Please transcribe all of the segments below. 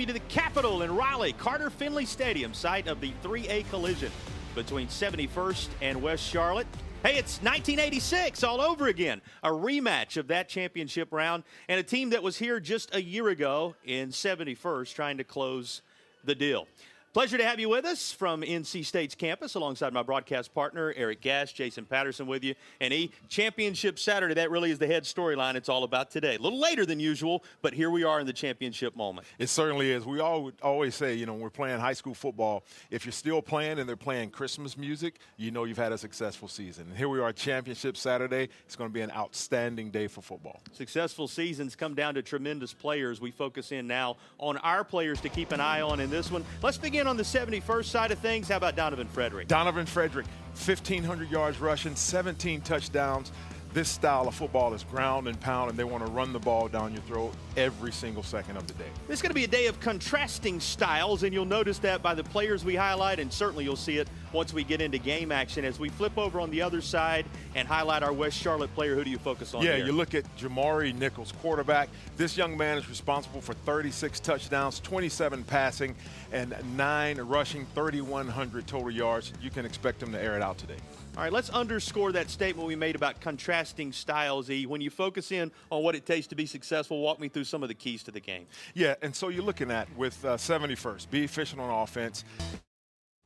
me to the Capitol in Raleigh, Carter Finley Stadium, site of the 3A collision between 71st and West Charlotte. Hey, it's 1986 all over again, a rematch of that championship round, and a team that was here just a year ago in 71st trying to close the deal. Pleasure to have you with us from NC State's campus alongside my broadcast partner, Eric Gash, Jason Patterson with you. And Championship Saturday, that really is the head storyline it's all about today. A little later than usual, but here we are in the championship moment. It certainly is. We always say, when we're playing high school football, if you're still playing and they're playing Christmas music, you know you've had a successful season. And here we are, Championship Saturday. It's going to be an outstanding day for football. Successful seasons come down to tremendous players. We focus in now on our players to keep an eye on in this one. Let's begin on the 71st side of things. How about Donovan Frederick? Donovan Frederick, 1,500 yards rushing, 17 touchdowns. This style of football is ground and pound, and they want to run the ball down your throat every single second of the day. This is going to be a day of contrasting styles, and you'll notice that by the players we highlight, and certainly you'll see it once we get into game action. As we flip over on the other side and highlight our West Charlotte player, who do you focus on here? You look at Jamari Nichols, quarterback. This young man is responsible for 36 touchdowns, 27 passing, and 9 rushing, 3,100 total yards. You can expect him to air it out today. All right, let's underscore that statement we made about contrasting styles, E. When you focus in on what it takes to be successful, walk me through some of the keys to the game. Yeah, and so you're looking at with 71st, be efficient on offense.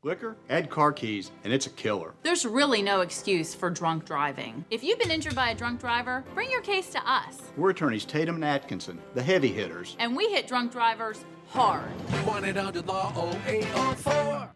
Liquor, add car keys, and it's a killer. There's really no excuse for drunk driving. If you've been injured by a drunk driver, bring your case to us. We're attorneys Tatum and Atkinson, the heavy hitters. And we hit drunk drivers hard. 1-800-LAW-0804.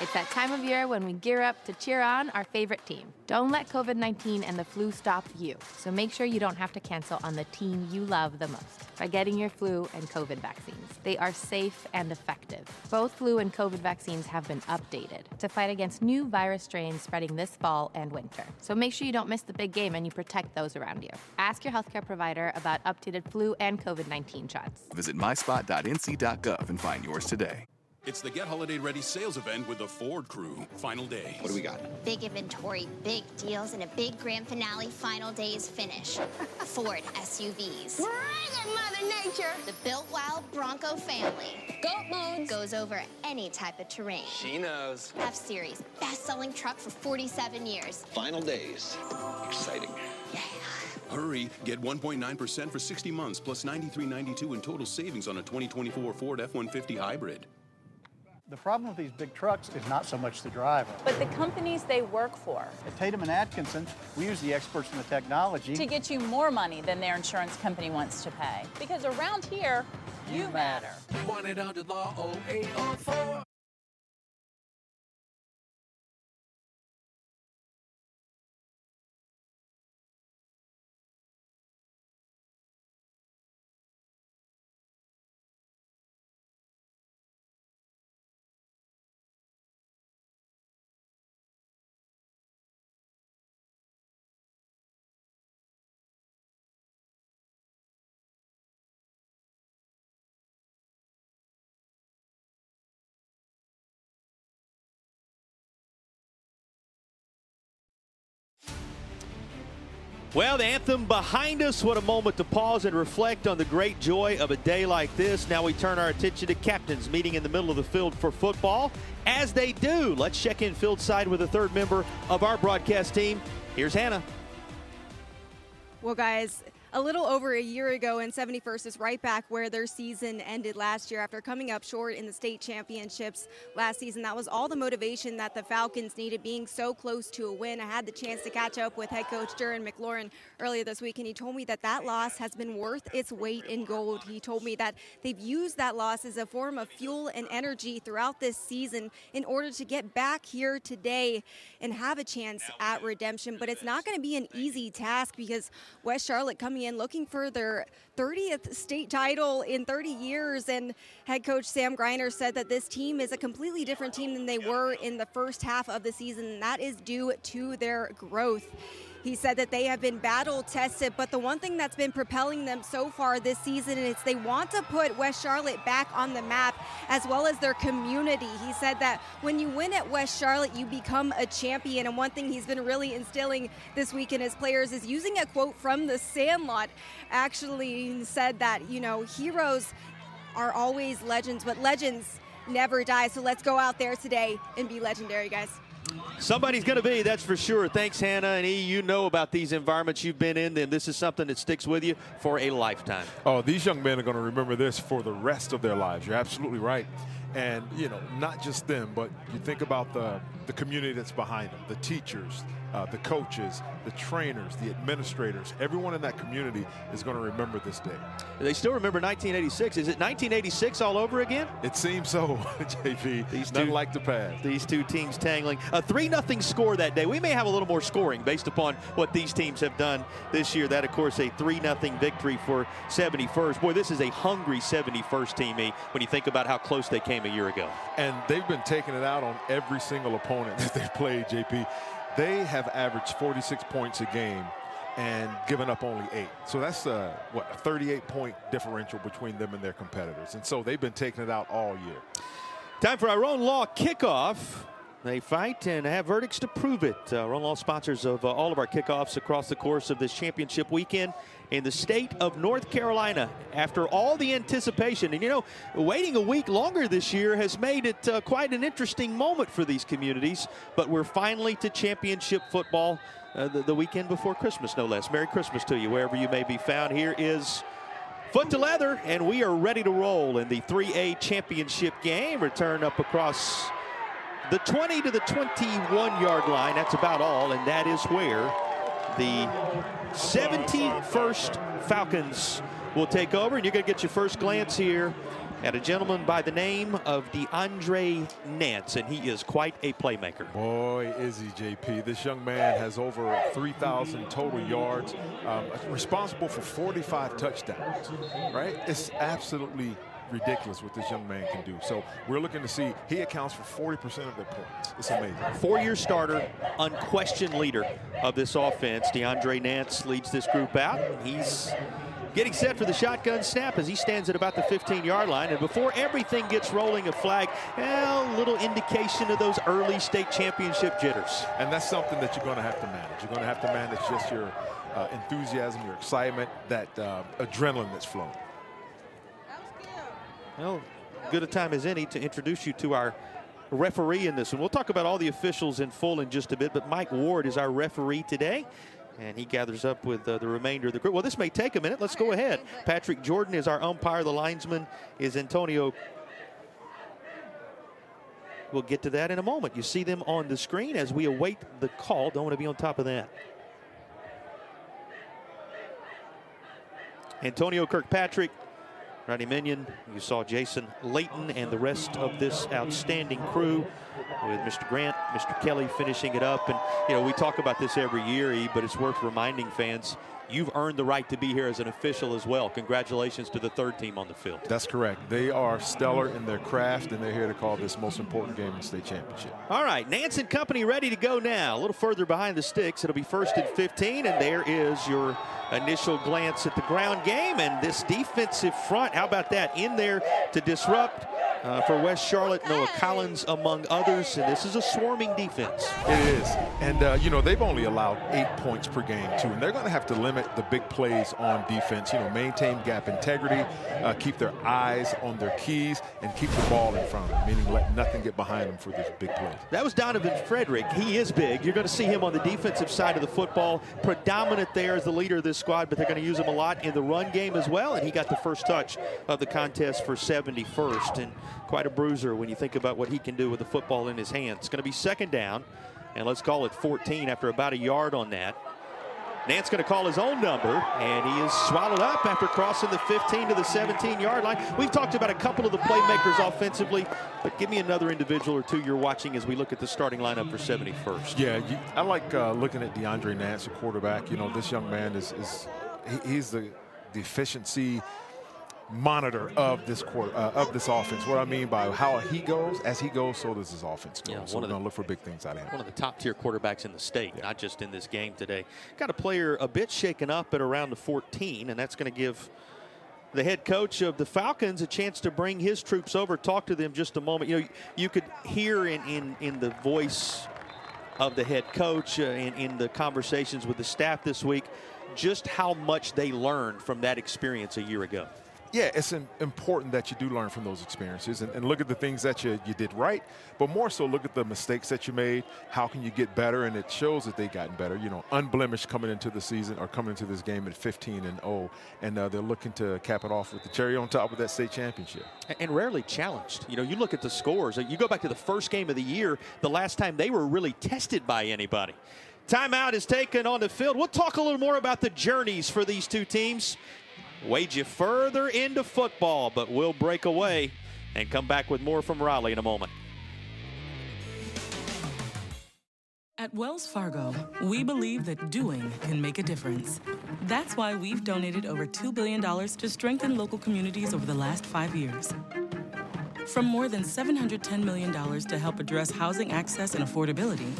It's that time of year when we gear up to cheer on our favorite team. Don't let COVID-19 and the flu stop you. So make sure you don't have to cancel on the team you love the most by getting your flu and COVID vaccines. They are safe and effective. Both flu and COVID vaccines have been updated to fight against new virus strains spreading this fall and winter. So make sure you don't miss the big game and you protect those around you. Ask your healthcare provider about updated flu and COVID-19 shots. Visit myspot.nc.gov and find yours today. It's the Get Holiday Ready sales event with the Ford crew. Final day. What do we got? Big inventory, big deals, and a big grand finale final day's finish. Ford SUVs. Bring it, Mother Nature! The Built Wild Bronco family. Goat modes. Goes over any type of terrain. She knows. F-Series, best-selling truck for 47 years. Final days. Exciting. Yeah. Hurry, get 1.9% for 60 months plus $93.92 in total savings on a 2024 Ford F-150 hybrid. The problem with these big trucks is not so much the driver, but the companies they work for. At Tatum and Atkinson, we use the experts in the technology to get you more money than their insurance company wants to pay. Because around here, you matter. 1-800-LAW-0804. Well, the anthem behind us. What a moment to pause and reflect on the great joy of a day like this. Now we turn our attention to captains meeting in the middle of the field for football. As they do, let's check in field side with a third member of our broadcast team. Here's Hannah. Well, guys, a little over a year ago, and 71st is right back where their season ended last year after coming up short in the state championships last season. That was all the motivation that the Falcons needed, being so close to a win. I had the chance to catch up with head coach Jaron McLaurin earlier this week, and he told me that that loss has been worth its weight in gold. He told me that they've used that loss as a form of fuel and energy throughout this season in order to get back here today and have a chance at redemption. But it's not going to be an easy task because West Charlotte coming in looking for their 30th state title in 30 years, and head coach Sam Greiner said that this team is a completely different team than they were in the first half of the season, and that is due to their growth. He said that they have been battle tested, but the one thing that's been propelling them so far this season is they want to put West Charlotte back on the map, as well as their community. He said that when you win at West Charlotte, you become a champion. And one thing he's been really instilling this week in his players is using a quote from The Sandlot. Actually said that, you know, heroes are always legends, but legends never die. So let's go out there today and be legendary, guys. Somebody's going to be, that's for sure. Thanks, Hannah. And E, you know about these environments you've been in, and this is something that sticks with you for a lifetime. Oh, these young men are going to remember this for the rest of their lives. You're absolutely right. And, you know, not just them, but you think about the community that's behind them, the teachers, the coaches, the trainers, the administrators. Everyone in that community is going to remember this day. They still remember 1986. Is it 1986 all over again? It seems so, JP. Nothing like the past. These two teams tangling. A 3-0 score that day. We may have a little more scoring based upon what these teams have done this year. That, of course, a 3-0 victory for 71st. Boy, this is a hungry 71st team, E, when you think about how close they came a year ago. And they've been taking it out on every single opponent that they've played, JP. They have averaged 46 points a game and given up only 8. So that's a 38-point differential between them and their competitors. And so they've been taking it out all year. Time for our own law kickoff. They fight and have verdicts to prove it. Our own law sponsors of all of our kickoffs across the course of this championship weekend in the state of North Carolina. After all the anticipation, and you know, waiting a week longer this year has made it quite an interesting moment for these communities, but we're finally to championship football the weekend before Christmas, no less. Merry Christmas to you, wherever you may be found. Here is Foot to Leather, and we are ready to roll in the 3A championship game. Return up across the 20 to the 21-yard line. That's about all, and that is where the 71st Falcons will take over. And you're going to get your first glance here at a gentleman by the name of DeAndre Nance, and he is quite a playmaker. Boy, is he, JP. This young man has over 3,000 total yards, responsible for 45 touchdowns, right? It's absolutely ridiculous what this young man can do. So we're looking to see, he accounts for 40% of their points. It's amazing. 4-year starter, unquestioned leader of this offense. DeAndre Nance leads this group out. He's getting set for the shotgun snap as he stands at about the 15-yard line. And before everything gets rolling, a flag, a little indication of those early state championship jitters. And that's something that you're going to have to manage. You're going to have to manage just your enthusiasm, your excitement, that adrenaline that's flowing. Well, good a time as any to introduce you to our referee in this one. We'll talk about all the officials in full in just a bit, but Mike Ward is our referee today, and he gathers up with the remainder of the group. Well, this may take a minute. Let's go ahead. Patrick Jordan is our umpire. The linesman is Antonio. We'll get to that in a moment. You see them on the screen as we await the call. Don't want to be on top of that. Antonio Kirkpatrick, Rodney Minion, you saw Jason Layton and the rest of this outstanding crew with Mr. Grant, Mr. Kelly finishing it up. And, you know, we talk about this every year, E, but it's worth reminding fans, you've earned the right to be here as an official as well. Congratulations to the third team on the field. That's correct. They are stellar in their craft, and they're here to call this most important game in the state championship. All right, Nance and company ready to go now. A little further behind the sticks. It'll be 1st and 15, and there is your initial glance at the ground game. And this defensive front, how about that? In there to disrupt for West Charlotte, Noah Collins among others. And this is a swarming defense. It is. And, you know, they've only allowed 8 points per game, too. And they're going to have to limit the big plays on defense, you know, maintain gap integrity, keep their eyes on their keys, and keep the ball in front of them, meaning let nothing get behind them for these big plays. That was Donovan Frederick. He is big. You're going to see him on the defensive side of the football. Predominant there as the leader of this squad, but they're going to use him a lot in the run game as well. And he got the first touch of the contest for 71st. And quite a bruiser when you think about what he can do with the football in his hands. It's going to be 2nd down, and let's call it 14 after about a yard on that. Nance going to call his own number, and he is swallowed up after crossing the 15 to the 17-yard line. We've talked about a couple of the playmakers offensively, but give me another individual or two you're watching as we look at the starting lineup for 71st. Yeah, I like looking at DeAndre Nance, the quarterback. You know, this young man he's the efficiency, monitor of this offense. What I mean by how he goes, as he goes, so does his offense go. Yeah, so we're going to look for big things out of him. One of the top-tier quarterbacks in the state, not just in this game today. Got a player a bit shaken up at around the 14, and that's going to give the head coach of the Falcons a chance to bring his troops over, talk to them just a moment. You know, you could hear in the voice of the head coach in the conversations with the staff this week just how much they learned from that experience a year ago. Yeah, it's important that you do learn from those experiences and look at the things that you did right, but more so look at the mistakes that you made. How can you get better? And it shows that they've gotten better. You know, unblemished coming into the season or coming into this game at 15-0, and they're looking to cap it off with the cherry on top of that state championship. And rarely challenged. You know, you look at the scores. You go back to the first game of the year, the last time they were really tested by anybody. Timeout is taken on the field. We'll talk a little more about the journeys for these two teams. Wade you further into football, but we'll break away and come back with more from Raleigh in a moment. At Wells Fargo, we believe that doing can make a difference. That's why we've donated over $2 billion to strengthen local communities over the last 5 years. From more than $710 million to help address housing access and affordability,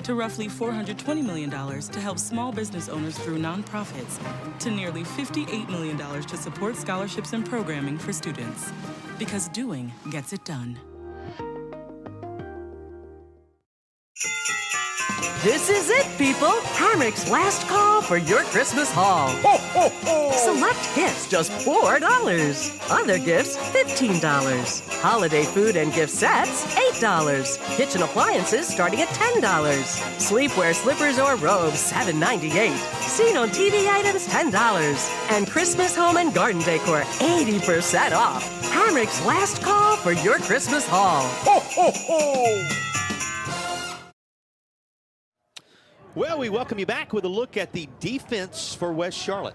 to roughly $420 million to help small business owners through nonprofits, to nearly $58 million to support scholarships and programming for students. Because doing gets it done. This is it, people. Hamrick's last call for your Christmas haul. Ho, ho, ho. Select gifts, just $4. Other gifts, $15. Holiday food and gift sets, $8. Kitchen appliances starting at $10. Sleepwear, slippers, or robes, $7.98. Seen on TV items, $10. And Christmas home and garden decor, 80% off. Hamrick's last call for your Christmas haul. Ho, ho, ho. Well, we welcome you back with a look at the defense for West Charlotte.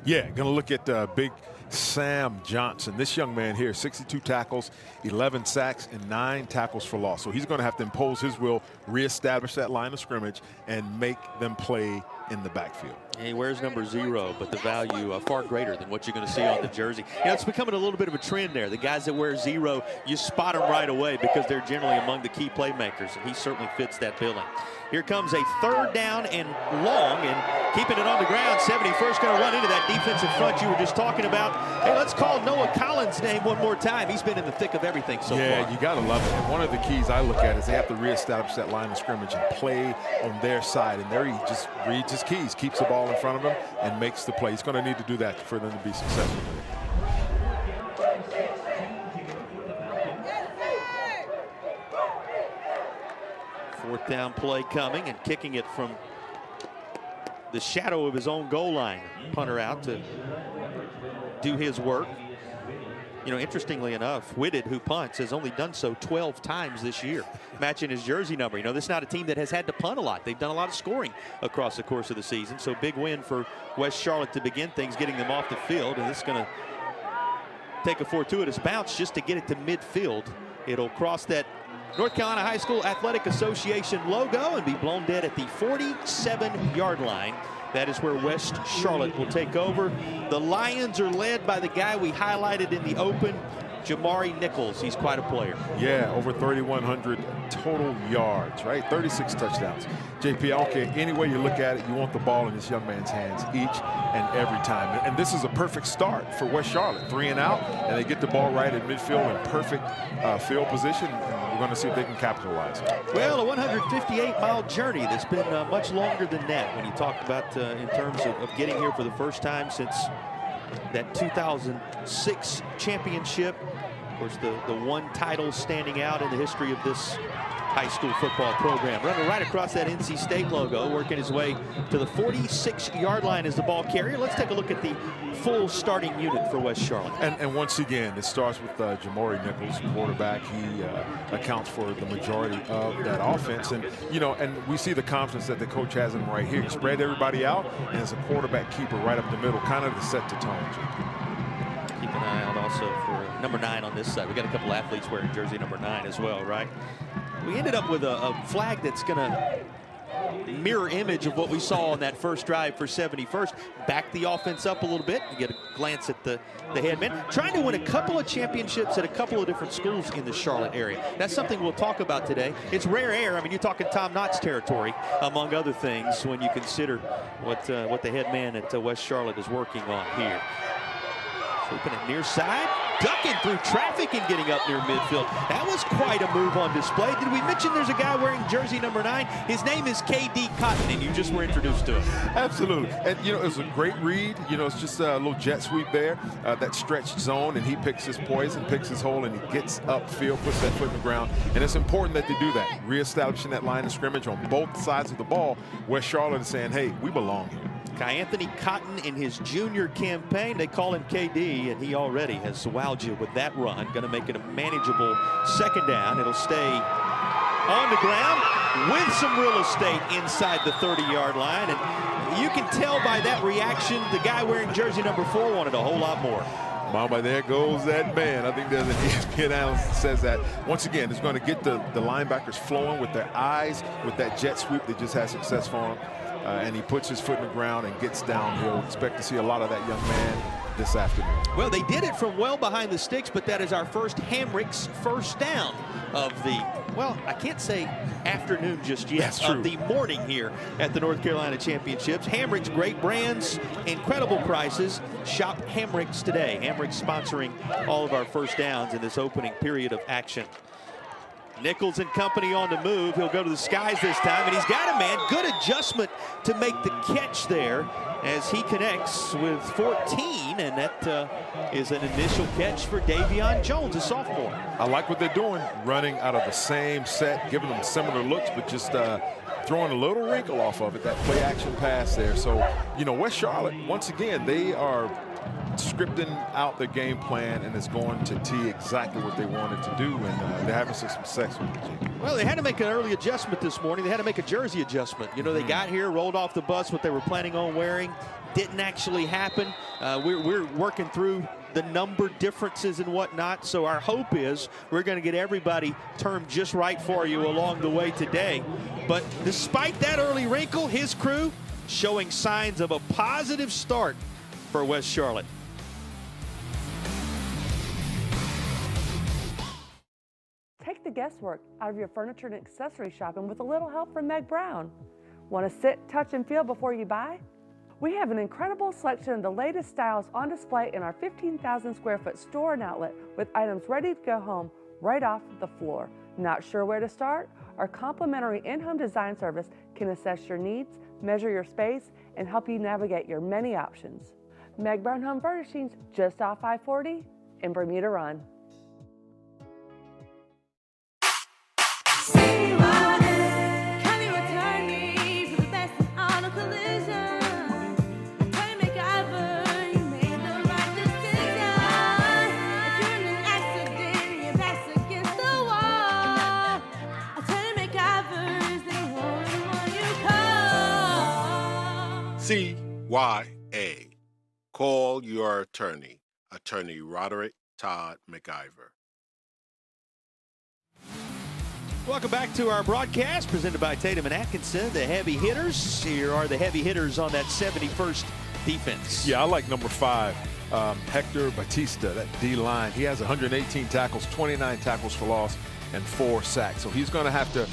Yeah, going to look at big Sam Johnson. This young man here, 62 tackles, 11 sacks, and 9 tackles for loss. So he's going to have to impose his will, reestablish that line of scrimmage, and make them play in the backfield. He wears number 0, but the value far greater than what you're going to see on the jersey. You know, it's becoming a little bit of a trend there. The guys that wear 0, you spot them right away because they're generally among the key playmakers, and he certainly fits that billing. Here comes a 3rd down and long, and keeping it on the ground. 71st going to run into that defensive front you were just talking about. Hey, let's call Noah Collins' name one more time. He's been in the thick of everything so far. Yeah, you got to love it. And one of the keys I look at is they have to reestablish that line of scrimmage and play on their side. And there he just reads his keys, keeps the ball in front of him, and makes the play. He's going to need to do that for them to be successful. 4th down play coming, and kicking it from the shadow of his own goal line. Punter out to do his work. You know, interestingly enough, Whitted, who punts, has only done so 12 times this year, matching his jersey number. You know, this is not a team that has had to punt a lot. They've done a lot of scoring across the course of the season. So big win for West Charlotte to begin things, getting them off the field. And this is going to take a fortuitous bounce just to get it to midfield. It'll cross that North Carolina High School Athletic Association logo and be blown dead at the 47-yard line. That is where West Charlotte will take over. The Lions are led by the guy we highlighted in the open, Jamari Nichols. He's quite a player. Yeah, over 3,100 total yards, right? 36 touchdowns. JP, I don't care any way you look at it, you want the ball in this young man's hands each and every time. And this is a perfect start for West Charlotte. 3 and out, and they get the ball right at midfield in perfect field position. And we're going to see if they can capitalize. Well, a 158-mile journey that's been much longer than that when you talk about in terms of getting here for the first time since that 2006 championship. Of course, the one title standing out in the history of this high school football program. Running right across that NC State logo, working his way to the 46-yard line as the ball carrier. Let's take a look at the full starting unit for West Charlotte. And once again, it starts with Jamari Nichols, quarterback. He accounts for the majority of that offense. And, you know, and we see the confidence that the coach has in him right here. He spread everybody out, and as a quarterback keeper right up the middle, kind of to set the tone. Keep an eye out also for number 9 on this side. We got a couple athletes wearing jersey number 9 as well, right? We ended up with a flag that's going to mirror image of what we saw on that first drive for 71st. Back the offense up a little bit. You get a glance at the head man. Trying to win a couple of championships at a couple of different schools in the Charlotte area. That's something we'll talk about today. It's rare air. I mean, you're talking Tom Knott's territory, among other things, when you consider what the head man at West Charlotte is working on here. Flipping it near side, ducking through traffic and getting up near midfield. That was quite a move on display. Did we mention there's a guy wearing jersey number 9? His name is KD Cotton, and you just were introduced to him. Absolutely. And, you know, it was a great read. You know, it's just a little jet sweep there, that stretched zone, and he picks his poison, picks his hole, and he gets upfield, puts that foot in the ground. And it's important that they do that, reestablishing that line of scrimmage on both sides of the ball. West Charlotte is saying, hey, we belong here. Anthony Cotton in his junior campaign, they call him KD, and he already has wowed you with that run. Going to make it a manageable second down. It'll stay on the ground with some real estate inside the 30-yard line. And you can tell by that reaction, the guy wearing jersey number 4 wanted a whole lot more. Mama, there goes that man. I think there's an ESPN analyst that says that. Once again, it's going to get the linebackers flowing with their eyes, with that jet sweep they just had success for him. And he puts his foot in the ground and gets downhill. Expect to see a lot of that young man this afternoon. Well, they did it from well behind the sticks, but that is our first Hamrick's first down of the, well, I can't say afternoon just yet. That's true. Of the morning here at the North Carolina Championships. Hamrick's, great brands, incredible prices. Shop Hamrick's today. Hamrick's sponsoring all of our first downs in this opening period of action. Nichols and company on the move. He'll go to the skies this time, and he's got a man. Good adjustment to make the catch there as he connects with 14, and that is an initial catch for Davion Jones, a sophomore. I like what they're doing, running out of the same set, giving them similar looks, but just throwing a little wrinkle off of it, that play action pass there. So, you know, West Charlotte, once again, they are scripting out their game plan, and it's going to tee exactly what they wanted to do, and they're having some success with it. Well, they had to make an early adjustment this morning. They had to make a jersey adjustment. You know, they got here, rolled off the bus, what they were planning on wearing. Didn't actually happen. We're working through the number differences and whatnot, so our hope is we're going to get everybody termed just right for you along the way today. But despite that early wrinkle, his crew showing signs of a positive start for West Charlotte. Take the guesswork out of your furniture and accessory shopping with a little help from Meg Brown. Want to sit, touch, and feel before you buy? We have an incredible selection of the latest styles on display in our 15,000 square foot store and outlet with items ready to go home right off the floor. Not sure where to start? Our complimentary in-home design service can assess your needs, measure your space, and help you navigate your many options. Meg Brown Home Furnishings, just off I-40 in Bermuda Run. CYA. Call your attorney, Attorney Roderick Todd McIver. Welcome back to our broadcast presented by Tatum and Atkinson, the heavy hitters. Here are the heavy hitters on that 71st defense. Yeah, I like number 5, Hector Batista, that D-line. He has 118 tackles, 29 tackles for loss, and 4 sacks. So he's going to have to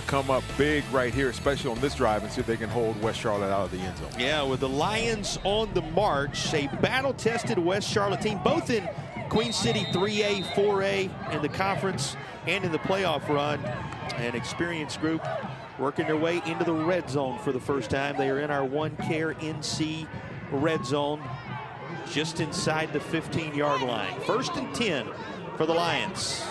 come up big right here, especially on this drive, and see if they can hold West Charlotte out of the end zone. Yeah, with the Lions on the march, a battle-tested West Charlotte team, both in Queen City 3A, 4A in the conference and in the playoff run. An experienced group working their way into the red zone for the first time. They are in our OneCare NC red zone, just inside the 15-yard line. 1st and 10 for the Lions.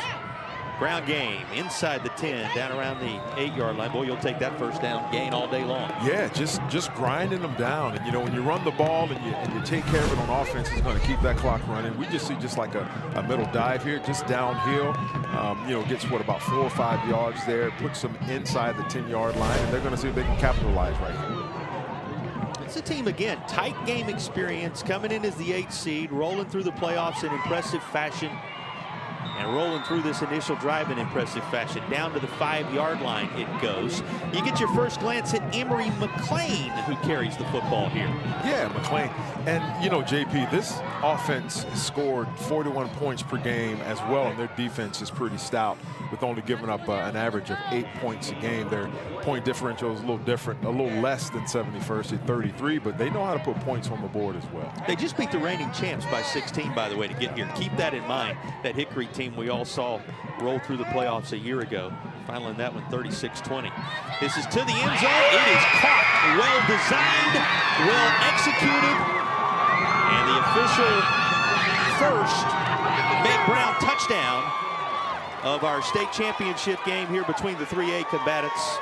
Ground game inside the 10, down around the 8-yard line. Boy, you'll take that first down gain all day long. Yeah, just grinding them down. And, you know, when you run the ball and you take care of it on offense, it's going to keep that clock running. We just see just like a middle dive here, just downhill. You know, gets, what, about 4 or 5 yards there, puts them inside the 10-yard line, and they're going to see if they can capitalize right here. It's a team, again, tight game experience, coming in as the 8th seed, rolling through the playoffs in impressive fashion. And rolling through this initial drive in impressive fashion. Down to the 5-yard line it goes. You get your first glance at Emory McLean, who carries the football here. Yeah, McLean. And, you know, JP, this offense scored 41 points per game as well, and their defense is pretty stout with only giving up an average of 8 points a game. Their point differential is a little different, a little less than 71st at 33, but they know how to put points on the board as well. They just beat the reigning champs by 16, by the way, to get here. Keep that in mind. That Hickory team we all saw roll through the playoffs a year ago. Finally in that one, 36-20. This is to the end zone. It is caught. Well designed, well executed. And the official first Meg Brown touchdown of our state championship game here between the 3A combatants.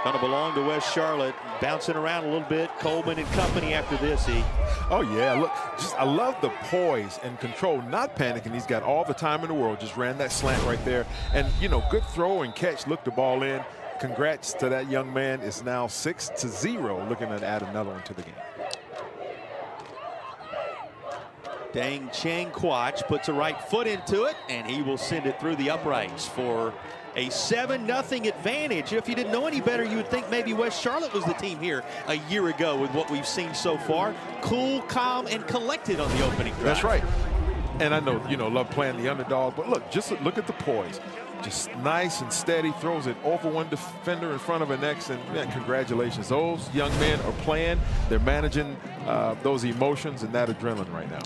Gonna belong to West Charlotte. Bouncing around a little bit. Coleman and company after this, Oh, yeah. Look, I love the poise and control, not panicking. He's got all the time in the world. Just ran that slant right there. And, you know, good throw and catch. Looked the ball in. Congrats to that young man. It's now 6-0. Looking to add another one to the game. Dang Chang Quach puts a right foot into it, and he will send it through the uprights for a 7-0 advantage. If you didn't know any better, you would think maybe West Charlotte was the team here a year ago with what we've seen so far. Cool, calm, and collected on the opening drive. That's right. And I know, you know, love playing the underdog, but look, just look at the poise. Just nice and steady, throws it over one defender in front of the next, and man, congratulations. Those young men are playing. They're managing those emotions and that adrenaline right now.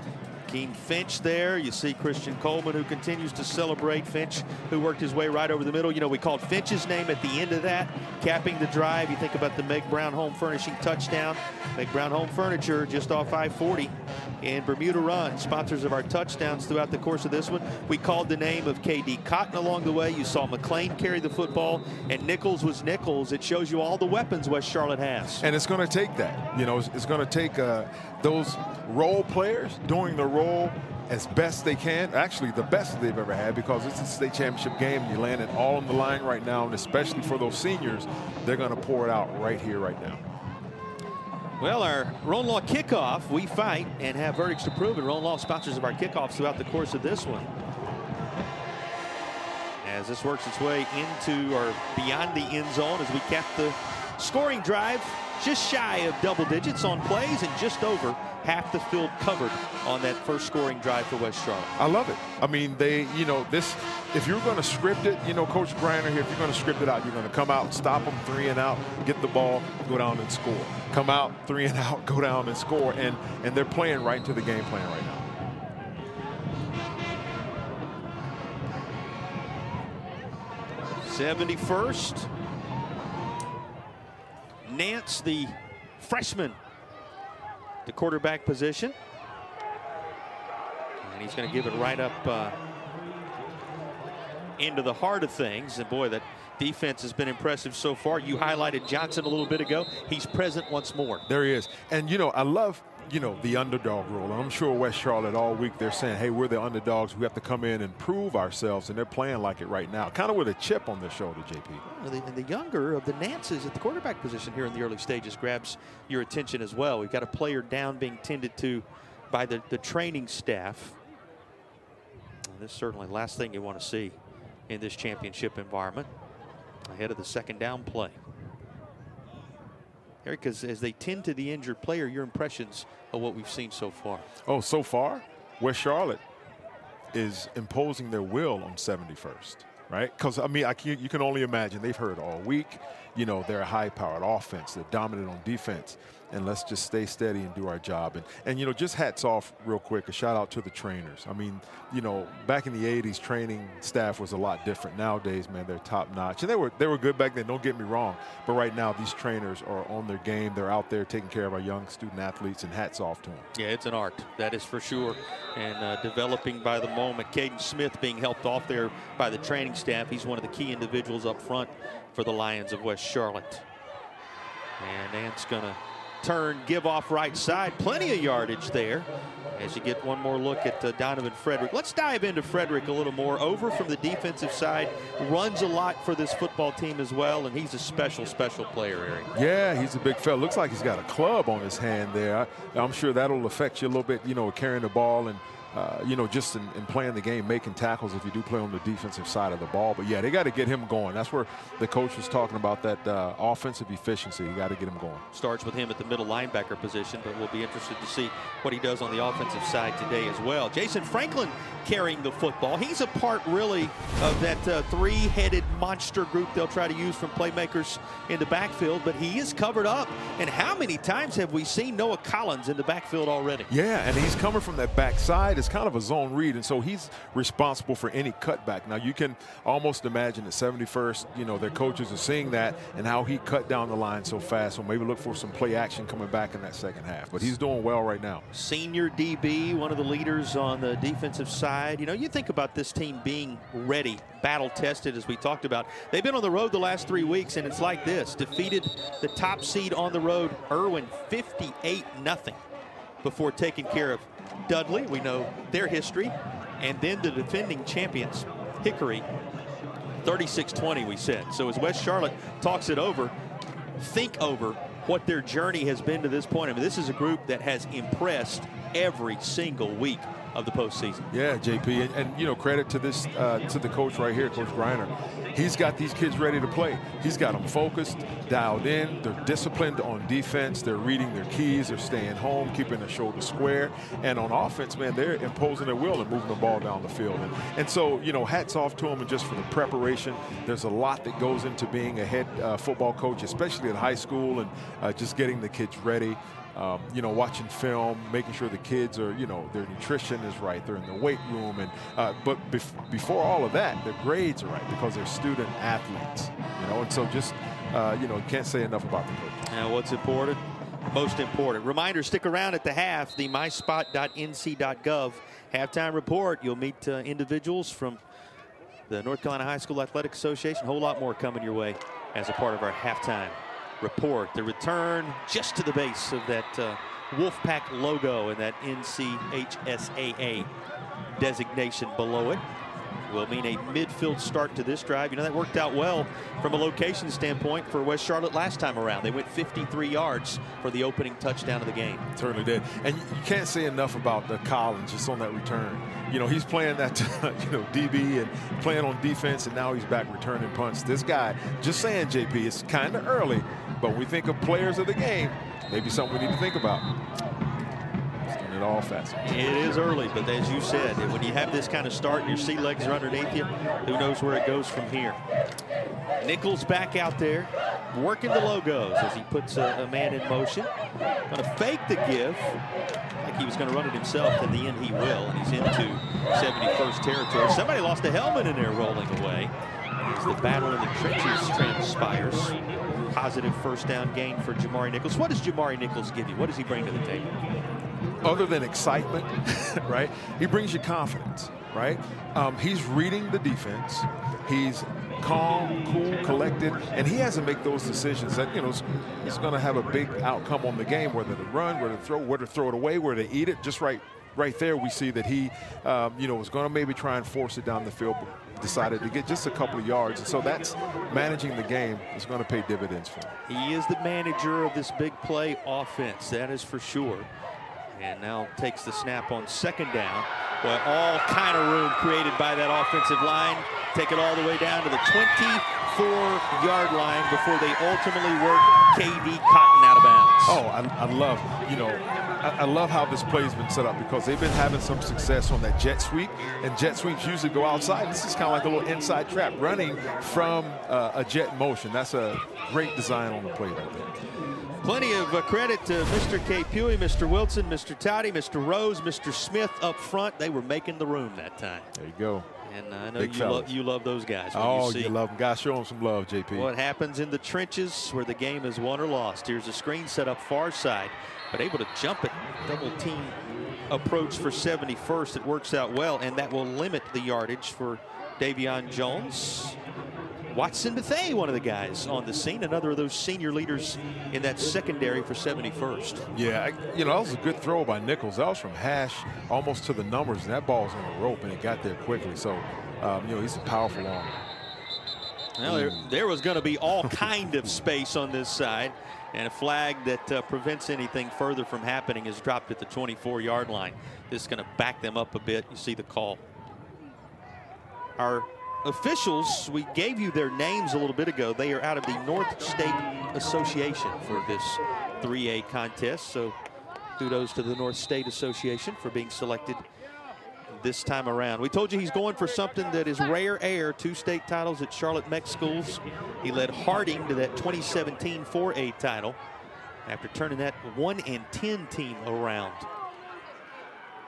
Keem Finch there. You see Christian Coleman, who continues to celebrate. Finch, who worked his way right over the middle. You know, we called Finch's name at the end of that, capping the drive. You think about the Meg Brown Home Furnishing touchdown. Meg Brown Home Furniture just off I-40 in Bermuda Run, sponsors of our touchdowns throughout the course of this one. We called the name of K.D. Cotton along the way. You saw McLean carry the football, and Nichols was Nichols. It shows you all the weapons West Charlotte has. And it's going to take that. You know, it's going to take those role players doing the role as best they can, actually the best they've ever had, because it's a state championship game and you land it all on the line right now, and especially for those seniors, they're going to pour it out right here, right now. Well, our Roan Law kickoff, we fight and have verdicts to prove, and Roan Law sponsors of our kickoffs throughout the course of this one. As this works its way into or beyond the end zone as we cap the scoring drive, just shy of double digits on plays and just over half the field covered on that first scoring drive for West Charlotte. I love it. I mean, you know, if you're going to script it, you know, Coach Griner here, if you're going to script it out, you're going to come out, stop them 3 and out, get the ball, go down and score. Come out, 3 and out, go down and score. And they're playing right into the game plan right now. '71st. Nance, the freshman, the quarterback position. And he's going to give it right up into the heart of things. And boy, that defense has been impressive so far. You highlighted Johnson a little bit ago. He's present once more. There he is. And, you know, I love, you know, the underdog role. And I'm sure West Charlotte all week they're saying, hey, we're the underdogs. We have to come in and prove ourselves. And they're playing like it right now, kind of with a chip on their shoulder, JP. And the younger of the Nances at the quarterback position here in the early stages grabs your attention as well. We've got a player down being tended to by the training staff. And this is certainly the last thing you want to see in this championship environment ahead of the second down play. Eric, as they tend to the injured player, your impressions of what we've seen so far? Oh, so far, West Charlotte is imposing their will on 71st, right? Because, I mean, you can only imagine. They've heard all week, you know, they're a high-powered offense. They're dominant on defense. And let's just stay steady and do our job. And you know, just hats off real quick, a shout out to the trainers. I mean, you know, back in the 80s, training staff was a lot different. Nowadays, man, they're top notch. And they were good back then, don't get me wrong. But right now, these trainers are on their game. They're out there taking care of our young student athletes, and hats off to them. Yeah, it's an art, that is for sure. And developing by the moment. Caden Smith being helped off there by the training staff. He's one of the key individuals up front for the Lions of West Charlotte. And Ant's gonna turn, give off right side. Plenty of yardage there as you get one more look at Donovan Frederick. Let's dive into Frederick a little more. Over from the defensive side, runs a lot for this football team as well, and he's a special player, Eric. Yeah, he's a big fella. Looks like he's got a club on his hand there. I'm sure that'll affect you a little bit, you know, carrying the ball and just in playing the game, making tackles if you do play on the defensive side of the ball. But yeah, they got to get him going. That's where the coach was talking about that offensive efficiency. You got to get him going. Starts with him at the middle linebacker position, but we'll be interested to see what he does on the offensive side today as well. Jason Franklin carrying the football. He's a part really of that three-headed monster group they'll try to use from playmakers in the backfield, but he is covered up. And how many times have we seen Noah Collins in the backfield already? Yeah, and he's coming from that backside. It's kind of a zone read, and so he's responsible for any cutback. Now, you can almost imagine that 71st, their coaches are seeing that and how he cut down the line so fast, so maybe look for some play action coming back in that second half. But he's doing well right now. Senior DB, one of the leaders on the defensive side. You think about this team being ready, battle-tested, as we talked about. They've been on the road the last 3 weeks, and it's like this. Defeated the top seed on the road, Irwin, 58-0, before taking care of Dudley. We know their history. And then the defending champions, Hickory, 36-20, we said. So as West Charlotte talks it over, think over what their journey has been to this point. I mean, this is a group that has impressed every single week of the postseason. Yeah, JP, and credit to this to the coach right here, Coach Griner. He's got these kids ready to play. He's got them focused, dialed in. They're disciplined on defense. They're reading their keys. They're staying home, keeping their shoulder square. And on offense, man, they're imposing their will and moving the ball down the field. And so, hats off to them and just for the preparation. There's a lot that goes into being a head football coach, especially at high school, and just getting the kids ready. Watching film, making sure the kids are, their nutrition is right. They're in the weight room. But before all of that, their grades are right because they're student athletes, And so just, can't say enough about the coach. Now, what's important? Most important. Reminder, stick around at the half, the myspot.nc.gov halftime report. You'll meet individuals from the North Carolina High School Athletic Association. A whole lot more coming your way as a part of our halftime report. The return just to the base of that Wolfpack logo and that NCHSAA designation below it will mean a midfield start to this drive. That worked out well from a location standpoint for West Charlotte last time around. They went 53 yards for the opening touchdown of the game. Certainly did. And you can't say enough about the Collins just on that return. He's playing that, DB and playing on defense, and now he's back returning punts. This guy, just saying, JP, it's kind of early, but when we think of players of the game, maybe something we need to think about. It all fast. It is early, but as you said, when you have this kind of start and your sea legs are underneath you, who knows where it goes from here. Nichols back out there, working the logos as he puts a man in motion. Going to fake the give, like he was going to run it himself. In the end, he will, and he's into 71st territory. Somebody lost a helmet in there rolling away as the battle in the trenches transpires. Positive first down gain for Jamari Nichols. What does Jamari Nichols give you? What does he bring to the table? Other than excitement, right? He brings you confidence, right? He's reading the defense. He's calm, cool, collected, and he has to make those decisions that, it's going to have a big outcome on the game, whether to run, whether to throw it away, whether to eat it. Just right there, we see that he, was going to maybe try and force it down the field, but decided to get just a couple of yards. And so that's managing the game is going to pay dividends for him. He is the manager of this big play offense, that is for sure. And now takes the snap on second down. Well, all kind of room created by that offensive line. Take it all the way down to the 24-yard line before they ultimately work KD Cotton out of bounds. Oh, I love how this play has been set up because they've been having some success on that jet sweep, and jet sweeps usually go outside. This is kind of like a little inside trap running from a jet motion. That's a great design on the play right there. Plenty of credit to Mr. K. Pewey, Mr. Wilson, Mr. Toddy, Mr. Rose, Mr. Smith up front. They were making the room that time. There you go. And I know you love those guys. You love them. Guys, show them some love, JP. What happens in the trenches where the game is won or lost. Here's a screen set up far side, but able to jump it. Double team approach for 71st. It works out well, and that will limit the yardage for Davion Jones. Watson Bethea, one of the guys on the scene, another of those senior leaders in that secondary for 71st. Yeah, that was a good throw by Nichols. That was from hash almost to the numbers, and that ball was on the rope, and it got there quickly. So, he's a powerful arm. Well, there was going to be all kind of space on this side, and a flag that prevents anything further from happening is dropped at the 24-yard line. This is going to back them up a bit. You see the call. Our officials, we gave you their names a little bit ago. They are out of the North State Association for this 3A contest. So kudos to the North State Association for being selected this time around. We told you he's going for something that is rare air. 2 state titles at Charlotte Mech Schools. He led Harding to that 2017 4A title after turning that 1-10 team around.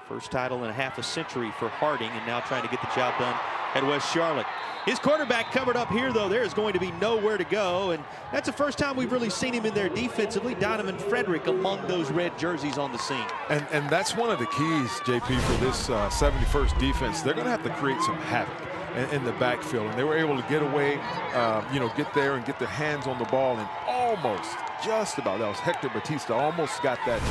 First title in a half a century for Harding, and now trying to get the job done at West Charlotte. His quarterback covered up here, though. There is going to be nowhere to go, and that's the first time we've really seen him in there defensively. Donovan Frederick among those red jerseys on the scene. And that's one of the keys, JP, for this 71st defense. They're going to have to create some havoc in the backfield, and they were able to get away, get there and get their hands on the ball, and almost, just about, that was Hector Batista, almost got that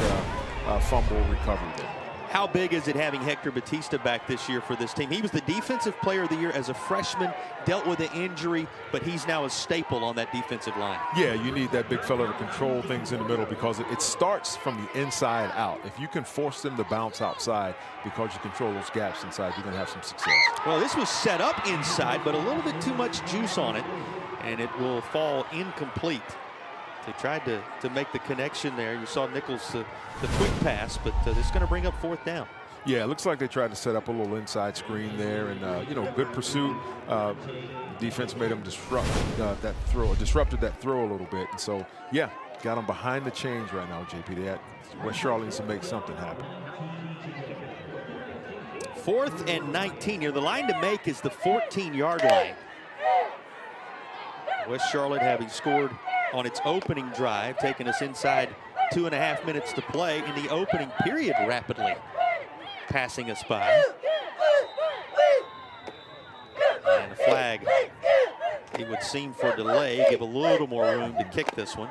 fumble recovery there. How big is it having Hector Batista back this year for this team? He was the defensive player of the year as a freshman, dealt with an injury, but he's now a staple on that defensive line. Yeah, you need that big fella to control things in the middle, because it starts from the inside out. If you can force them to bounce outside because you control those gaps inside, you're going to have some success. Well, this was set up inside, but a little bit too much juice on it, and it will fall incomplete. They tried to make the connection there. You saw Nichols the quick pass, but it's going to bring up 4th down. Yeah, it looks like they tried to set up a little inside screen there, and good pursuit. Defense made them disrupted that throw a little bit, and so yeah, got them behind the chains right now, JP. West Charlotte needs to make something happen. 4th and 19 here. The line to make is the 14-yard line. West Charlotte having scored on its opening drive, taking us inside 2.5 minutes to play in the opening period, rapidly passing us by. And a flag, it would seem, for delay, give a little more room to kick this one.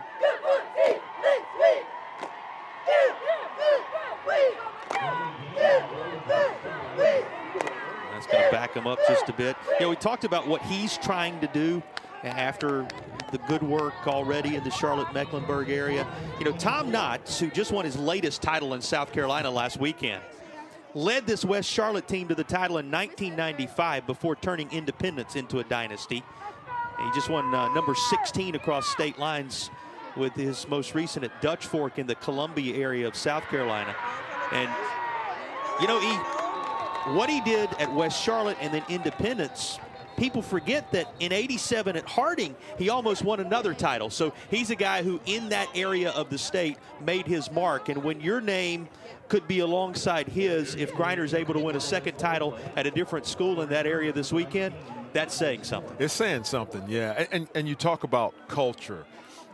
That's going to back him up just a bit. We talked about what he's trying to do after the good work already in the Charlotte-Mecklenburg area. Tom Knotts, who just won his latest title in South Carolina last weekend, led this West Charlotte team to the title in 1995 before turning Independence into a dynasty. And he just won number 16 across state lines with his most recent at Dutch Fork in the Columbia area of South Carolina. And, what he did at West Charlotte and then Independence, people forget that in '87 at Harding, he almost won another title. So he's a guy who in that area of the state made his mark. And when your name could be alongside his, if Griner's able to win a second title at a different school in that area this weekend, that's saying something. It's saying something, yeah. And you talk about culture,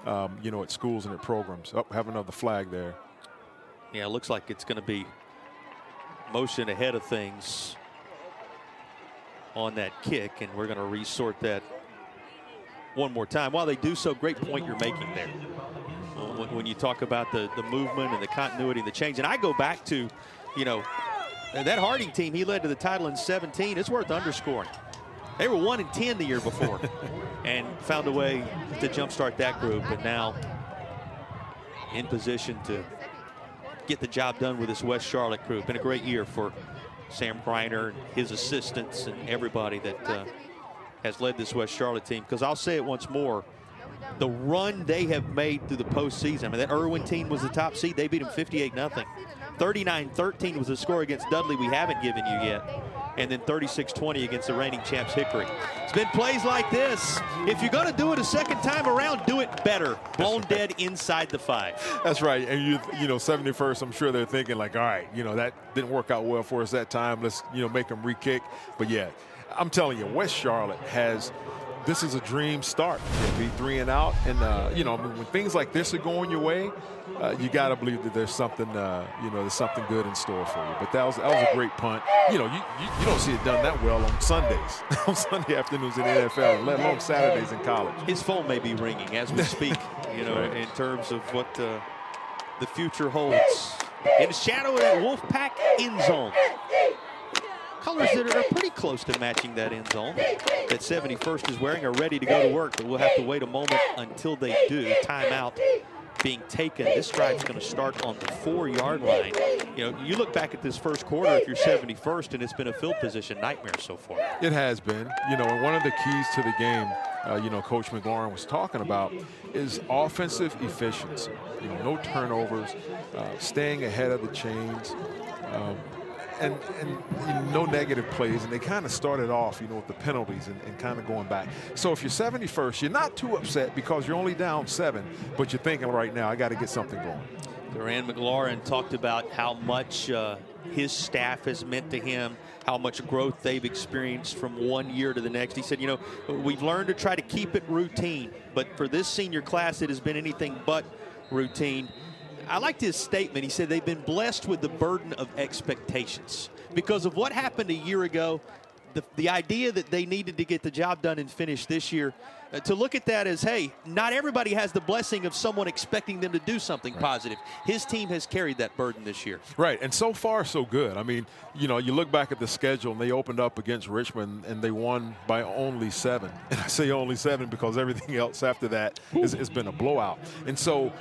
at schools and at programs. Oh, have another flag there. Yeah, it looks like it's going to be motion ahead of things on that kick, and we're going to resort that one more time. While they do so, great point you're making there. When you talk about the movement and the continuity and the change. And I go back to, that Harding team he led to the title in 17. It's worth underscoring. They were 1-10 the year before and found a way to jumpstart that group, and now in position to get the job done with this West Charlotte group. Been a great year for Sam Griner and his assistants and everybody that has led this West Charlotte team. Because I'll say it once more, the run they have made through the postseason. I mean, that Irwin team was the top seed. They beat them 58-0. 39-13 was the score against Dudley we haven't given you yet. And then 36-20 against the reigning champs Hickory. It's been plays like this. If you're going to do it a second time around, do it better. Blown dead inside the 5. That's right. And 71st, I'm sure they're thinking like, all right, that didn't work out well for us that time. Let's, make them re-kick. But yeah, I'm telling you, West Charlotte this is a dream start. Be 3 and out. And, when things like this are going your way, you got to believe that there's something, there's something good in store for you. But that was a great punt. You don't see it done that well on Sundays, on Sunday afternoons in the NFL, let alone Saturdays in college. His phone may be ringing as we speak, right. In terms of what the future holds. In the shadow of that Wolfpack end zone. Call colors that are pretty close to matching that end zone that 71st is wearing are ready to go to work, but we'll have to wait a moment until they do. Timeout being taken. This drive's going to start on the 4-yard line. You know, you look back at this first quarter, if you're 71st, and it's been a field position nightmare so far. It has been. You know, and one of the keys to the game, you know, Coach McLaurin was talking about is offensive efficiency. You know, no turnovers, staying ahead of the chains, and no negative plays. And they kind of started off, you know, with the penalties and kind of going back. So if you're 71st, you're not too upset because you're only down 7, but you're thinking right now, I got to get something going. Duran McLaurin talked about how much his staff has meant to him, how much growth they've experienced from one year to the next. He said, you know, we've learned to try to keep it routine, but for this senior class, it has been anything but routine. I liked his statement. He said they've been blessed with the burden of expectations because of what happened a year ago. The idea that they needed to get the job done and finish this year, to look at that as, hey, not everybody has the blessing of someone expecting them to do something positive. His team has carried that burden this year. Right, and so far so good. I mean, you know, you look back at the schedule and they opened up against Richmond and they won by only 7. And I say only 7 because everything else after that has been a blowout. And so,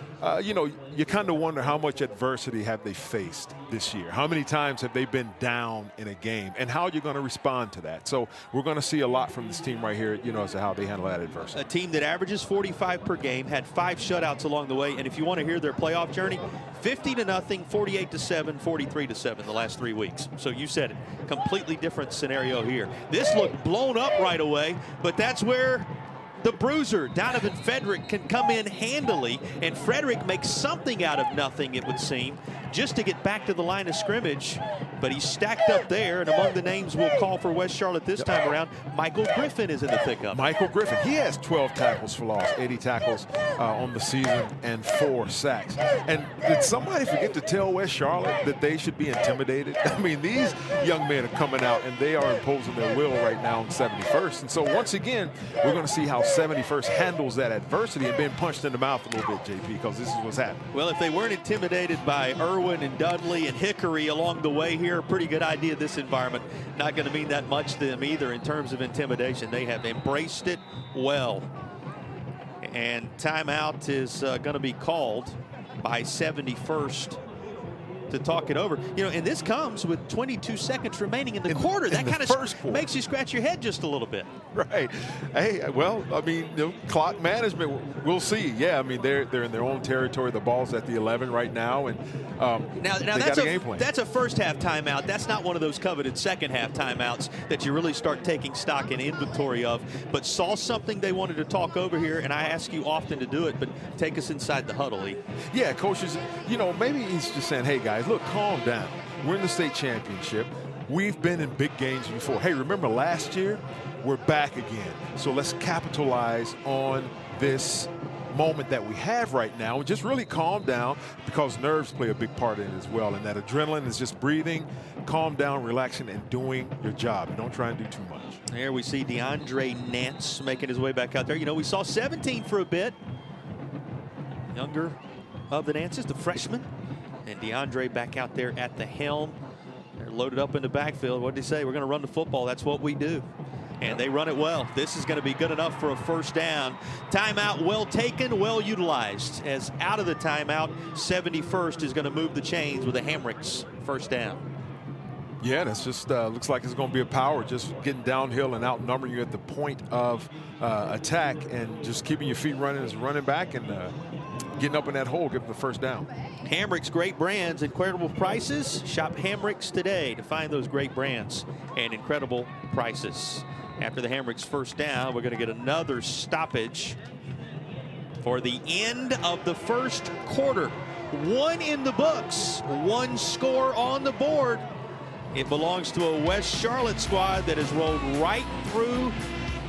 you know, you kind of wonder how much adversity have they faced this year? How many times have they been down in a game? And how are you going to respond to that? So we're going to see a lot from this team right here, you know, as to how they handle that adversity. A team that averages 45 per game, had 5 shutouts along the way, and if you want to hear their playoff journey, 50-0, 48-7, 43-7 the last 3 weeks. So you said it, completely different scenario here. This looked blown up right away, but that's where the bruiser, Donovan Frederick, can come in handily, and Frederick makes something out of nothing, it would seem, just to get back to the line of scrimmage. But he's stacked up there, and among the names we'll call for West Charlotte this time around, Michael Griffin is in the pickup. Michael Griffin, he has 12 tackles for loss, 80 tackles on the season, and 4 sacks. And did somebody forget to tell West Charlotte that they should be intimidated? I mean, these young men are coming out, and they are imposing their will right now on 71st. And so once again, we're going to see how 71st handles that adversity and being punched in the mouth a little bit, JP, because this is what's happening. Well, if they weren't intimidated by Irwin and Dudley and Hickory along the way here, a pretty good idea this environment. Not going to mean that much to them either in terms of intimidation. They have embraced it well. And timeout is going to be called by 71st to talk it over. You know, and this comes with 22 seconds remaining in the quarter. That kind of makes you scratch your head just a little bit. Right. Hey, well, I mean, you know, clock management, we'll see. Yeah, I mean, they're in their own territory. The ball's at the 11 right now, and now that's a game plan. That's a first half timeout. That's not one of those coveted second half timeouts that you really start taking stock and inventory of. But saw something they wanted to talk over here, and I ask you often to do it, but take us inside the huddle, Lee. Yeah, coaches, you know, maybe he's just saying, hey, guys, look, calm down. We're in the state championship. We've been in big games before. Hey, remember last year? We're back again. So let's capitalize on this moment that we have right now and just really calm down, because nerves play a big part in it as well. And that adrenaline is just breathing, calm down, relaxing, and doing your job. Don't try and do too much. There we see DeAndre Nance making his way back out there. You know, we saw 17 for a bit. Younger of the Nances, the freshman. And DeAndre back out there at the helm. They're loaded up in the backfield. What did he say? We're going to run the football. That's what we do. And they run it well. This is going to be good enough for a first down. Timeout well taken, well utilized. As out of the timeout, 71st is going to move the chains with a Hamricks first down. Yeah, that's just looks like it's going to be a power, just getting downhill and outnumbering you at the point of attack and just keeping your feet running as a running back and getting up in that hole, getting the first down. Hamricks, great brands, incredible prices. Shop Hamricks today to find those great brands and incredible prices. After the Hamricks first down, we're going to get another stoppage for the end of the first quarter. 1 in the books, 1 score on the board. It belongs to a West Charlotte squad that has rolled right through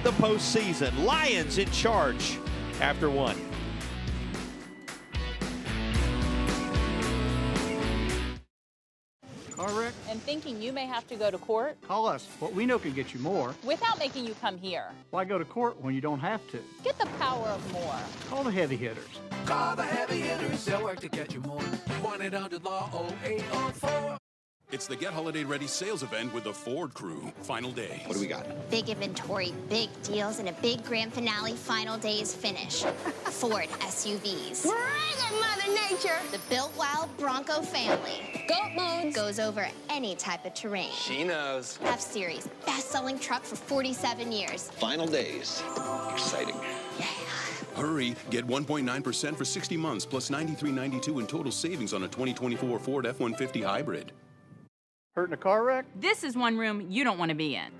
the postseason. Lions in charge after 1. Car wreck? And thinking you may have to go to court? Call us. What we know can get you more. Without making you come here. Why go to court when you don't have to? Get the power of more. Call the heavy hitters. Call the heavy hitters. They'll work to get you more. 1-800-LAW 0804. It's the Get Holiday Ready sales event with the Ford crew. Final day. What do we got? Big inventory, big deals, and a big grand finale final days finish. Ford SUVs. Bring it, Mother Nature. The built wild Bronco family. Goat mode. Goes over any type of terrain. She knows. F-Series, best-selling truck for 47 years. Final days. Exciting. Hurry, get 1.9% for 60 months plus $93.92 in total savings on a 2024 Ford F-150 hybrid. Hurt in a car wreck? This is one room you don't want to be in.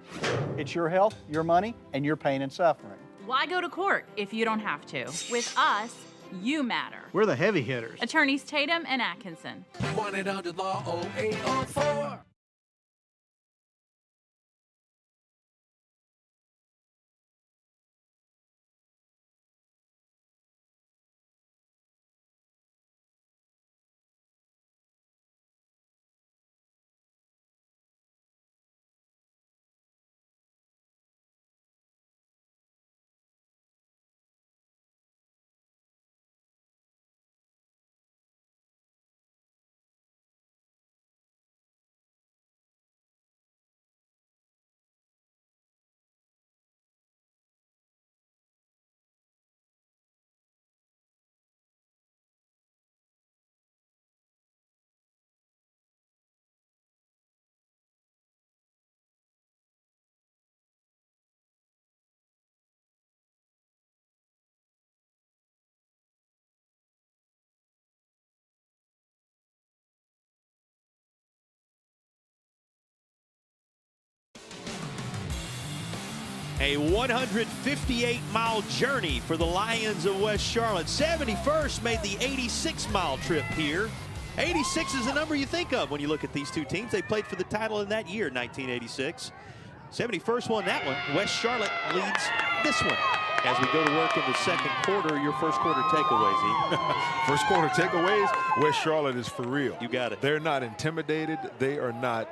It's your health, your money, and your pain and suffering. Why go to court if you don't have to? With us, you matter. We're the heavy hitters. Attorneys Tatum and Atkinson. 1-800-LAW 0804. A 158-mile journey for the Lions of West Charlotte. 71st made the 86-mile trip here. 86 is the number you think of when you look at these two teams. They played for the title in that year, 1986. 71st won that one. West Charlotte leads this one. As we go to work in the second quarter, your first quarter takeaways, E. First quarter takeaways, West Charlotte is for real. You got it. They're not intimidated. They are not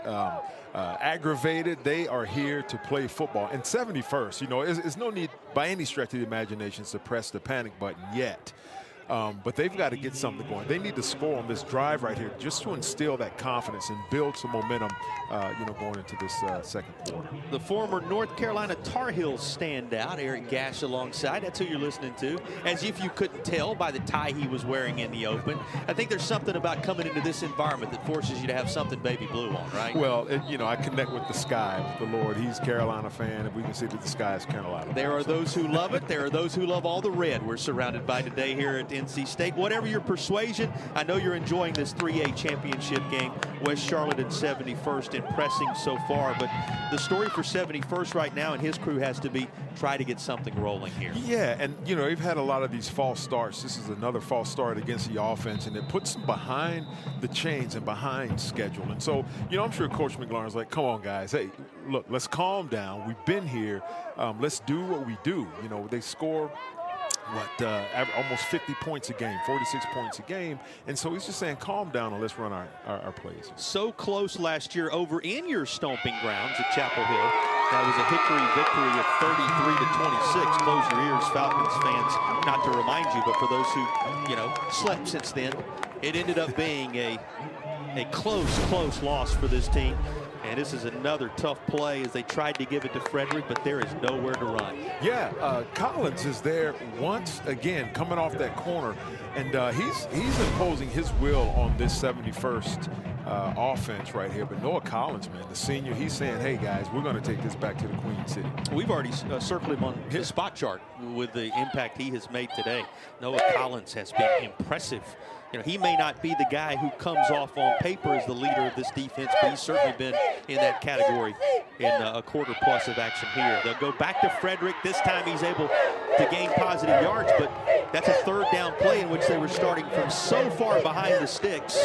aggravated. They are here to play football. And 71st, you know, it's no need by any stretch of the imagination to press the panic button yet. But they've got to get something going. They need to score on this drive right here just to instill that confidence and build some momentum, going into this second quarter. The former North Carolina Tar Heels standout, Eric Gash, alongside. That's who you're listening to. As if you couldn't tell by the tie he was wearing in the open. I think there's something about coming into this environment that forces you to have something baby blue on, right? Well, I connect with the sky, with the Lord. He's a Carolina fan, and we can see that the sky is Carolina. There are those who love it. There are those who love all the red we're surrounded by today here at NC State. Whatever your persuasion, I know you're enjoying this 3A championship game. West Charlotte and 71st impressing so far, but the story for 71st right now and his crew has to be try to get something rolling here. Yeah, and they've had a lot of these false starts. This is another false start against the offense, and it puts them behind the chains and behind schedule. And so, I'm sure Coach McLaurin's like, come on, guys. Hey, look, let's calm down. We've been here. Let's do what we do. They score almost 50 points a game, 46 points a game. And so he's just saying, calm down and let's run our plays. So close last year over in your stomping grounds at Chapel Hill. That was a Hickory victory of 33-26. Close your ears, Falcons fans, not to remind you, but for those who, slept since then, it ended up being a close loss for this team. And this is another tough play as they tried to give it to Frederick, but there is nowhere to run. Yeah, Collins is there once again coming off that corner, and he's imposing his will on this 71st offense right here. But Noah Collins, man, the senior, he's saying, hey, guys, we're going to take this back to the Queen City. We've already circled him on the spot chart with the impact he has made today. Noah Collins has been impressive. He may not be the guy who comes off on paper as the leader of this defense, but he's certainly been in that category in a quarter plus of action here. They'll go back to Frederick. This time he's able to gain positive yards, but that's a third down play in which they were starting from so far behind the sticks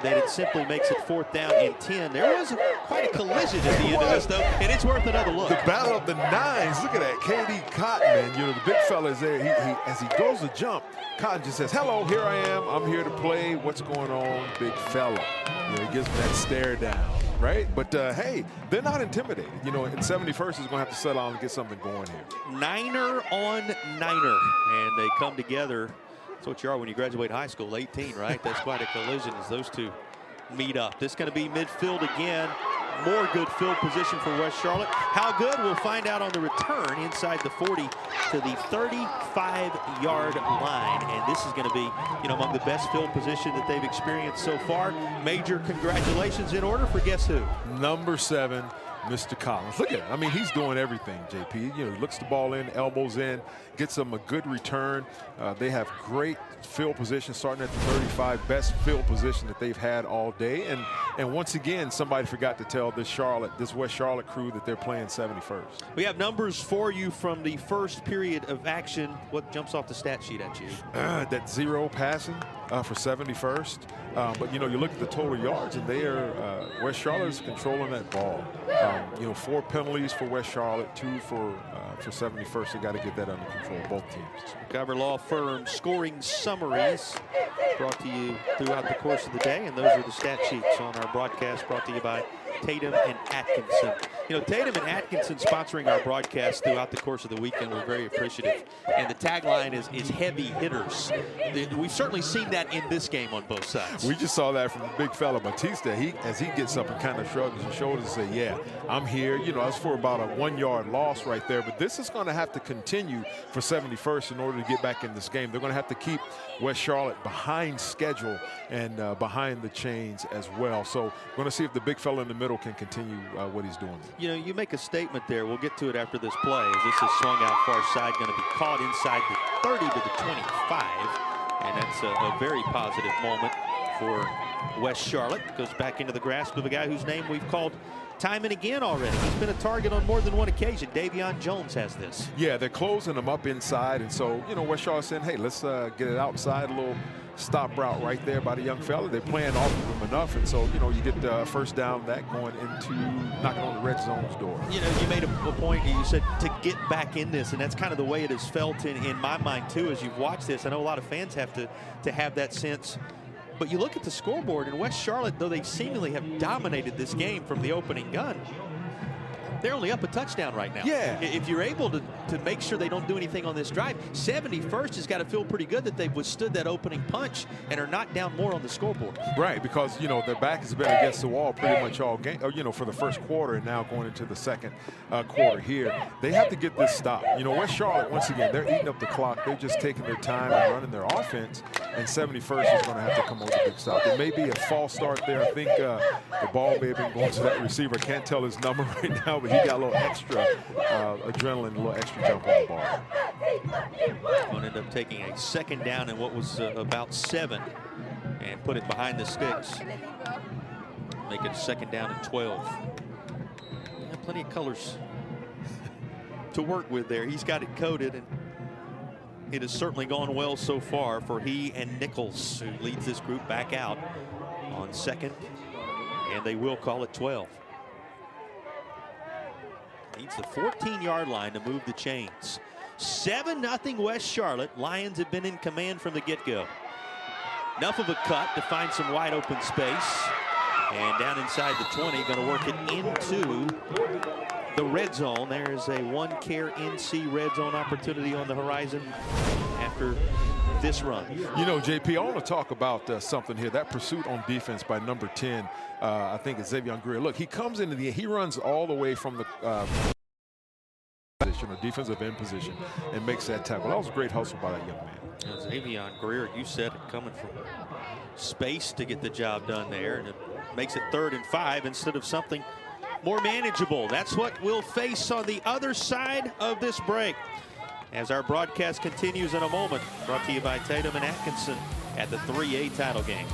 that it simply makes it 4th down and 10. There was quite a collision at the end of this, though, and it's worth another look. The battle of the nines. Look at that. K.D. Cotton, man. The big fella is there. He as he goes to jump, Cotton just says, hello, here I am. I'm here to play. What's going on, big fella? He gives him that stare down, right? But, hey, they're not intimidated. And 71st is going to have to settle on and get something going here. Niner on niner, and they come together. That's what you are when you graduate high school, 18, right? That's quite a collision as those two meet up. This is going to be midfield again. More good field position for West Charlotte. How good, we'll find out on the return inside the 40 to the 35-yard line. And this is going to be, among the best field position that they've experienced so far. Major congratulations in order for guess who? Number 7, Mr. Collins. Look at it. I mean, he's doing everything, JP. He looks the ball in, elbows in, gets them a good return. They have great field position starting at the 35, best field position that they've had all day. And once again, somebody forgot to tell this West Charlotte crew that they're playing 71st. We have numbers for you from the first period of action. What jumps off the stat sheet at you? That 0 passing for 71st. But, you look at the total yards, and they are West Charlotte is controlling that ball. 4 penalties for West Charlotte, 2 for 71st. They got to get that under control, both teams. Cover Law Firm scoring summaries brought to you throughout the course of the day, and those are the stat sheets on our broadcast brought to you by Tatum and Atkinson. Tatum and Atkinson sponsoring our broadcast throughout the course of the weekend. We're very appreciative. And the tagline is heavy hitters. We've certainly seen that in this game on both sides. We just saw that from the big fella, Batista. As he gets up and kind of shrugs his shoulders and say, yeah, I'm here. That's for about a 1-yard loss right there. But this is going to have to continue for 71st in order to get back in this game. They're going to have to keep West Charlotte behind schedule and behind the chains as well. So we're going to see if the big fella in the middle can continue what he's doing. You make a statement there. We'll get to it after this play. As this is swung out far side, going to be caught inside the 30 to the 25. And that's a very positive moment for West Charlotte. Goes back into the grasp of a guy whose name we've called time and again already. He's been a target on more than one occasion. Davion Jones has this. Yeah, they're closing him up inside. And so, West Charlotte saying, hey, let's get it outside, a little stop route right there by the young fella. They're playing off of him enough. And so, you get the first down, that going into knocking on the red zone's door. You made a point. You said to get back in this, and that's kind of the way it has felt in my mind, too, as you've watched this. I know a lot of fans have to have that sense. But you look at the scoreboard, and West Charlotte, though they seemingly have dominated this game from the opening gun, they're only up a touchdown right now. Yeah. If you're able to make sure they don't do anything on this drive, 71st has got to feel pretty good that they've withstood that opening punch and are not down more on the scoreboard. Right, because, their back has been against the wall pretty much all game, for the first quarter and now going into the second quarter here. They have to get this stopped. West Charlotte, once again, they're eating up the clock. They're just taking their time and running their offense, and 71st is going to have to come over the big stop. There may be a false start there. I think the ball may have been going to that receiver. I can't tell his number right now, but he got a little extra adrenaline, a little extra jump on the ball. Going to end up taking a second down in what was about 7 and put it behind the sticks. Make it a second down and 12. Yeah, plenty of colors to work with there. He's got it coded, and it has certainly gone well so far for he and Nichols, who leads this group back out on second, and they will call it 12. Needs the 14-yard line to move the chains. 7-0 West Charlotte. Lions have been in command from the get-go. Enough of a cut to find some wide open space. And down inside the 20, going to work it into the red zone. There is a one-care NC red zone opportunity on the horizon after this run. JP, I want to talk about something here. That pursuit on defense by number 10, I think it's Xavier Greer. Look, he comes into he runs all the way from the position or defensive end position and makes that tackle. That was a great hustle by that young man. Xavier Greer, you said it, coming from space to get the job done there, and it makes it 3rd and 5 instead of something more manageable. That's what we'll face on the other side of this break, as our broadcast continues in a moment. Brought to you by Tatum and Atkinson at the 3A title game.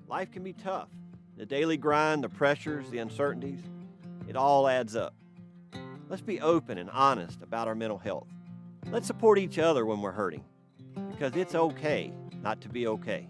Life can be tough. The daily grind, the pressures, the uncertainties, it all adds up. Let's be open and honest about our mental health. Let's support each other when we're hurting, because it's okay not to be okay.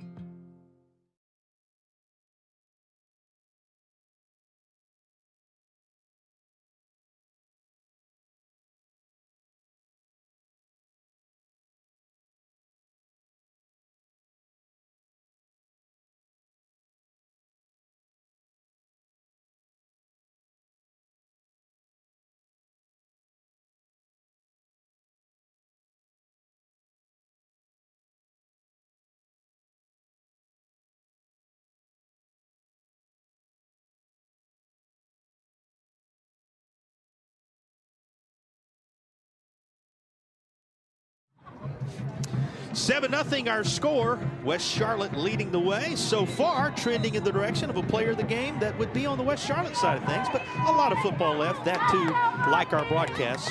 7-0 our score. West Charlotte leading the way so far, trending in the direction of a player of the game that would be on the West Charlotte side of things, but a lot of football left. That too, like our broadcasts,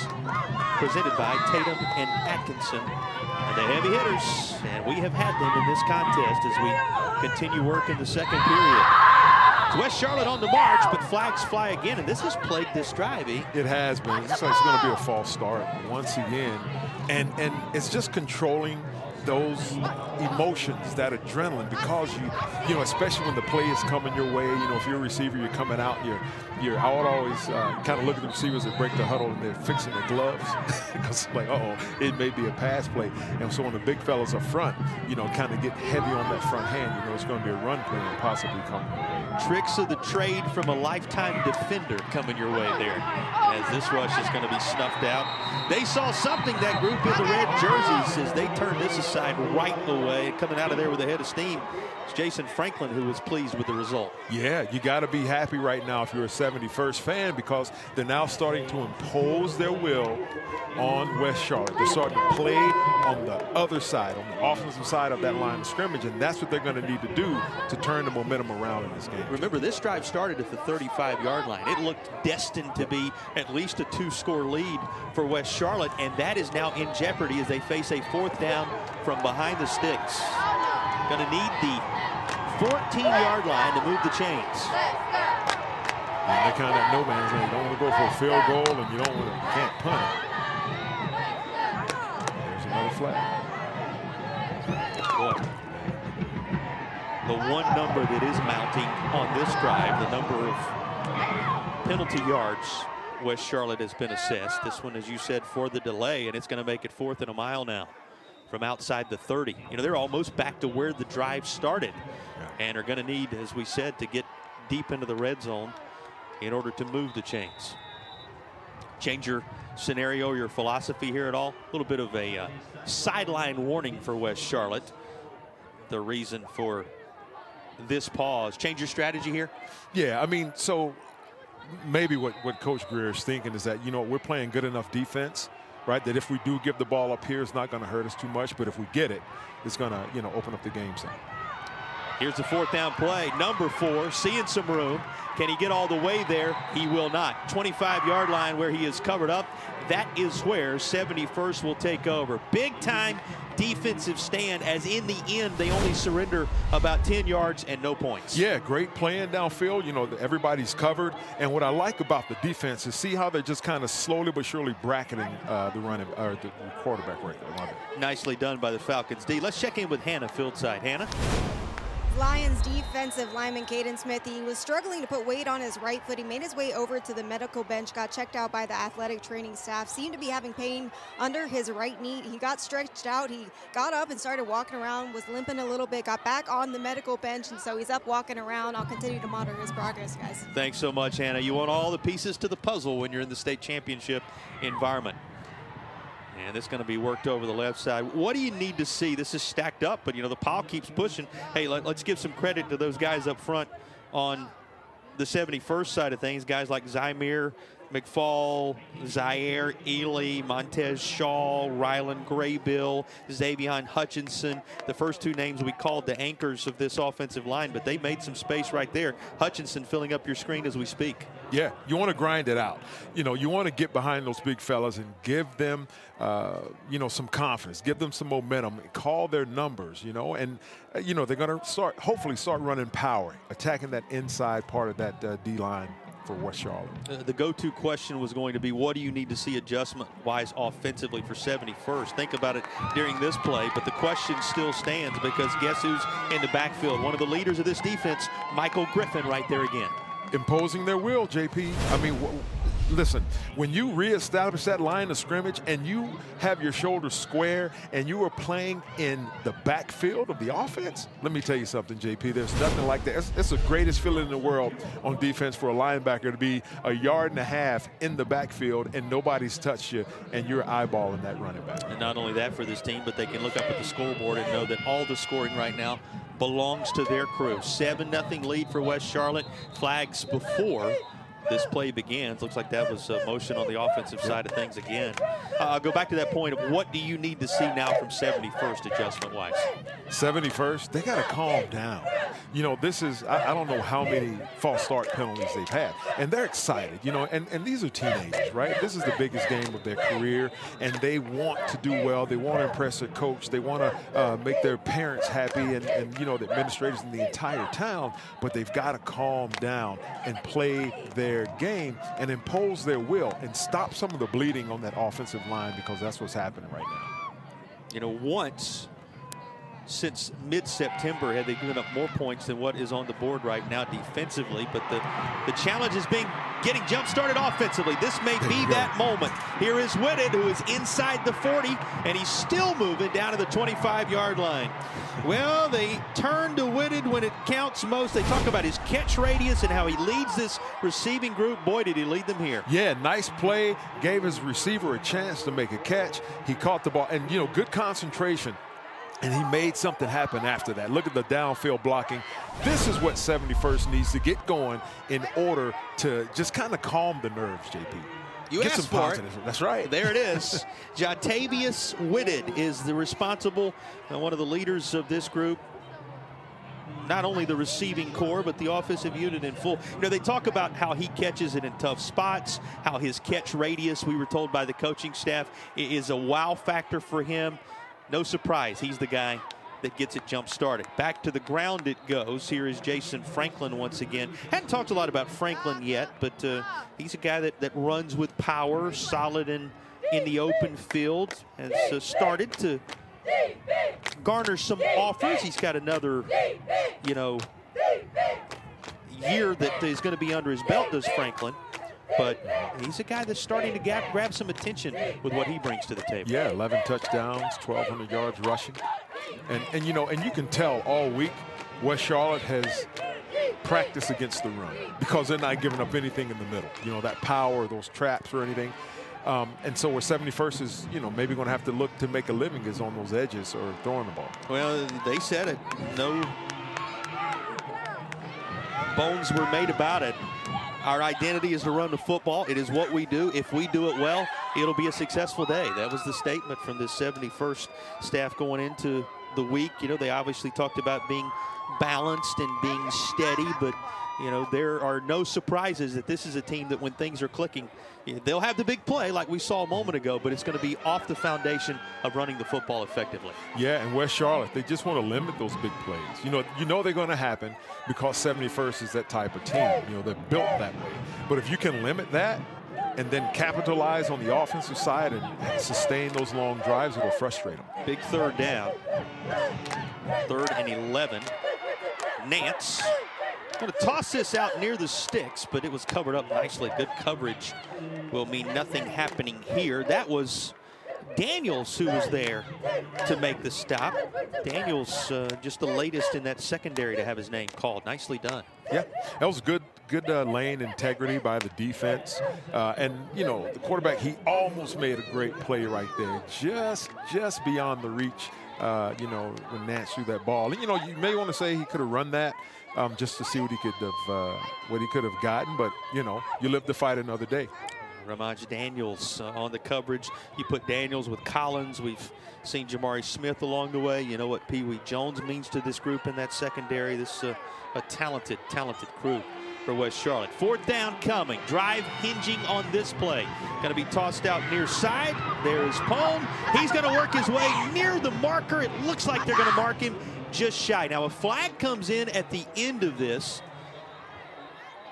presented by Tatum and Atkinson, and the heavy hitters. And we have had them in this contest as we continue work in the second period. It's West Charlotte on the march, but flags fly again, and this has plagued this drive, E. It has been. It looks like it's going to be a false start once again. And it's just controlling those emotions, that adrenaline, because you know, especially when the play is coming your way. You know, if you're a receiver, you're coming out. I would always kind of look at the receivers that break the huddle and they're fixing their gloves because like, it may be a pass play. And so when the big fellas up front, you know, kind of get heavy on that front hand, you know, it's going to be a run play and possibly coming your way. Tricks of the trade from a lifetime defender coming your way there, as this rush is going to be snuffed out. They saw something, that group in the red jerseys, as they turned this aside right away. Coming out of there with a head of steam, it's Jason Franklin, who was pleased with the result. Yeah, you got to be happy right now if you're a 71st fan, because they're now starting to impose their will on West Charlotte. They're starting to play on the other side, on the offensive side of that line of scrimmage, and that's what they're going to need to do to turn the momentum around in this game. Remember, this drive started at the 35-yard line. It looked destined to be at least a 2-score lead for West Charlotte, and that is now in jeopardy as they face a 4th down from behind the sticks. Going to need the 14-yard line to move the chains. And they're kind of at no man's land. You don't want to go for a field goal, and you can't punt it. There's another flag. Boy, the one number that is mounting on this drive, the number of penalty yards West Charlotte has been assessed. This one, as you said, for the delay, and it's going to make it 4th and a mile now from outside the 30. You know, they're almost back to where the drive started, and are going to need, as we said, to get deep into the red zone in order to move the chains. Change your scenario, your philosophy here at all? A little bit of a sideline warning for West Charlotte. The reason for this pause. Change your strategy here? Yeah, I mean, so maybe what Coach Greer is thinking is that, you know, we're playing good enough defense, right, that if we do give the ball up here, it's not going to hurt us too much, but if we get it, it's going to, you know, open up the game some. Here's the 4th down play. Number 4, seeing some room. Can he get all the way there? He will not. 25-yard line where he is covered up. That is where 71st will take over. Big time defensive stand, as in the end they only surrender about 10 yards and no points. Yeah, great playing downfield. You know, everybody's covered. And what I like about the defense is see how they're just kind of slowly but surely bracketing the quarterback right there. Love it. Nicely done by the Falcons D. Let's check in with Hannah fieldside. Hannah? Lions defensive lineman Caden Smith, he was struggling to put weight on his right foot. He made his way over to the medical bench, got checked out by the athletic training staff, seemed to be having pain under his right knee. He got stretched out. He got up and started walking around, was limping a little bit, got back on the medical bench, and so he's up walking around. I'll continue to monitor his progress, guys. Thanks so much, Hannah. You want all the pieces to the puzzle when you're in the state championship environment. And it's going to be worked over the left side. What do you need to see? This is stacked up, but, you know, the pile keeps pushing. Hey, let's give some credit to those guys up front on the 71st side of things. Guys like Zymir, McFall, Zaire, Ely, Montez Shaw, Rylan Graybill, Xavion Hutchinson. The first 2 names we called the anchors of this offensive line, but they made some space right there. Hutchinson filling up your screen as we speak. Yeah, you want to grind it out. You know, you want to get behind those big fellas and give them, you know, some confidence, give them some momentum, call their numbers, you know, and, you know, they're going to hopefully start running power, attacking that inside part of that D-line for West Charlotte. The go-to question was going to be, what do you need to see adjustment-wise offensively for 71st? Think about it during this play, but the question still stands because guess who's in the backfield? One of the leaders of this defense, Michael Griffin, right there again. Imposing their will, JP. I mean, listen, when you reestablish that line of scrimmage and you have your shoulders square and you are playing in the backfield of the offense, let me tell you something, JP, there's nothing like that. It's the greatest feeling in the world on defense for a linebacker to be 1.5 yards in the backfield and nobody's touched you and you're eyeballing that running back. And not only that for this team, but they can look up at the scoreboard and know that all the scoring right now belongs to their crew. 7-0 lead for West Charlotte. Flags before this play begins. Looks like that was motion on the offensive side of things again. I'll go back to that point of what do you need to see now from 71st adjustment-wise? 71st, they got to calm down. You know, this is, I don't know how many false start penalties they've had. And they're excited, you know, and these are teenagers, right? This is the biggest game of their career, and they want to do well. They want to impress their coach. They want to make their parents happy and, you know, the administrators in the entire town. But they've got to calm down and play their game and impose their will and stop some of the bleeding on that offensive line, because that's what's happening right now. You know, once since mid-September had they given up more points than what is on the board right now defensively, but the challenge is getting jump-started offensively. This may be that moment. Here is Whitted, who is inside the 40, and he's still moving down to the 25-yard line. Well, they turn to Whitted when it counts most. They talk about his catch radius and how he leads this receiving group. Boy, did he lead them here. Yeah, nice play. Gave his receiver a chance to make a catch. He caught the ball, and, you know, good concentration. And he made something happen after that. Look at the downfield blocking. This is what 71st needs to get going in order to just kind of calm the nerves, JP. You get asked some for positive. it. That's right. There it is. Jatavius Whitted is the responsible, one of the leaders of this group. Not only the receiving core, but the offensive unit in full. You know, they talk about how he catches it in tough spots, how his catch radius, we were told by the coaching staff, is a wow factor for him. No surprise, he's the guy that gets it jump-started. Back to the ground it goes. Here is Jason Franklin once again. Hadn't talked a lot about Franklin yet, but he's a guy that runs with power, solid in the open field, has started to garner some offers. He's got another, you know, year that is going to be under his belt, does Franklin. But he's a guy that's starting to grab some attention with what he brings to the table. Yeah, 11 touchdowns, 1,200 yards rushing. And you know, and you can tell all week West Charlotte has practiced against the run, because they're not giving up anything in the middle. You know, that power, those traps or anything. And so where 71st is, you know, maybe going to have to look to make a living is on those edges or throwing the ball. Well, they said it. No bones were made about it. Our identity is to run the football. It is what we do. If we do it well, it'll be a successful day. That was the statement from the 71st staff going into the week. You know, they obviously talked about being balanced and being steady, but, you know, there are no surprises that this is a team that when things are clicking, they'll have the big play like we saw a moment ago, but it's going to be off the foundation of running the football effectively. Yeah, and West Charlotte, they just want to limit those big plays. You know they're going to happen because 71st is that type of team. You know, they're built that way. But if you can limit that and then capitalize on the offensive side and sustain those long drives, it'll frustrate them. Big third down. 3rd and 11. Nance going to toss this out near the sticks, but it was covered up nicely. Good coverage will mean nothing happening here. That was Daniels who was there to make the stop. Daniels just the latest in that secondary to have his name called. Nicely done. Yeah, that was good lane integrity by the defense. And, you know, the quarterback, he almost made a great play right there. Just beyond the reach, you know, when Nance threw that ball. And, you know, you may want to say he could have run that just to see what he could have gotten. But, you know, you live to fight another day. Ramaj Daniels on the coverage. You put Daniels with Collins. We've seen Jamari Smith along the way. You know what Pee Wee Jones means to this group in that secondary. This is a talented crew for West Charlotte. 4th down coming. Drive hinging on this play. Going to be tossed out near side. There is Pohm. He's going to work his way near the marker. It looks like they're going to mark him just shy. Now a flag comes in at the end of this.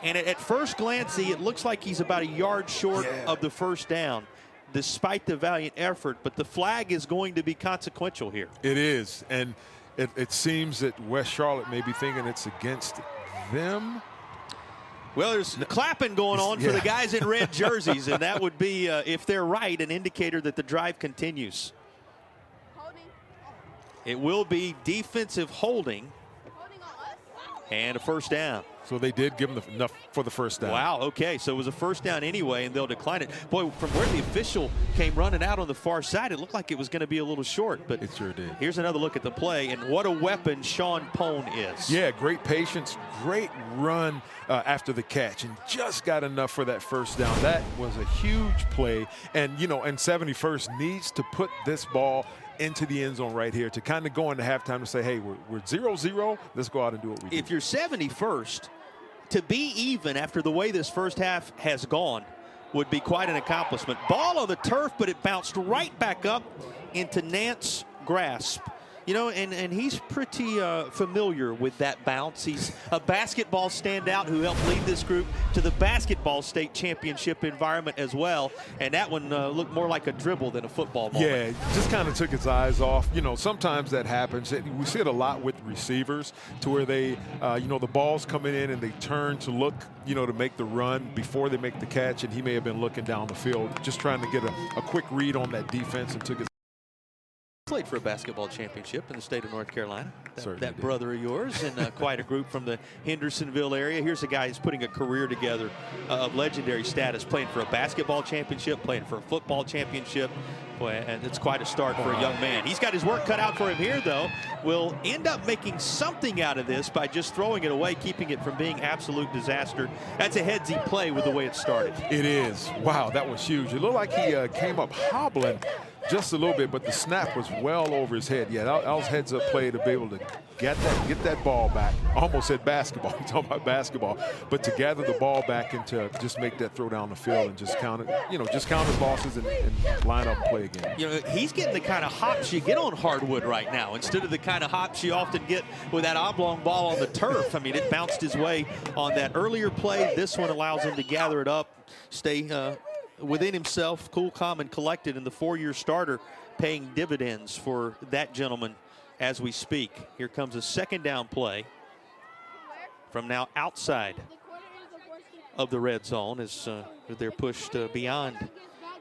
And at first glance, it looks like he's about a yard short of the 1st down, despite the valiant effort. But the flag is going to be consequential here. It is. And it seems that West Charlotte may be thinking it's against them. Well, there's clapping going on for the guys in red jerseys, and that would be, if they're right, an indicator that the drive continues. It will be defensive holding and a 1st down. So they did give him enough for the first down. Wow, okay, so it was a first down anyway, and they'll decline it. Boy, from where the official came running out on the far side, it looked like it was going to be a little short, but it sure did. Here's another look at the play, and what a weapon Sean Pone is. Yeah, great patience, great run after the catch, and just got enough for that first down. That was a huge play, and, you know, and 71st needs to put this ball into the end zone right here to kind of go into halftime and say, hey, we're 0-0. Let's go out and do what we do. If you're 71st, to be even after the way this first half has gone would be quite an accomplishment. Ball on the turf, but it bounced right back up into Nant's grasp. You know, and he's pretty familiar with that bounce. He's a basketball standout who helped lead this group to the basketball state championship environment as well. And that one looked more like a dribble than a football moment. Yeah, just kind of took his eyes off. You know, sometimes that happens. We see it a lot with receivers to where they, you know, the ball's coming in and they turn to look, you know, to make the run before they make the catch. And he may have been looking down the field, just trying to get a quick read on that defense and took his. Played for a basketball championship in the state of North Carolina. That did. Brother of yours, and quite a group from the Hendersonville area. Here's a guy who's putting a career together of legendary status, playing for a basketball championship, playing for a football championship. Boy, and it's quite a start for a young man. He's got his work cut out for him here, though. Will end up making something out of this by just throwing it away, keeping it from being absolute disaster. That's a headsy play with the way it started. It is. Wow, that was huge. It looked like he came up hobbling just a little bit, but the snap was well over his head. Yeah, that was heads-up play to be able to get that ball back. Almost said basketball. We're talking about basketball, but to gather the ball back and to just make that throw down the field and just count it. You know, just count his losses and line up and play again. You know, he's getting the kind of hops you get on hardwood right now instead of the kind of hops you often get with that oblong ball on the turf. I mean, it bounced his way on that earlier play. This one allows him to gather it up, stay within himself, cool, calm, and collected, and the four-year starter paying dividends for that gentleman as we speak. Here comes a second down play from now outside of the red zone as they're pushed beyond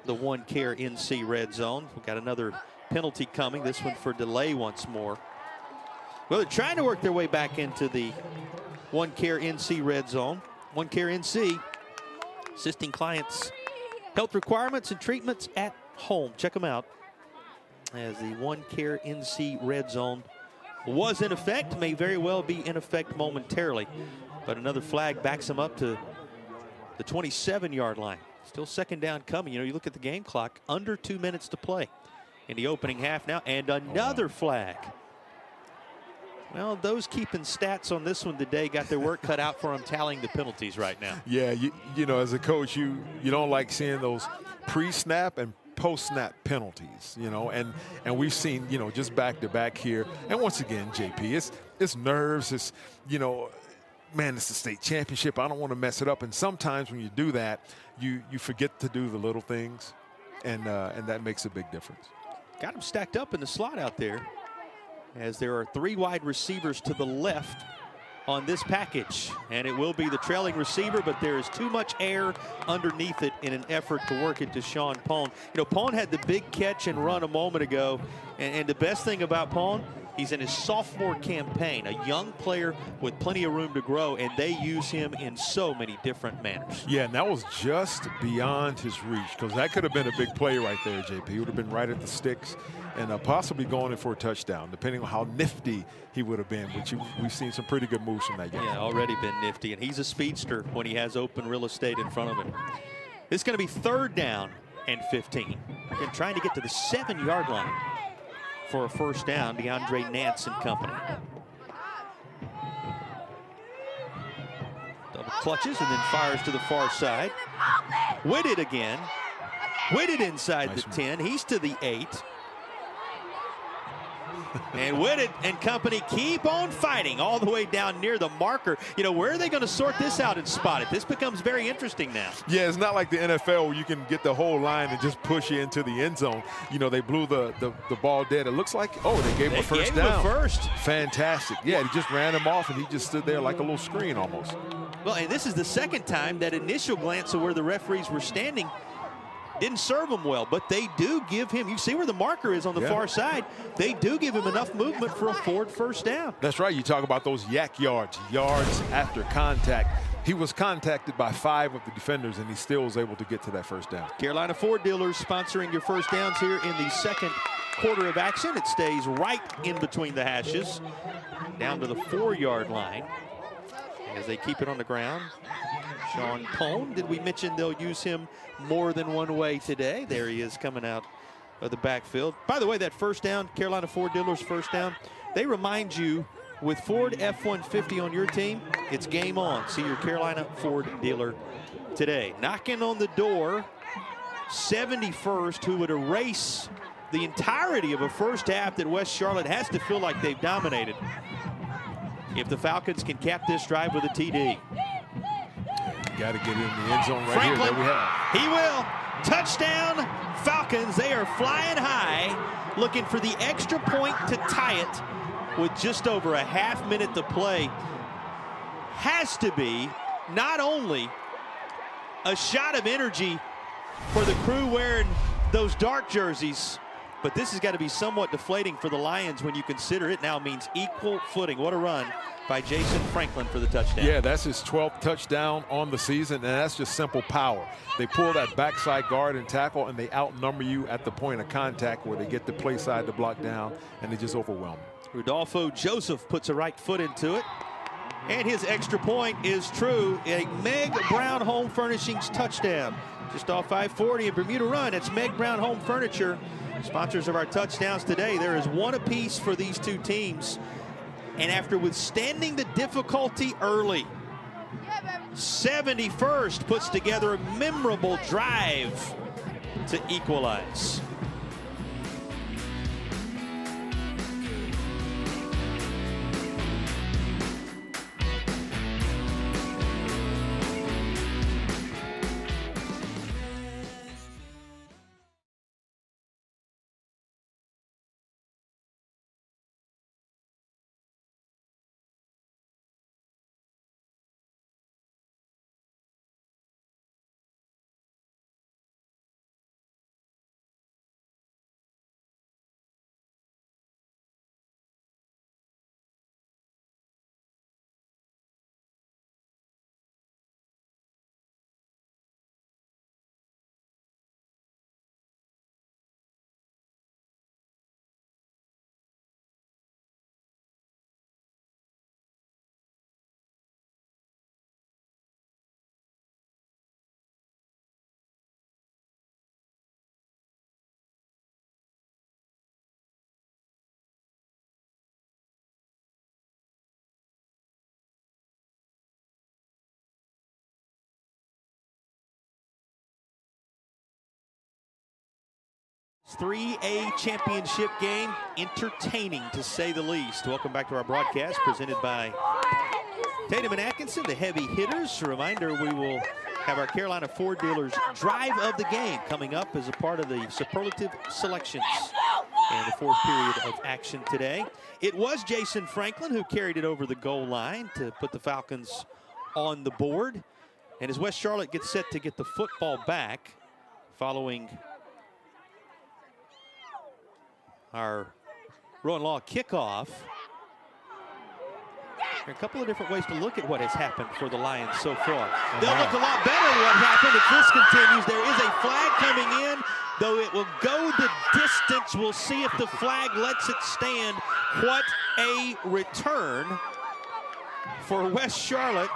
the one care NC red zone. We've got another penalty coming, this one for delay once more. Well, they're trying to work their way back into the one care NC red zone. One care NC assisting clients health requirements and treatments at home. Check them out as the One Care NC red zone was in effect, may very well be in effect momentarily. But another flag backs them up to the 27-yard line. Still second down coming. You know, you look at the game clock, under 2 minutes to play in the opening half now, and another flag. Well, those keeping stats on this one today got their work cut out for them tallying the penalties right now. Yeah, you know, as a coach, you don't like seeing those pre-snap and post-snap penalties, you know, and we've seen, you know, just back-to-back here. And once again, JP, it's nerves, it's, you know, man, it's the state championship. I don't want to mess it up. And sometimes when you do that, you forget to do the little things, and that makes a big difference. Got them stacked up in the slot out there, as there are three wide receivers to the left on this package. And it will be the trailing receiver, but there is too much air underneath it in an effort to work it to Sean Pone. You know, Pone had the big catch and run a moment ago. And the best thing about Pone, he's in his sophomore campaign, a young player with plenty of room to grow, and they use him in so many different manners. Yeah, and that was just beyond his reach, because that could have been a big play right there, JP. He would have been right at the sticks and possibly going in for a touchdown, depending on how nifty he would have been, which we've seen some pretty good moves from that young. Yeah, already been nifty, and he's a speedster when he has open real estate in front of him. It's going to be third down and 15. Again, trying to get to the 7-yard line for a first down, DeAndre Nance and company. Double clutches and then fires to the far side. Whitted again. Whitted inside the 10. He's to the 8. And Whitted and company keep on fighting all the way down near the marker. You know, where are they going to sort this out and spot it? This becomes very interesting now. Yeah, it's not like the NFL where you can get the whole line and just push you into the end zone. You know, they blew the ball dead. It looks like, oh, they gave him a first down. First. Fantastic. Yeah, he just ran him off, and he just stood there like a little screen almost. Well, and this is the second time that initial glance of where the referees were standing Didn't serve him well, but they do give him, you see where the marker is on the far side, they do give him enough movement for a Ford first down. That's right. You talk about those yak yards after contact. He was contacted by 5 of the defenders, and he still was able to get to that first down. Carolina Ford dealers sponsoring your first downs here in the second quarter of action. It stays right in between the hashes, down to the 4-yard line as they keep it on the ground. Sean Cone, did we mention they'll use him more than one way today? There he is coming out of the backfield. By the way, that first down, Carolina Ford dealers first down, they remind you with Ford F-150 on your team, it's game on. See your Carolina Ford dealer today. Knocking on the door, 71st, who would erase the entirety of a first half that West Charlotte has to feel like they've dominated if the Falcons can cap this drive with a TD. Got to get in the end zone right Franklin, here. There we have. He will. Touchdown, Falcons. They are flying high, looking for the extra point to tie it with just over a half minute to play. Has to be not only a shot of energy for the crew wearing those dark jerseys, but this has got to be somewhat deflating for the Lions when you consider it now means equal footing. What a run by Jason Franklin for the touchdown. Yeah, that's his 12th touchdown on the season, and that's just simple power. They pull that backside guard and tackle, and they outnumber you at the point of contact where they get the play side to block down, and they just overwhelm you. Rodolfo Joseph puts a right foot into it. And his extra point is true. A Meg Brown Home Furnishings touchdown. Just off 540 in Bermuda Run. It's Meg Brown Home Furniture. Sponsors of our touchdowns today. There is one apiece for these two teams. And after withstanding the difficulty early, 71st puts together a memorable drive to equalize. It's 3A championship game, entertaining to say the least. Welcome back to our broadcast presented by Tatum and Atkinson, the heavy hitters. A reminder, we will have our Carolina Ford dealers drive of the game coming up as a part of the superlative selections in the fourth period of action today. It was Jason Franklin who carried it over the goal line to put the Falcons on the board. And as West Charlotte gets set to get the football back following our Rowan Law kickoff. There are a couple of different ways to look at what has happened for the Lions so far. They'll look a lot better what happened if this continues. There is a flag coming in, though it will go the distance. We'll see if the flag lets it stand. What a return for West Charlotte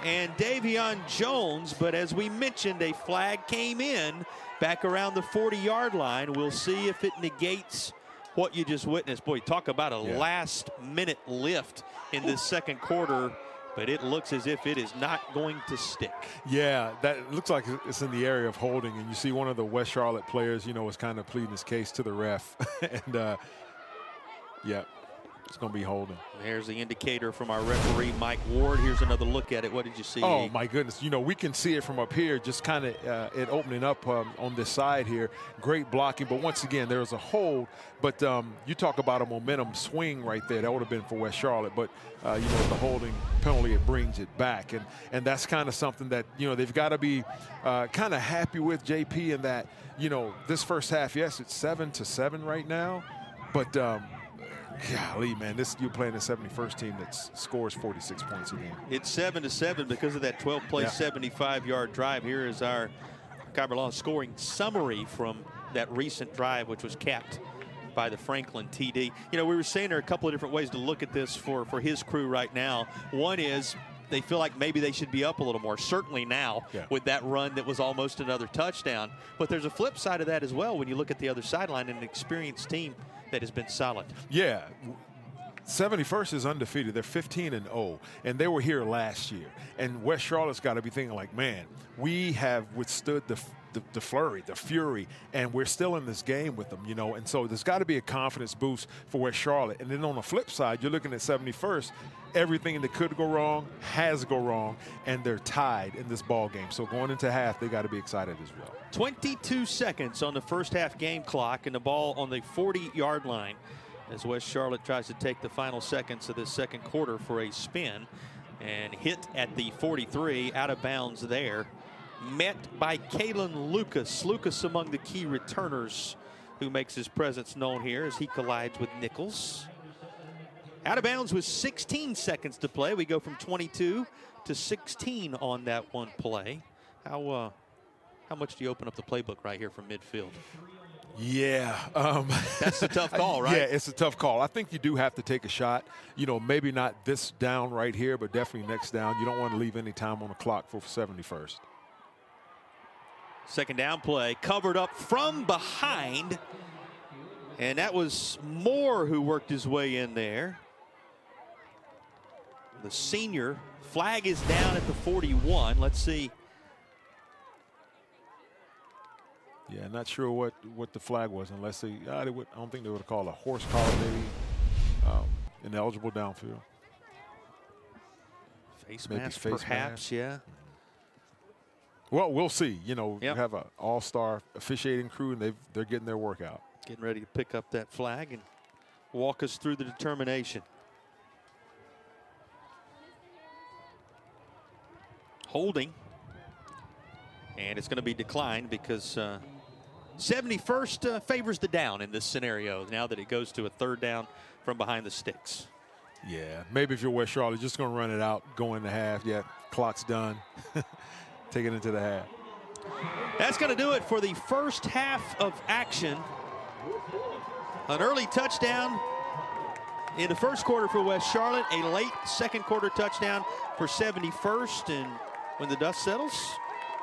and Davion Jones. But as we mentioned, a flag came in back around the 40-yard line. We'll see if it negates what you just witnessed. Boy, talk about a last-minute lift in this second quarter, but it looks as if it is not going to stick. Yeah, that looks like it's in the area of holding, and you see one of the West Charlotte players, you know, is kind of pleading his case to the ref. And, yeah. It's going to be holding. There's the indicator from our referee, Mike Ward. Here's another look at it. What did you see? Oh, my goodness. You know, we can see it from up here, just kind of it opening up on this side here. Great blocking. But once again, there was a hold. But you talk about a momentum swing right there. That would have been for West Charlotte. But, you know, the holding penalty, it brings it back. And that's kind of something that, you know, they've got to be kind of happy with, JP, in that, you know, this first half, yes, it's 7-7 right now. But, golly, man, you're playing the 71st team that scores 46 points a game. It's 7-7 because of that 12-play, 75-yard drive. Here is our Kyber scoring summary from that recent drive, which was capped by the Franklin TD. You know, we were saying there are a couple of different ways to look at this for his crew right now. One is they feel like maybe they should be up a little more, certainly now with that run that was almost another touchdown. But there's a flip side of that as well when you look at the other sideline, an experienced team that has been solid. Yeah. 71st is undefeated. They're 15-0, and they were here last year. And West Charlotte's got to be thinking like, man, we have withstood the flurry, the fury, and we're still in this game with them, you know. And so there's got to be a confidence boost for West Charlotte. And then on the flip side, you're looking at 71st. Everything that could go wrong has go wrong, and they're tied in this ball game. So going into half, they got to be excited as well. 22 seconds on the first half game clock, and the ball on the 40-yard line as West Charlotte tries to take the final seconds of this second quarter for a spin and hit at the 43, out of bounds there. Met by Kalen Lucas. Lucas among the key returners who makes his presence known here as he collides with Nichols. Out of bounds with 16 seconds to play. We go from 22 to 16 on that one play. How much do you open up the playbook right here from midfield? Yeah. That's a tough call, right? Yeah, it's a tough call. I think you do have to take a shot. You know, maybe not this down right here, but definitely next down. You don't want to leave any time on the clock for 71st. Second down play, covered up from behind. And that was Moore who worked his way in there. The senior. Flag is down at the 41. Let's see. Yeah, not sure what the flag was, unless they would, I don't think they would have called a horse collar, maybe ineligible downfield. Face mask, perhaps, yeah. Well, we'll see. You know, you have an all-star officiating crew, and they're getting their workout. Getting ready to pick up that flag and walk us through the determination. Holding. And it's going to be declined because 71st favors the down in this scenario now that it goes to a third down from behind the sticks. Yeah, maybe if you're West Charlotte, just going to run it out, go into half. Yeah, clock's done. Take it into the half. That's going to do it for the first half of action. An early touchdown in the first quarter for West Charlotte, a late second quarter touchdown for 71st. And when the dust settles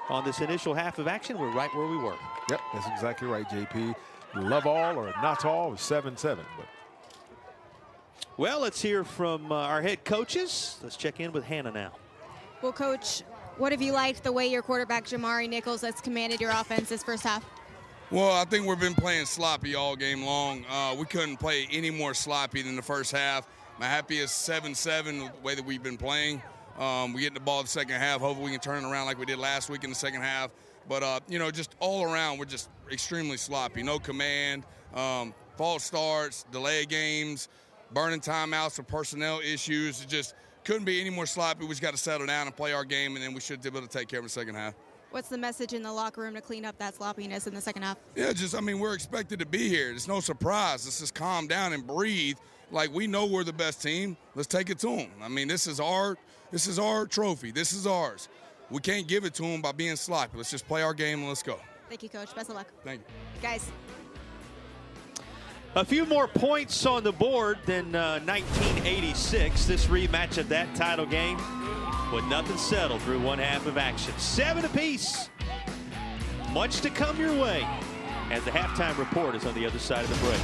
on this initial half of action, we're right where we were. Yep, that's exactly right, JP. Love all or not all is 7-7. But well, let's hear from our head coaches. Let's check in with Hannah now. Well, Coach, what have you liked the way your quarterback, Jamari Nichols, has commanded your offense this first half? Well, I think we've been playing sloppy all game long. We couldn't play any more sloppy than the first half. My happiest 7-7 the way that we've been playing. We get the ball the second half. Hopefully we can turn it around like we did last week in the second half. But, you know, just all around, we're just extremely sloppy. No command, false starts, delay games, burning timeouts for personnel issues. It just couldn't be any more sloppy. We just got to settle down and play our game, and then we should be able to take care of the second half. What's the message in the locker room to clean up that sloppiness in the second half? Yeah, I mean, we're expected to be here. It's no surprise. Let's just calm down and breathe. Like, we know we're the best team. Let's take it to them. I mean, this is our trophy. This is ours. We can't give it to them by being sloppy. Let's just play our game and let's go. Thank you, Coach. Best of luck. Thank you. Guys. A few more points on the board than 1986. This rematch of that title game with nothing settled through one half of action. 7 apiece. Much to come your way as the halftime report is on the other side of the break.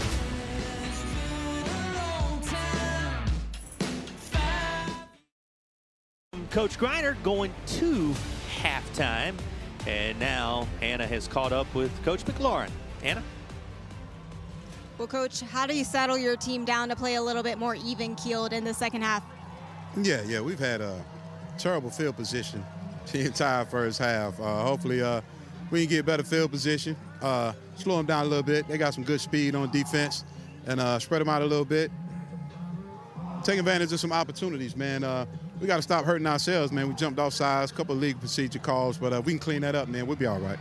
Coach Griner going to halftime. And now Hannah has caught up with Coach McLaurin. Hannah? Well, Coach, how do you settle your team down to play a little bit more even-keeled in the second half? Yeah, we've had a terrible field position the entire first half. Hopefully we can get better field position, slow them down a little bit. They got some good speed on defense, and spread them out a little bit. Take advantage of some opportunities, man. We got to stop hurting ourselves, man. We jumped off sides, a couple of league procedure calls, but we can clean that up, man. We'll be all right.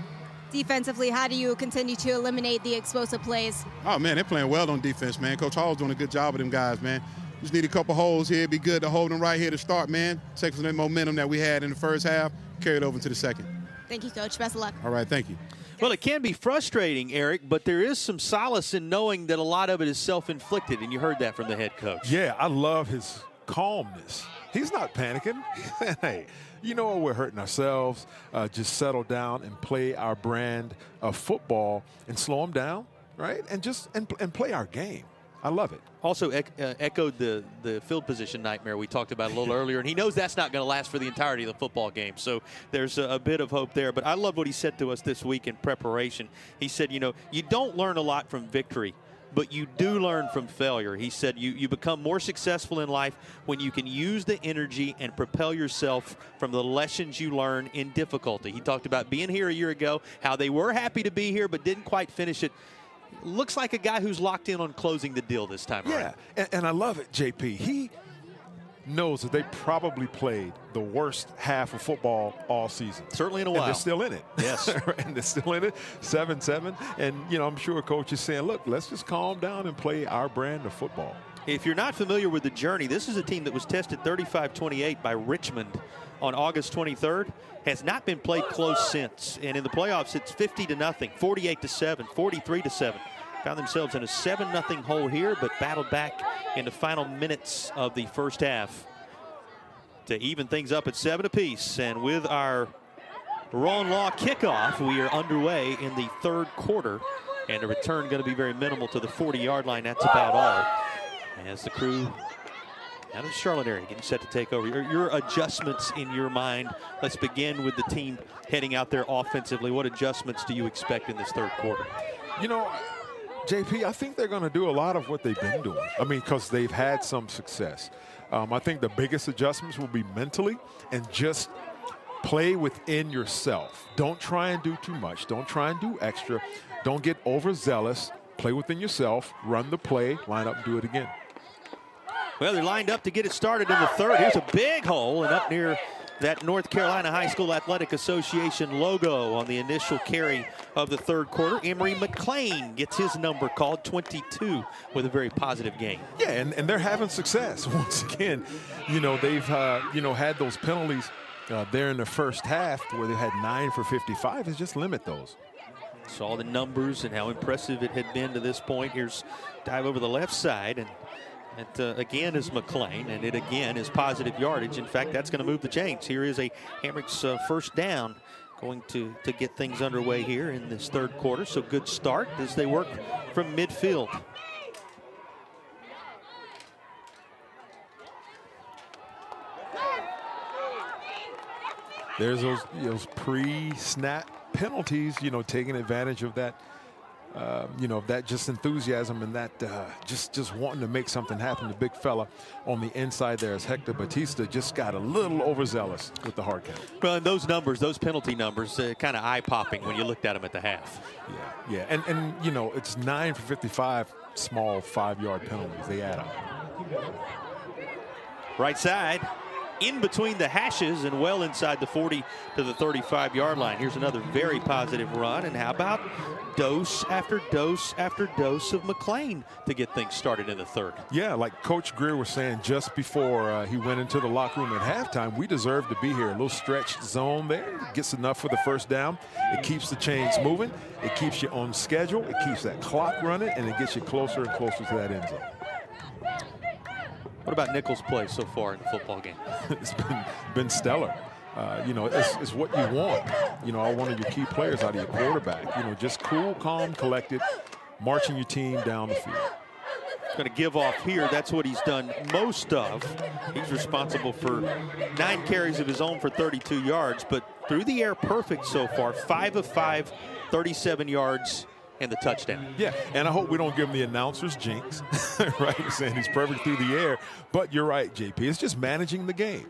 Defensively, how do you continue to eliminate the explosive plays? Oh, man, they're playing well on defense, man. Coach Hall's doing a good job with them guys, man. Just need a couple holes here. It'd be good to hold them right here to start, man. Take some of that momentum that we had in the first half, carry it over to the second. Thank you, Coach. Best of luck. All right, thank you. Well, it can be frustrating, Eric, but there is some solace in knowing that a lot of it is self-inflicted, and you heard that from the head coach. Yeah, I love his calmness. He's not panicking. Hey, you know what? We're hurting ourselves. Just settle down and play our brand of football and slow them down, right? And just and play our game. I love it. Also echoed the field position nightmare we talked about a little earlier, and he knows that's not going to last for the entirety of the football game. So there's a bit of hope there. But I love what he said to us this week in preparation. He said, you know, you don't learn a lot from victory, but you do learn from failure. He said you become more successful in life when you can use the energy and propel yourself from the lessons you learn in difficulty. He talked about being here a year ago, how they were happy to be here but didn't quite finish it. Looks like a guy who's locked in on closing the deal this time around. Yeah, and I love it, JP. He knows that they probably played the worst half of football all season. Certainly in a while. And they're still in it. Yes. And they're still in it, 7-7. And, you know, I'm sure Coach is saying, look, let's just calm down and play our brand of football. If you're not familiar with the journey, this is a team that was tested 35-28 by Richmond on August 23rd. Has not been played close since. And in the playoffs, it's 50-0, 48-7, 43-7. Found themselves in a 7-0 hole here, but battled back in the final minutes of the first half to even things up at 7 apiece. And with our Ron Law kickoff, we are underway in the third quarter. And the return going to be very minimal to the 40-yard line. That's about all. As the crew out of the Charlotte area getting set to take over. Your adjustments in your mind. Let's begin with the team heading out there offensively. What adjustments do you expect in this third quarter? You know, JP, I think they're going to do a lot of what they've been doing. I mean, because they've had some success. I think the biggest adjustments will be mentally and just play within yourself. Don't try and do too much. Don't try and do extra. Don't get overzealous. Play within yourself. Run the play. Line up and do it again. Well, they're lined up to get it started in the third. Here's a big hole, and up near that North Carolina High School Athletic Association logo on the initial carry of the third quarter. Emory McClain gets his number called, 22, with a very positive game. Yeah, and they're having success. Once again, you know, they've, had those penalties there in the first half where they had 9 for 55. Is just limit those. Saw the numbers and how impressive it had been to this point. Here's dive over the left side, and it again is McClain, and it again is positive yardage. In fact, that's going to move the chains. Here is a Hamrick's first down, going to get things underway here in this third quarter. So good start as they work from midfield. There's those pre-snap penalties, taking advantage of that. That just enthusiasm and that just wanting to make something happen. The big fella on the inside there is Hector Batista, just got a little overzealous with the hard count. Well, and those numbers, those penalty numbers, kind of eye-popping when you looked at them at the half. Yeah, and it's 9 for 55 small 5-yard penalties. They add up. Right side, in between the hashes and well inside the 40 to the 35-yard line. Here's another very positive run, and how about dose after dose after dose of McClain to get things started in the third. Yeah, like Coach Greer was saying just before he went into the locker room at halftime, we deserve to be here. A little stretched zone there. Gets enough for the first down. It keeps the chains moving. It keeps you on schedule. It keeps that clock running, and it gets you closer and closer to that end zone. What about Nichols' play so far in the football game? It's been stellar. It's what you want. All one of your key players out of your quarterback. Just cool, calm, collected, marching your team down the field. Going to give off here. That's what he's done most of. He's responsible for 9 carries of his own for 32 yards, but through the air perfect so far. 5 of 5, 37 yards and the touchdown. Yeah, and I hope we don't give him the announcer's jinx, right? Saying he's perfect through the air. But you're right, JP. It's just managing the game.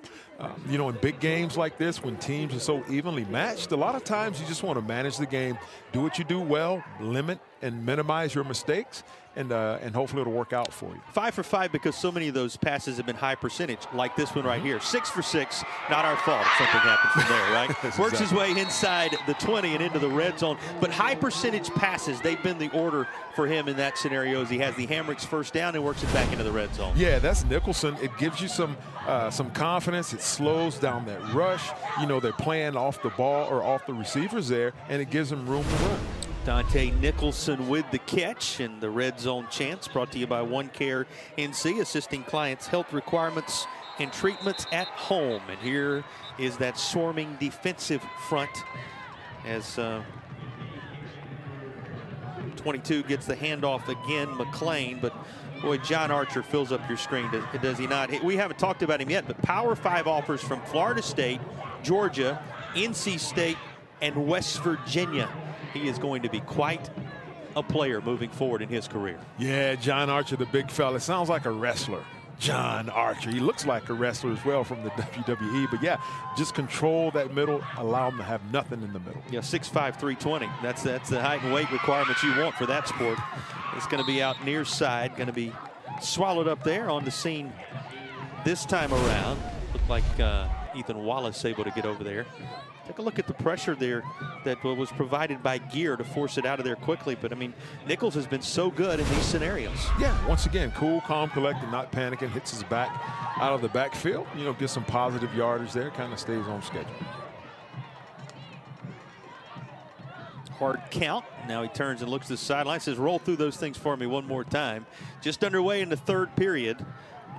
You know, in big games like this, when teams are so evenly matched, a lot of times you just want to manage the game, do what you do well, limit and minimize your mistakes, and hopefully it'll work out for you. 5 for 5 because so many of those passes have been high percentage, like this one right here. 6 for 6, not our fault if something happens from there, right? Works his way inside the 20 and into the red zone. But high percentage passes, they've been the order for him in that scenario as he has the Hamrick's first down and works it back into the red zone. Yeah, that's Nicholson. It gives you some confidence. It slows down that rush. You know, they're playing off the ball or off the receivers there, and it gives them room to run. Dante Nicholson with the catch, and the red zone chance brought to you by OneCare NC, assisting clients' health requirements and treatments at home. And here is that swarming defensive front as 22 gets the handoff again, McLean, but boy, John Archer fills up your screen, does he not? We haven't talked about him yet, but Power 5 offers from Florida State, Georgia, NC State, and West Virginia. He is going to be quite a player moving forward in his career. Yeah, John Archer, the big fella. Sounds like a wrestler. John Archer. He looks like a wrestler as well from the WWE. But, yeah, just control that middle, allow him to have nothing in the middle. Yeah, 6'5", 320. That's the height and weight requirements you want for that sport. It's going to be out near side, going to be swallowed up there on the scene this time around. Looked like Ethan Wallace able to get over there. Take a look at the pressure there that was provided by Gear to force it out of there quickly. But, I mean, Nichols has been so good in these scenarios. Yeah, once again, cool, calm, collected, not panicking, hits his back out of the backfield. You know, gets some positive yardage there, kind of stays on schedule. Hard count. Now he turns and looks to the sideline, says, roll through those things for me one more time. Just underway in the third period.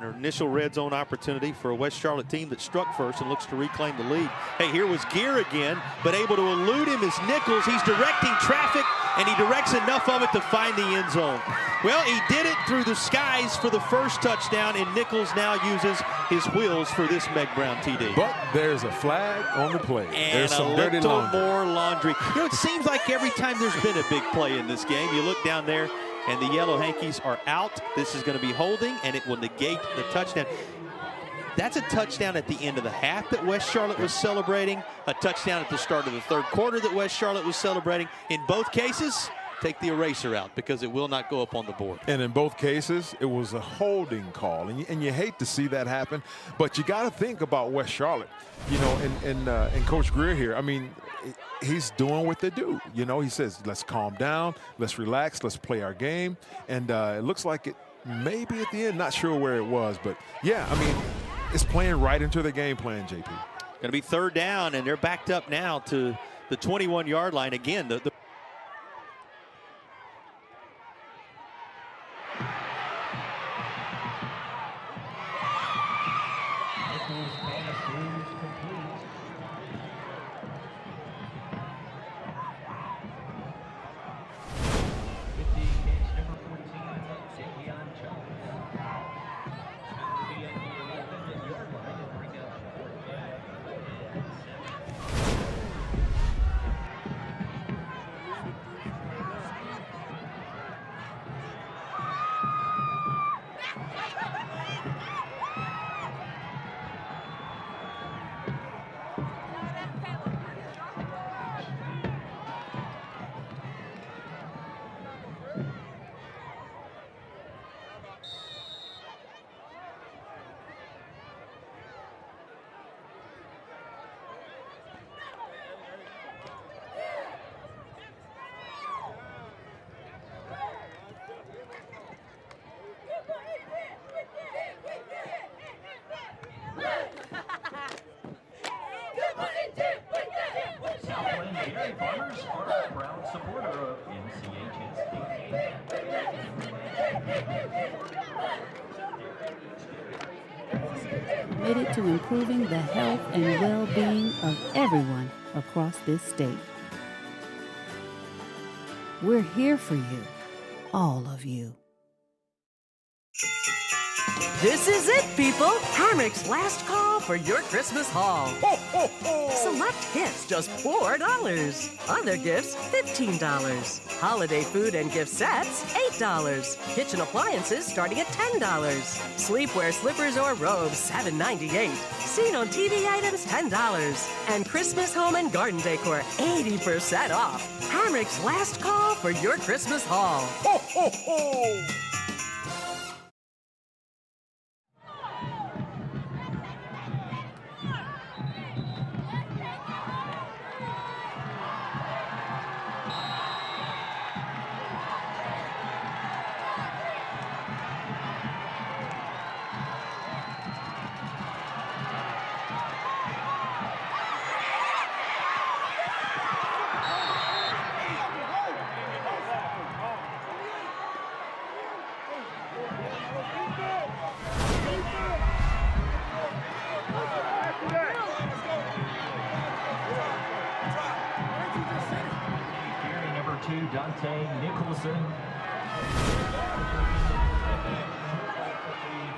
An initial red zone opportunity for a West Charlotte team that struck first and looks to reclaim the lead. Hey, here was Gear again, but able to elude him is Nichols. He's directing traffic, and he directs enough of it to find the end zone. Well, he did it through the skies for the first touchdown, and Nichols now uses his wheels for this Meg Brown TD. But there's a flag on the play. And there's some dirty laundry. More laundry. You know, it seems like every time there's been a big play in this game, you look down there, and the Yellow Hankies are out. This is going to be holding, and it will negate the touchdown. That's a touchdown at the end of the half that West Charlotte was celebrating, a touchdown at the start of the third quarter that West Charlotte was celebrating. In both cases, take the eraser out because it will not go up on the board. And in both cases, it was a holding call. And you hate to see that happen, but you got to think about West Charlotte, you know, and Coach Greer here. I mean, he's doing what they do. You know, he says, let's calm down, let's relax, let's play our game. And it looks like it maybe at the end, not sure where it was, but yeah, I mean, it's playing right into the game plan, JP. Going to be third down, and they're backed up now to the 21-yard line. Again, the Dairy farmers are a proud supporter of NCHSAA. Committed to improving the health and well-being of everyone across this state. We're here for you, all of you. This is it, people. Hamrick's last call for your Christmas haul. Ho, ho, ho. Select gifts just $4. Other gifts $15. Holiday food and gift sets $8. Kitchen appliances starting at $10. Sleepwear, slippers, or robes $7.98. Seen on TV items $10. And Christmas home and garden decor 80% off. Hamrick's last call for your Christmas haul. Ho, ho, ho.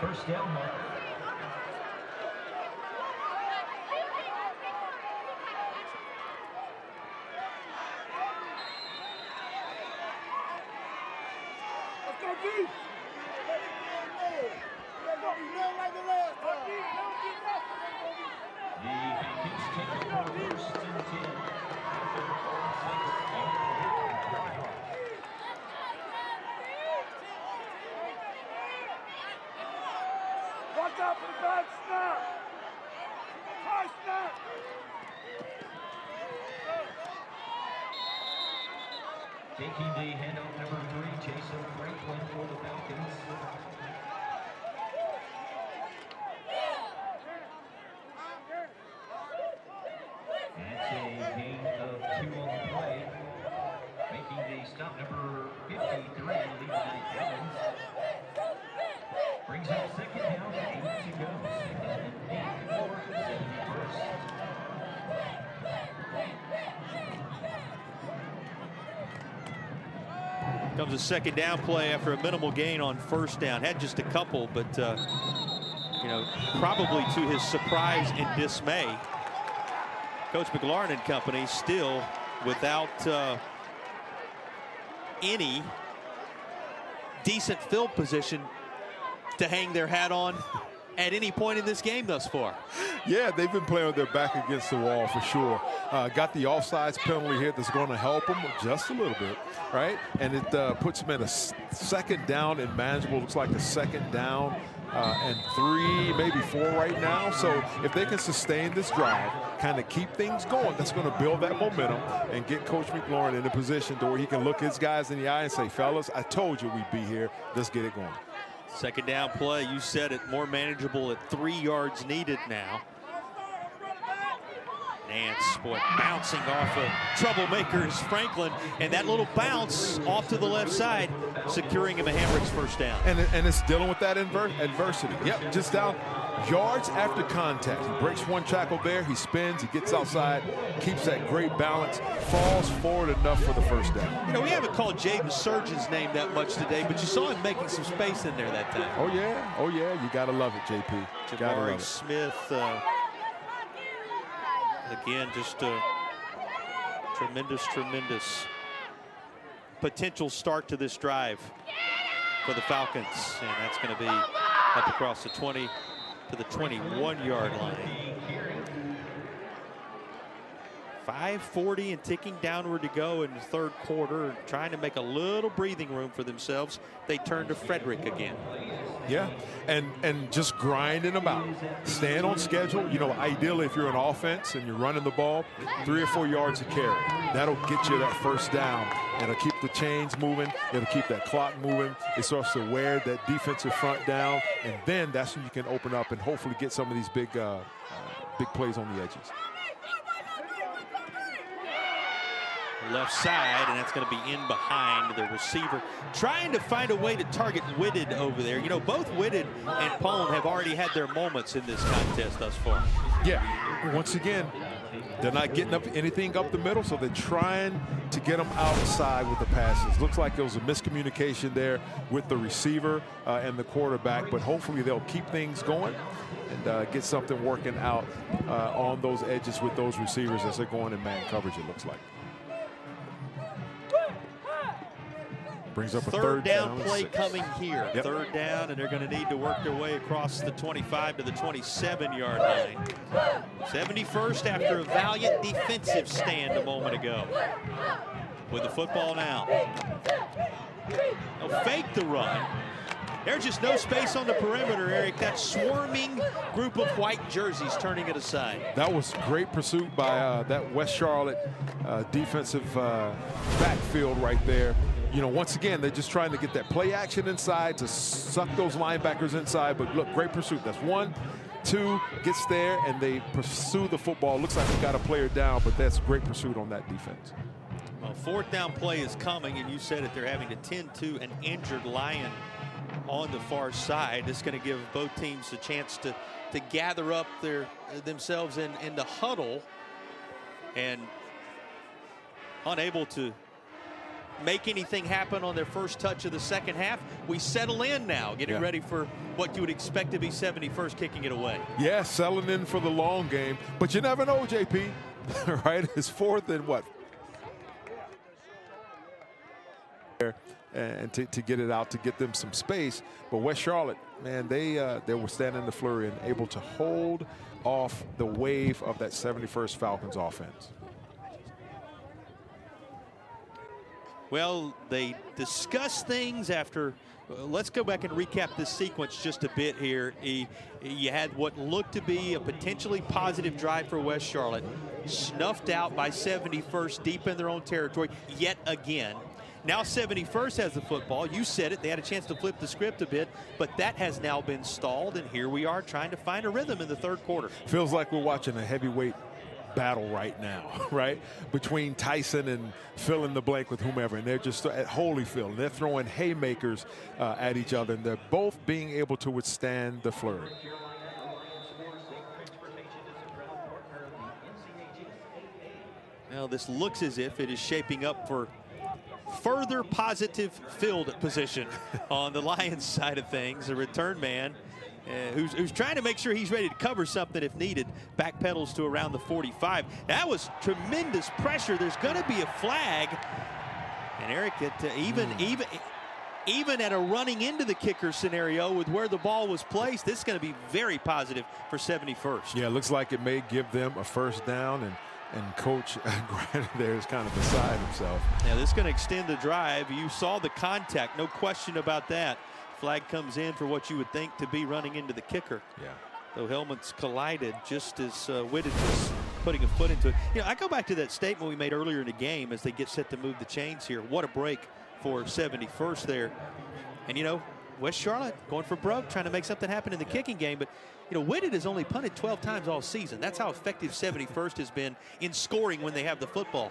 First down mark. Let's go deep. The Falcons take over first and 10. Watch out for the bad snap. High snap. Taking the handoff number 3, Jason Franklin for the Falcons. That's a gain of 2 on the play. Making the stop number 53, Levi Evans. Brings up second down, 8 to go. Second and 8 for the 71st. Comes a second down play after a minimal gain on first down. Had just a couple, but you know, probably to his surprise and dismay, Coach McLaurin and company still without any decent field position to hang their hat on at any point in this game thus far. Yeah, they've been playing with their back against the wall for sure. Got the offsides penalty here that's going to help them just a little bit, right? And it puts them at a second down and manageable. Looks like a second down and 3, maybe 4 right now. So if they can sustain this drive, kind of keep things going, that's going to build that momentum and get Coach McLaurin in a position to where he can look his guys in the eye and say, fellas, I told you we'd be here. Let's get it going. Second down play, you said it, more manageable at 3 yards needed now. Nance, boy, bouncing off of troublemakers Franklin, and that little bounce off to the left side, securing him a Hamrick's first down. And it's dealing with that adversity. Yep, just down yards after contact. He breaks one tackle there, he spins, he gets outside, keeps that great balance, falls forward enough for the first down. You know, we haven't called Jaden Surgeon's name that much today, but you saw him making some space in there that time. Oh yeah, you gotta love it, JP. Jabari Smith, again, just a tremendous potential start to this drive for the Falcons. And that's going to be up across the 20 to the 21-yard line. 5:40 and ticking downward to go in the third quarter, trying to make a little breathing room for themselves. They turn to Frederick again. Yeah, and just grinding them out. Staying on schedule. You know, ideally, if you're an offense and you're running the ball, 3 or 4 yards a carry. That'll get you that first down. It'll keep the chains moving. It'll keep that clock moving. It starts to wear that defensive front down, and then that's when you can open up and hopefully get some of these big plays on the edges. Left side, and that's going to be in behind the receiver, trying to find a way to target Whitted over there. You know, both Whitted and Pone have already had their moments in this contest thus far. Yeah, once again, They're not getting anything up the middle, so they're trying to get them outside with the passes. Looks like there was a miscommunication there with the receiver and the quarterback, but hopefully they'll keep things going and get something working out on those edges with those receivers as they're going in man coverage, it looks like. Brings up a third down play coming here. Yep. Third down, and they're going to need to work their way across the 25 to the 27-yard line. 71st after a valiant defensive stand a moment ago. With the football now. They'll fake the run. There's just no space on the perimeter, Eric. That swarming group of white jerseys turning it aside. That was great pursuit by that West Charlotte defensive backfield right there. You know, once again, they're just trying to get that play action inside to suck those linebackers inside. But look, great pursuit. That's 1, 2, gets there, and they pursue the football. Looks like they got a player down, but that's great pursuit on that defense. Well, fourth down play is coming, and you said it, they're having to tend to an injured Lion on the far side. It's going to give both teams a chance to gather up themselves in the huddle, and unable to make anything happen on their first touch of the second half. We settle in now, getting ready for what you would expect to be 71st kicking it away. Yeah, settling in for the long game, but you never know, JP, right? It's fourth and what? And to get it out, to get them some space. But West Charlotte, man, they were standing the flurry and able to hold off the wave of that 71st Falcons offense. Well, they discussed things after. Let's go back and recap this sequence just a bit here. You had what looked to be a potentially positive drive for West Charlotte, snuffed out by 71st deep in their own territory yet again. Now 71st has the football. You said it. They had a chance to flip the script a bit, but that has now been stalled, and here we are trying to find a rhythm in the third quarter. Feels like we're watching a heavyweight battle right now, right? Between Tyson and fill in the blank with whomever, and they're just at Holyfield, and they're throwing haymakers at each other, and they're both being able to withstand the flurry. Well, this looks as if it is shaping up for further positive field position on the Lions side of things. The return man who's trying to make sure he's ready to cover something if needed, backpedals to around the 45. That was tremendous pressure. There's going to be a flag. And Eric, even at a running into the kicker scenario with where the ball was placed, this is going to be very positive for 71st. Yeah, it looks like it may give them a first down, and Coach Grant there is kind of beside himself. Yeah, this is going to extend the drive. You saw the contact, no question about that. Flag comes in for what you would think to be running into the kicker. Yeah. Though helmets collided just as Whitted was putting a foot into it. You know, I go back to that statement we made earlier in the game as they get set to move the chains here. What a break for 71st there. And, you know, West Charlotte going for broke, trying to make something happen in the kicking game. But, you know, Whitted has only punted 12 times all season. That's how effective 71st has been in scoring when they have the football.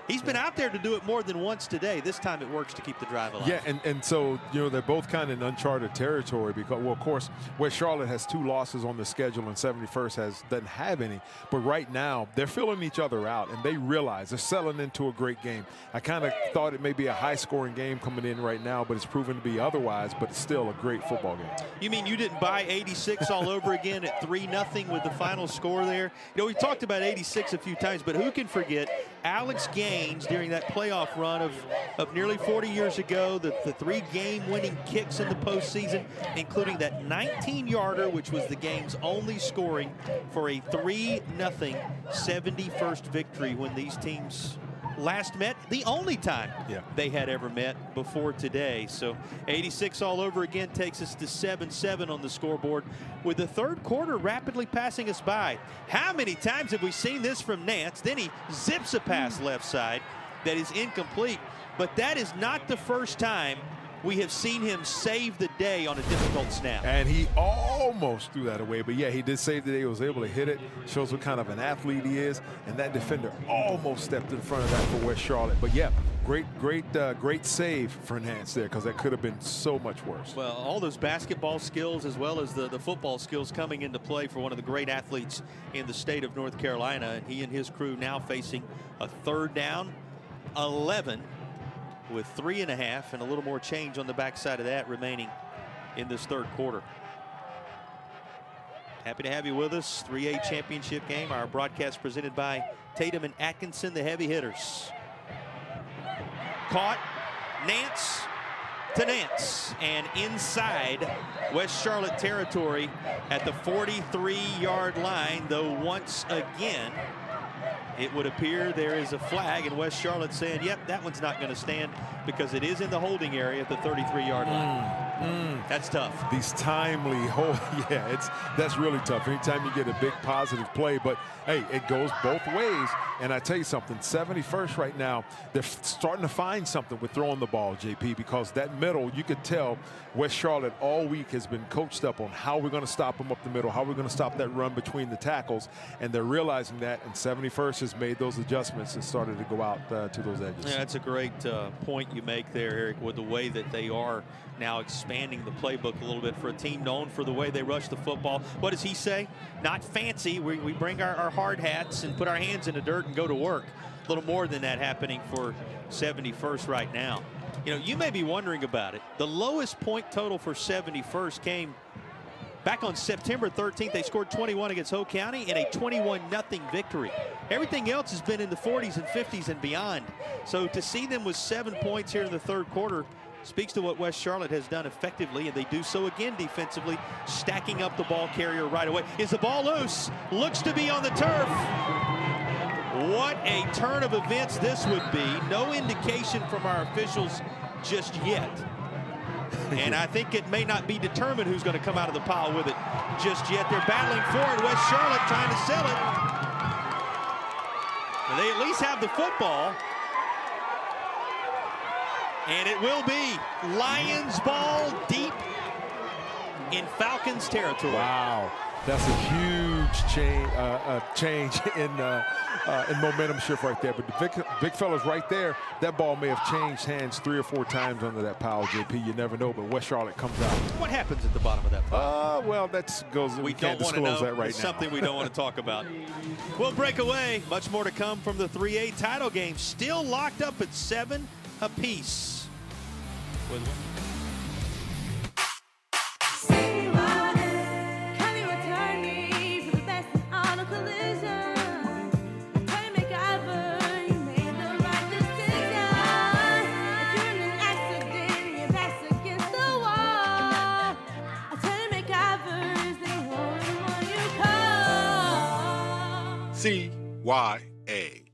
He's been out there to do it more than once today. This time it works to keep the drive alive. Yeah, and so, you know, they're both kind of in uncharted territory because, well, of course, West Charlotte has 2 losses on the schedule and 71st doesn't have any. But right now, they're filling each other out, and they realize they're settling into a great game. I kind of thought it may be a high-scoring game coming in right now, but it's proven to be otherwise, but it's still a great football game. You mean you didn't buy 86 all over again at 3-0 with the final score there? You know, we talked about 86 a few times, but who can forget Alex Gaines during that playoff run of nearly 40 years ago, the 3 game-winning kicks in the postseason, including that 19-yarder, which was the game's only scoring for a 3-0 71st victory when these teams last met, the only time they had ever met before today. So 86 all over again takes us to 7-7 on the scoreboard, with the third quarter rapidly passing us by. How many times have we seen this from Nance? Then he zips a pass left side that is incomplete. But that is not the first time we have seen him save the day on a difficult snap. And he almost threw that away, but yeah, he did save the day. He was able to hit it. Shows what kind of an athlete he is. And that defender almost stepped in front of that for West Charlotte. But yeah, great save for Nance there, because that could have been so much worse. Well, all those basketball skills as well as the football skills coming into play for one of the great athletes in the state of North Carolina. And he and his crew now facing a 3rd down, 11, with 3.5 and a little more change on the backside of that remaining in this 3rd quarter. Happy to have you with us. 3A championship game. Our broadcast presented by Tatum and Atkinson, the heavy hitters. Caught. Nance to Nance. And inside West Charlotte territory at the 43-yard line, though once again it would appear there is a flag, and West Charlotte saying, yep, that one's not going to stand because it is in the holding area at the 33-yard line. That's tough. These timely that's really tough. Anytime you get a big positive play, but hey, it goes both ways. And I tell you something, 71st right now, they're starting to find something with throwing the ball, JP, because that middle, you could tell West Charlotte all week has been coached up on how we're going to stop them up the middle, how we're going to stop that run between the tackles, and they're realizing that, and 71st has made those adjustments and started to go out to those edges. Yeah, that's a great point you make there, Eric, with the way that they are now expanding the playbook a little bit for a team known for the way they rush the football. What does he say? Not fancy. We bring our hard hats and put our hands in the dirt and go to work. A little more than that happening for 71st right now. You know, you may be wondering about it. The lowest point total for 71st came back on September 13th. They scored 21 against Hope County in a 21-0 victory. Everything else has been in the 40s and 50s and beyond. So to see them with 7 points here in the 3rd quarter speaks to what West Charlotte has done effectively, and they do so again defensively, stacking up the ball carrier right away. Is the ball loose? Looks to be on the turf. What a turn of events this would be. No indication from our officials just yet. And I think it may not be determined who's going to come out of the pile with it just yet. They're battling for it. West Charlotte trying to sell it. And they at least have the football. And it will be Lions ball deep in Falcons territory. Wow, that's a huge change in momentum shift right there. But the big fella's right there. That ball may have changed hands 3 or 4 times under that pile, JP. You never know, but West Charlotte comes out. What happens at the bottom of that pile? Well, we can't disclose that right it's now. Something we don't want to talk about. We'll break away. Much more to come from the 3A title game. Still locked up at 7 apiece. CYA.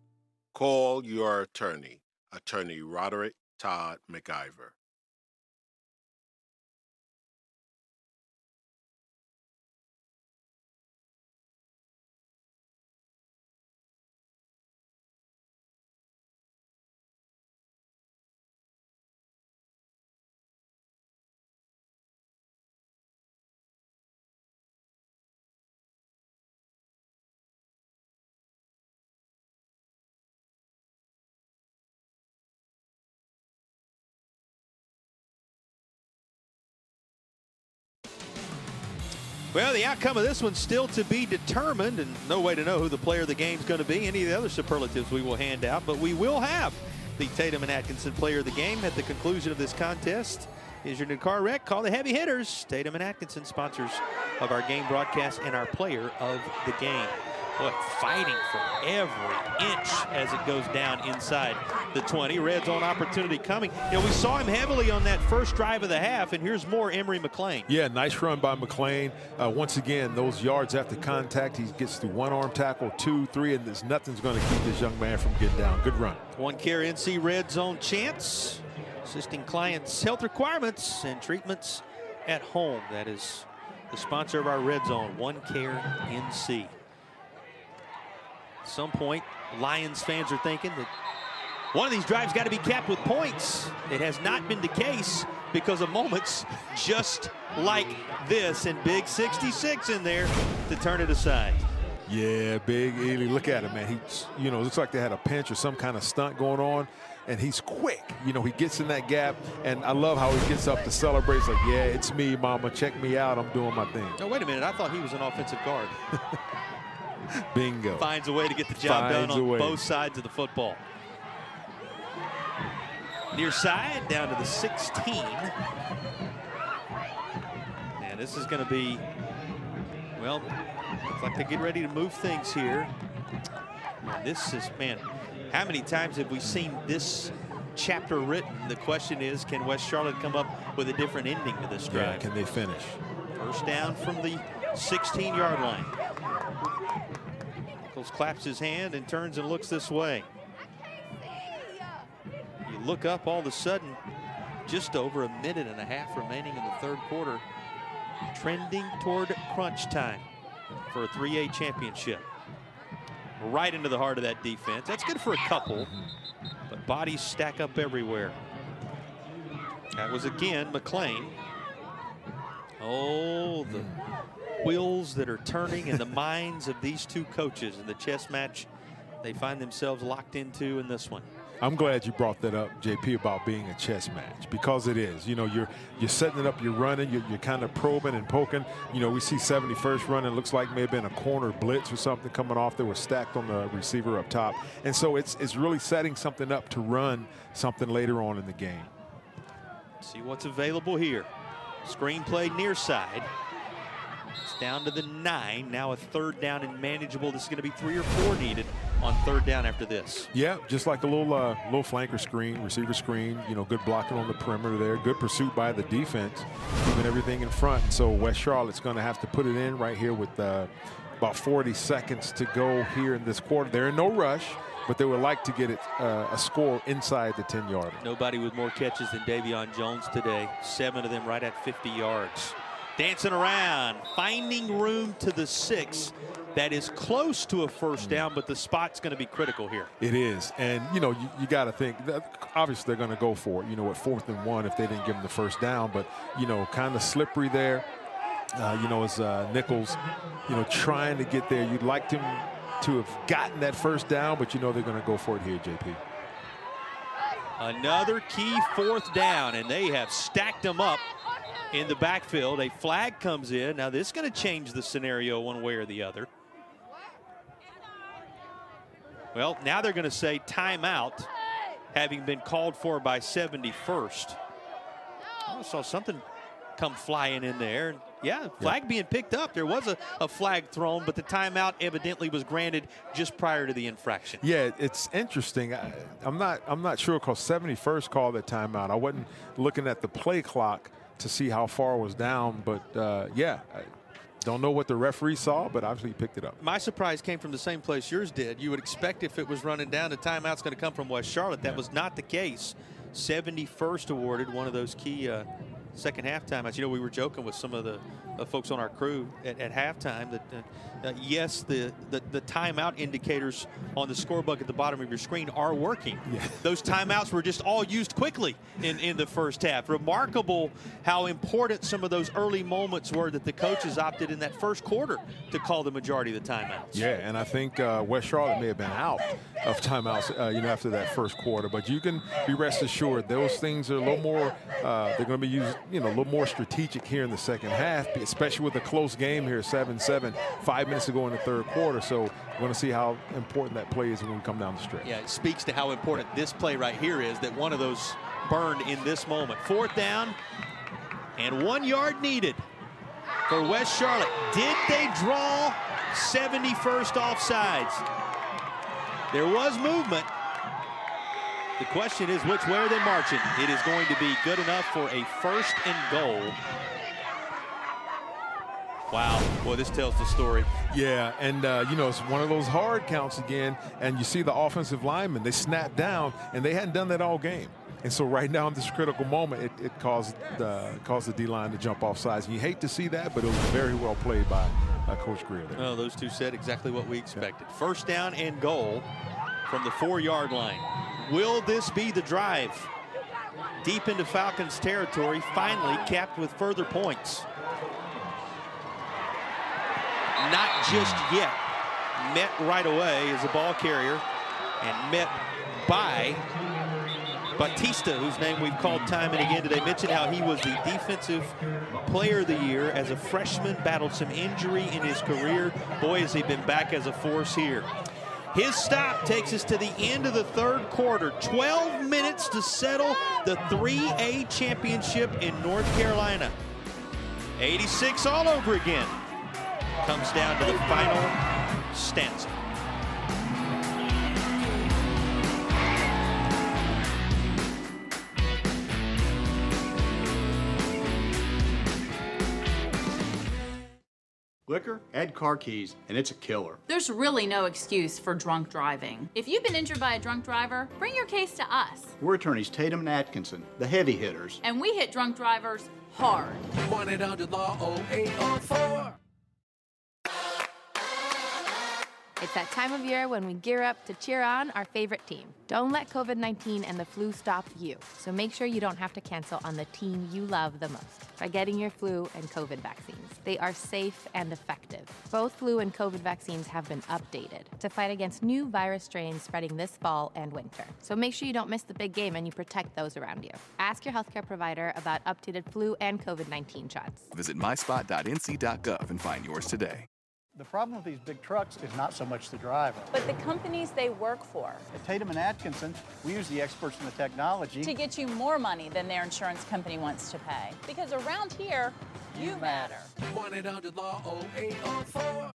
Call your attorney, Attorney Roderick Todd McIver. Well, the outcome of this one's still to be determined, and no way to know who the player of the game is going to be. Any of the other superlatives we will hand out, but we will have the Tatum and Atkinson player of the game at the conclusion of this contest. Is your new car wreck? Call the heavy hitters. Tatum and Atkinson, sponsors of our game broadcast and our player of the game. Boy, fighting for every inch as it goes down inside the 20. Red zone opportunity coming. You know, we saw him heavily on that first drive of the half, and here's more Emory McLean. Yeah, nice run by McLean. Once again, those yards after contact, he gets through 1 arm tackle, 2, 3, and there's nothing's going to keep this young man from getting down. Good run. One Care NC Red Zone Chance, assisting clients' health requirements and treatments at home. That is the sponsor of our Red Zone, One Care NC. At some point, Lions fans are thinking that One of these drives got to be capped with points. It has not been the case because of moments just like this, and big 66 in there to turn it aside. Yeah, Big Ely, look at him, man. He, looks like they had a pinch or some kind of stunt going on, and he's quick. He gets in that gap, and I love how he gets up to celebrate. It's like, yeah, it's me, mama. Check me out. I'm doing my thing. Oh, wait a minute. I thought he was an offensive guard. Bingo. Finds a way to get the job done on both sides of the football. Near side, down to the 16. And this is going to be, well, looks like they get ready to move things here. And this is, man, how many times have we seen this chapter written? The question is, can West Charlotte come up with a different ending to this drive? Yeah, can they finish? First down from the 16-yard line. Nichols claps his hand and turns and looks this way. You look up, all of a sudden, just over a minute and a half remaining in the third quarter, trending toward crunch time for a 3A championship. Right into the heart of that defense. That's good for a couple, but bodies stack up everywhere. That was again McLean. Oh, the wheels that are turning in the minds of these two coaches in the chess match they find themselves locked into in this one. I'm glad you brought that up, JP, about being a chess match, because it is. You're setting it up, you're running, you're kind of probing and poking. We see 71st running. Looks like may have been a corner blitz or something coming off that was stacked on the receiver up top. And so it's really setting something up to run something later on in the game. See what's available here. Screenplay near side. It's down to the 9. Now a third down and manageable. This is going to be 3 or 4 needed on third down after this. Yeah, just like a little flanker screen, receiver screen. Good blocking on the perimeter there. Good pursuit by the defense, keeping everything in front. So West Charlotte's going to have to put it in right here with about 40 seconds to go here in this quarter. They're in no rush, but they would like to get it a score inside the 10-yard. Nobody with more catches than Davion Jones today. 7 of them right at 50 yards. Dancing around, finding room to the 6. That is close to a first down, but the spot's going to be critical here. It is, and you got to think that obviously they're going to go for it. At 4th and 1 if they didn't give them the first down, but kind of slippery there. As Nichols, trying to get there. You'd like him to have gotten that first down, but they're going to go for it here, JP. Another key 4th down, and they have stacked them up in the backfield. A flag comes in. Now this is going to change the scenario one way or the other. Well, now they're going to say timeout, having been called for by 71st. I saw something come flying in there. And yeah, flag being picked up. There was a flag thrown, but the timeout evidently was granted just prior to the infraction. Yeah, it's interesting. I'm not sure because 71st called that timeout. I wasn't looking at the play clock to see how far it was down, but yeah, I don't know what the referee saw, but obviously he picked it up. My surprise came from the same place yours did. You would expect if it was running down, the timeout's going to come from West Charlotte. That was not the case. 71st awarded one of those key second half timeouts. We were joking with some of the folks on our crew at halftime that yes, the timeout indicators on the scorebook at the bottom of your screen are working. Yeah. Those timeouts were just all used quickly in the first half. Remarkable how important some of those early moments were that the coaches opted in that first quarter to call the majority of the timeouts. Yeah, and I think West Charlotte may have been out of timeouts after that first quarter, but you can be rest assured those things are a little more they're going to be used a little more strategic here in the second half, especially with a close game here, 7-7, 5 minutes to go in the third quarter. So we're going to see how important that play is when we come down the stretch. Yeah, it speaks to how important this play right here is, that one of those burned in this moment. 4th down and 1 yard needed for West Charlotte. Did they draw 71st offsides? There was movement. The question is, which way are they marching? It is going to be good enough for a 1st and goal. Wow, boy, this tells the story. Yeah, and it's one of those hard counts again, and you see the offensive linemen, they snap down, and they hadn't done that all game. And so right now in this critical moment, it caused the D-line to jump off sides. And you hate to see that, but it was very well played by Coach Greer there. Well, those two said exactly what we expected. Yeah. 1st down and goal from the 4 yard line. Will this be the drive? Deep into Falcons territory, finally capped with further points. Not just yet. Met right away as a ball carrier and met by Batista, whose name we've called time and again today. Mentioned how he was the defensive player of the year as a freshman, battled some injury in his career. Boy, has he been back as a force here. His stop takes us to the end of the third quarter. 12 minutes to settle the 3A championship in North Carolina. 86 all over again. Comes down to the final stanza. Liquor, add car keys, and it's a killer. There's really no excuse for drunk driving. If you've been injured by a drunk driver, bring your case to us. We're attorneys Tatum and Atkinson, the heavy hitters. And we hit drunk drivers hard. 1-800-LAW-0804. It's that time of year when we gear up to cheer on our favorite team. Don't let COVID-19 and the flu stop you. So make sure you don't have to cancel on the team you love the most by getting your flu and COVID vaccines. They are safe and effective. Both flu and COVID vaccines have been updated to fight against new virus strains spreading this fall and winter. So make sure you don't miss the big game and you protect those around you. Ask your healthcare provider about updated flu and COVID-19 shots. Visit myspot.nc.gov and find yours today. The problem with these big trucks is not so much the driver. But the companies they work for. At Tatum and Atkinson, we use the experts in the technology to get you more money than their insurance company wants to pay. Because around here, you matter. 1-800-LAW-0804.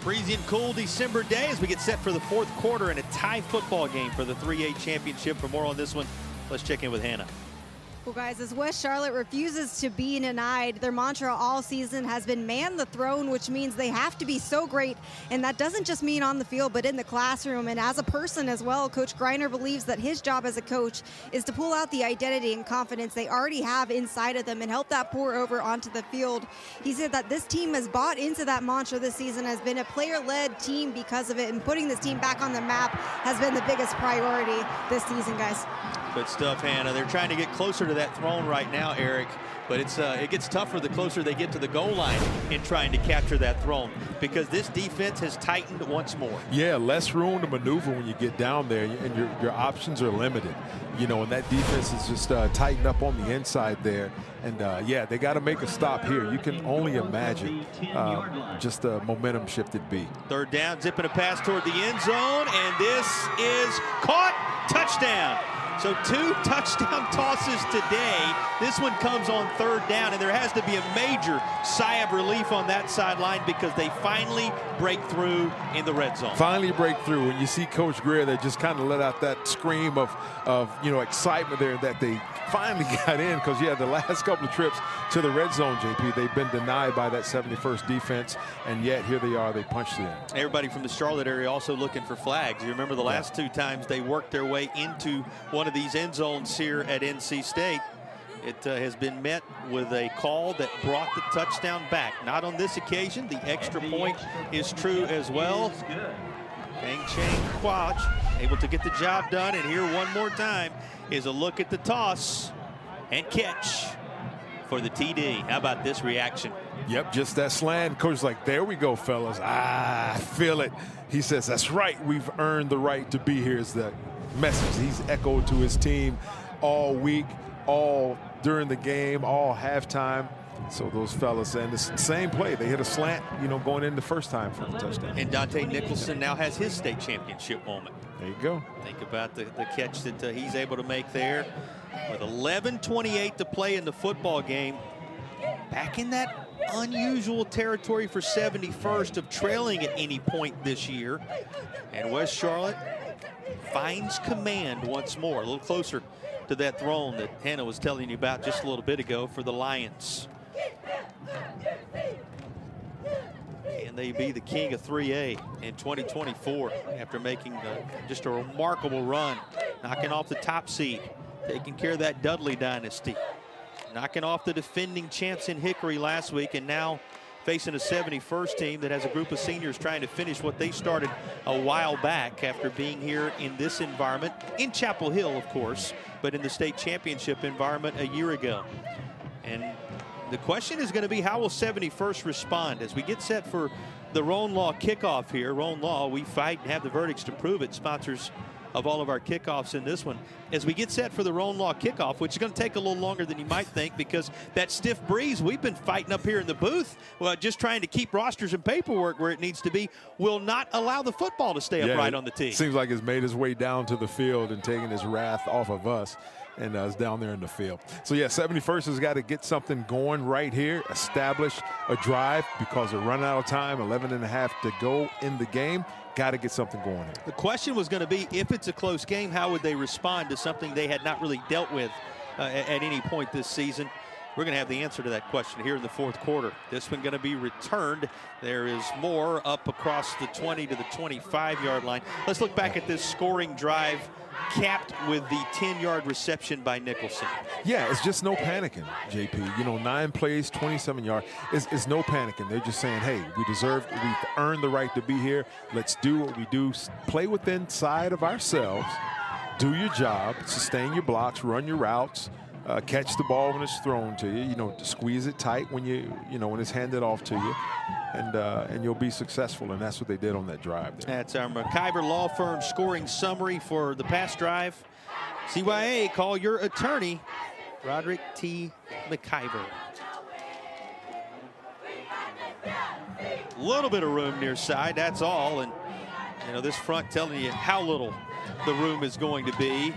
Breezy and cool December day as we get set for the fourth quarter in a tie football game for the 3A championship. For more on this one, let's check in with Hannah. Well, guys, as West Charlotte refuses to be denied, their mantra all season has been man the throne, which means they have to be so great. And that doesn't just mean on the field, but in the classroom. And as a person as well, Coach Greiner believes that his job as a coach is to pull out the identity and confidence they already have inside of them and help that pour over onto the field. He said that this team has bought into that mantra this season, has been a player-led team because of it, and putting this team back on the map has been the biggest priority this season, guys. Good stuff, Hannah. They're trying to get closer to that throne right now, Eric, but it gets tougher the closer they get to the goal line in trying to capture that throne, because this defense has tightened once more. Yeah, less room to maneuver when you get down there, and your options are limited. You know, and that defense is just tightened up on the inside there. And, yeah, they got to make a stop here. You can only imagine just the momentum shift it'd be. Third down, zipping a pass toward the end zone, and this is caught. Touchdown. So 2 touchdown tosses today. This one comes on third down, and there has to be a major sigh of relief on that sideline because they finally break through in the red zone. Finally break through. When you see Coach Greer, they just kind of let out that scream of excitement there that they finally got in, because, yeah, the last couple of trips to the red zone, JP, they've been denied by that 71st defense, and yet here they are, they punched it in. Everybody from the Charlotte area also looking for flags. You remember the last 2 times they worked their way into one of these end zones here at NC State. It has been met with a call that brought the touchdown back. Not on this occasion. The extra point is true as well. Kang Chang Quach able to get the job done, and here one more time is a look at the toss and catch for the TD. How about this reaction Yep, just that slant. Coach's like, there we go, fellas. I feel it. He says, that's right. We've earned the right to be here is the message he's echoed to his team all week, all during the game, all halftime. So those fellas, and the same play, they hit a slant, going in the first time for the touchdown. And Dante Nicholson now has his state championship moment. There you go. Think about the catch that he's able to make there. With 11:28 to play in the football game. Back in that unusual territory for 71st of trailing at any point this year. And West Charlotte finds command once more, a little closer to that throne that Hannah was telling you about just a little bit ago for the Lions. Can they be the king of 3A in 2024 after making just a remarkable run, knocking off the top seed, taking care of that Dudley dynasty, knocking off the defending champs in Hickory last week, and now facing a 71st team that has a group of seniors trying to finish what they started a while back after being here in this environment, in Chapel Hill, of course, but in the state championship environment a year ago. And the question is going to be, how will 71st respond as we get set for the Roan Law kickoff here? Roan Law, we fight and have the verdicts to prove it, sponsors of all of our kickoffs in this one. As we get set for the Roan Law kickoff, which is going to take a little longer than you might think because that stiff breeze we've been fighting up here in the booth, just trying to keep rosters and paperwork where it needs to be, will not allow the football to stay upright on the tee. Seems like it's made its way down to the field and taking his wrath off of us. And it's down there in the field. So, yeah, 71st has got to get something going right here, establish a drive because they're running out of time, 11.5 to go in the game. Got to get something going here. The question was going to be, if it's a close game, how would they respond to something they had not really dealt with at any point this season? We're going to have the answer to that question here in the fourth quarter. This one going to be returned. There is more up across the 20 to the 25-yard line. Let's look back at this scoring drive, capped with the 10-yard reception by Nicholson. Yeah, it's just no panicking, JP. 9 plays, 27 yards. It's no panicking. They're just saying, hey, we've earned the right to be here. Let's do what we do. Play within inside of ourselves. Do your job. Sustain your blocks. Run your routes. Catch the ball when it's thrown to you. Squeeze it tight when when it's handed off to you, and you'll be successful. And that's what they did on that drive there. That's our McIver Law Firm scoring summary for the past drive. CYA, call your attorney, Roderick T. McIver. A little bit of room near side, that's all. And this front telling you how little the room is going to be.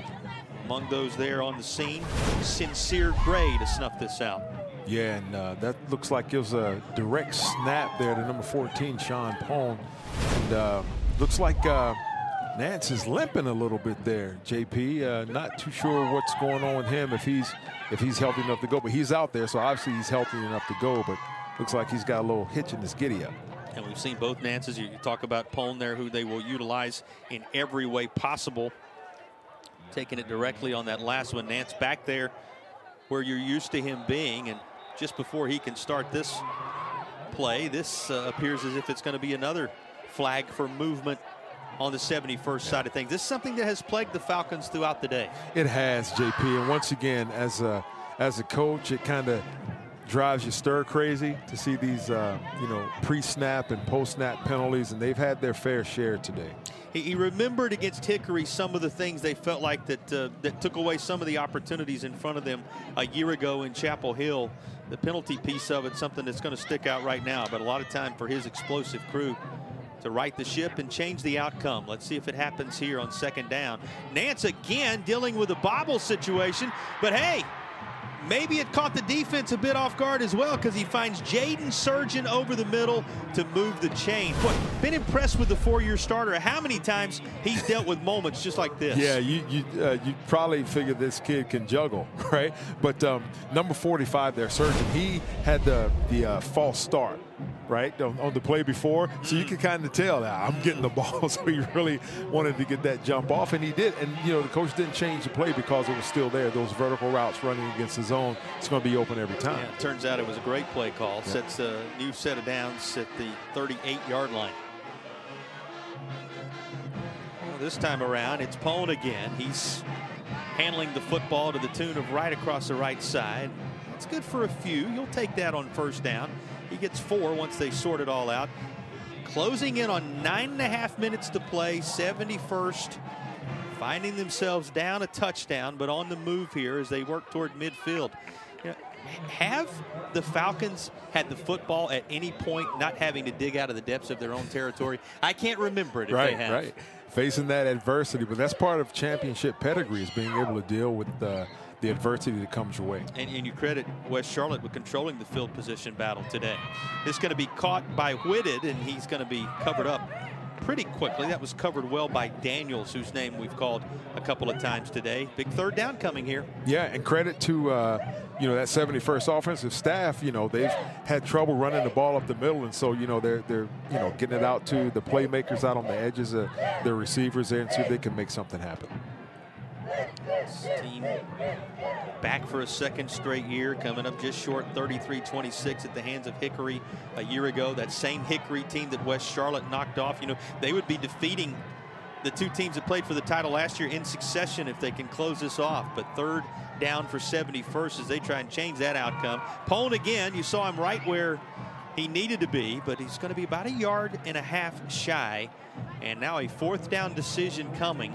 Among those there on the scene, Sincere Gray to snuff this out. Yeah, and that looks like it was a direct snap there to number 14, Sean Pone. And looks like Nance is limping a little bit there, JP. Not too sure what's going on with him, if he's healthy enough to go. But he's out there, so obviously he's healthy enough to go. But looks like he's got a little hitch in his giddy-up. And we've seen both Nances. You talk about Pone there, who they will utilize in every way possible. Taking it directly on that last one. Nance back there where you're used to him being, and just before he can start this play, this appears as if it's going to be another flag for movement on the 71st side of things. This is something that has plagued the Falcons throughout the day. It has, JP, and once again, as a coach, it kind of drives you stir crazy to see these pre-snap and post-snap penalties, and they've had their fair share today. He remembered against Hickory some of the things they felt like that took away some of the opportunities in front of them a year ago in Chapel Hill. The penalty piece of it, something that's going to stick out right now, but a lot of time for his explosive crew to right the ship and change the outcome. Let's see if it happens here on second down. Nance again dealing with a bobble situation, but hey, maybe it caught the defense a bit off guard as well, because he finds Jaden Surgeon over the middle to move the chain. Boy, been impressed with the four-year starter. How many times he's dealt with moments just like this? Yeah, you probably figure this kid can juggle, right? But number 45 there, Surgeon, he had the false start, right, on the play before. So you could kind of tell that I'm getting the ball, so he really wanted to get that jump off, and he did. And, the coach didn't change the play because it was still there. Those vertical routes running against the zone, it's going to be open every time. Yeah, it turns out it was a great play call. Yeah. Sets a new set of downs at the 38-yard line. Well, this time around, it's Pone again. He's handling the football to the tune of right across the right side. That's good for a few. You'll take that on first down. He gets 4 once they sort it all out. Closing in on 9.5 minutes to play, 71st. Finding themselves down a touchdown, but on the move here as they work toward midfield. You know, have the Falcons had the football at any point not having to dig out of the depths of their own territory? I can't remember it if they have. Right. Facing that adversity, but that's part of championship pedigree, is being able to deal with the adversity that comes your way. And you credit West Charlotte with controlling the field position battle today. It's going to be caught by Whitted, and he's going to be covered up pretty quickly. That was covered well by Daniels, whose name we've called a couple of times today. Big third down coming here. Yeah, and credit to that 71st offensive staff. They've had trouble running the ball up the middle, and so they're getting it out to the playmakers out on the edges of their receivers there, and see if they can make something happen. This team back for a second straight year, coming up just short 33-26 at the hands of Hickory a year ago. That same Hickory team that West Charlotte knocked off. They would be defeating the 2 teams that played for the title last year in succession if they can close this off. But third down for 71st as they try and change that outcome. Pone again, you saw him right where he needed to be, but he's going to be about 1.5 yards shy. And now a 4th down decision coming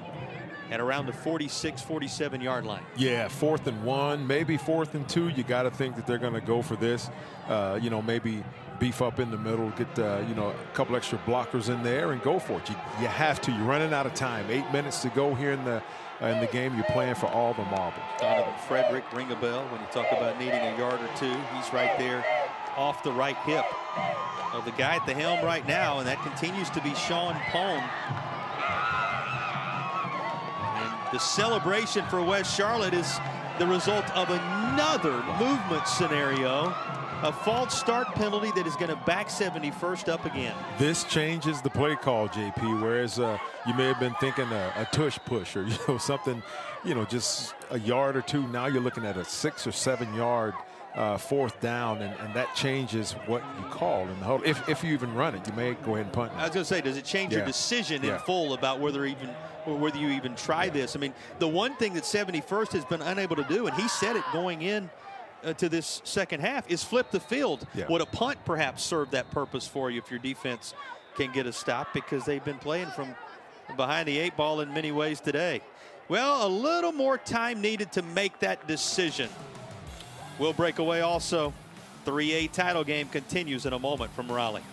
at around the 46, 47 yard line. Yeah, 4th and 1, maybe 4th and 2. You got to think that they're going to go for this. Maybe beef up in the middle, get a couple extra blockers in there and go for it. You have to. You're running out of time. 8 minutes to go here in the game. You're playing for all the marbles. Donovan Frederick, ring a bell when you talk about needing 1 yard or 2. He's right there off the right hip of the guy at the helm right now, and that continues to be Sean Pone. The celebration for West Charlotte is the result of another movement scenario, a false start penalty that is going to back 71st up again. This changes the play call, JP, whereas you may have been thinking a tush push or something, just 1 yard or 2. Now you're looking at a 6 or 7 yard 4th down, and that changes what you call in the huddle. If you even run it, you may go ahead and punt. I was going to say, does it change your decision in full about whether you even try this? I mean, the one thing that 71st has been unable to do, and he said it going in to this second half, is flip the field. Yeah. Would a punt perhaps serve that purpose for you if your defense can get a stop, because they've been playing from behind the 8 ball in many ways today? Well, a little more time needed to make that decision. We'll break away also. 3A title game continues in a moment from Raleigh.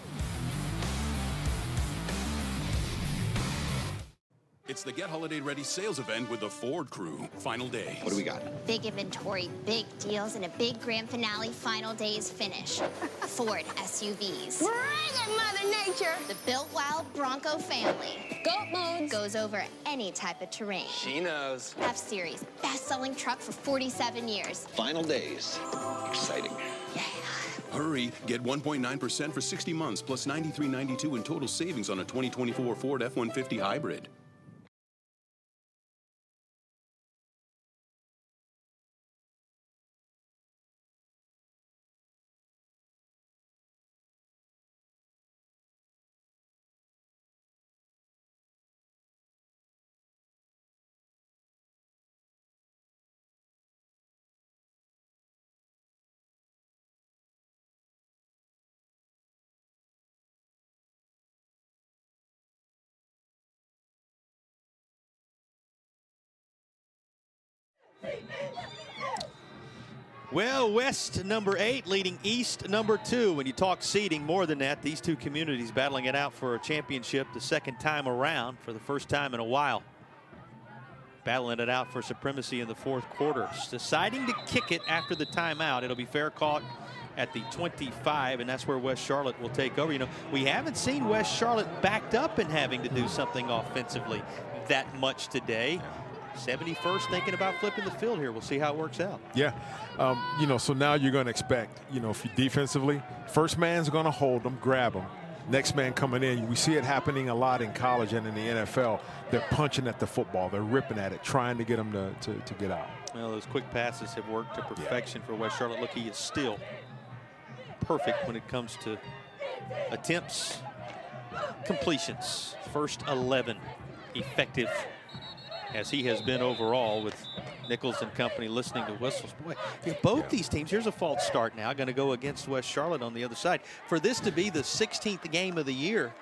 It's the Get Holiday Ready sales event with the Ford crew. Final day. What do we got? Big inventory, big deals, and a big grand finale final days finish. Ford SUVs. Bring it, Mother Nature! The built wild Bronco family. Goat modes. Goes over any type of terrain. She knows. F-Series, best-selling truck for 47 years. Final days. Exciting. Yeah. Hurry, get 1.9% for 60 months plus $93.92 in total savings on a 2024 Ford F-150 hybrid. Well, West number 8 leading East number 2. When you talk seeding, more than that, these two communities battling it out for a championship the second time around for the first time in a while. Battling it out for supremacy in the 4th quarter. Deciding to kick it after the timeout. It'll be fair caught at the 25, and that's where West Charlotte will take over. We haven't seen West Charlotte backed up and having to do something offensively that much today. 71st thinking about flipping the field here. We'll see how it works out. Yeah. So now you're going to expect, if you defensively, first man's going to hold them, grab them. Next man coming in. We see it happening a lot in college and in the NFL. They're punching at the football. They're ripping at it, trying to get them to get out. Well, those quick passes have worked to perfection for West Charlotte. Look, he is still perfect when it comes to attempts, completions. First 11 effective as he has been overall with Nichols and company listening to whistles. Boy, both these teams, here's a false start now, going to go against West Charlotte on the other side. For this to be the 16th game of the year,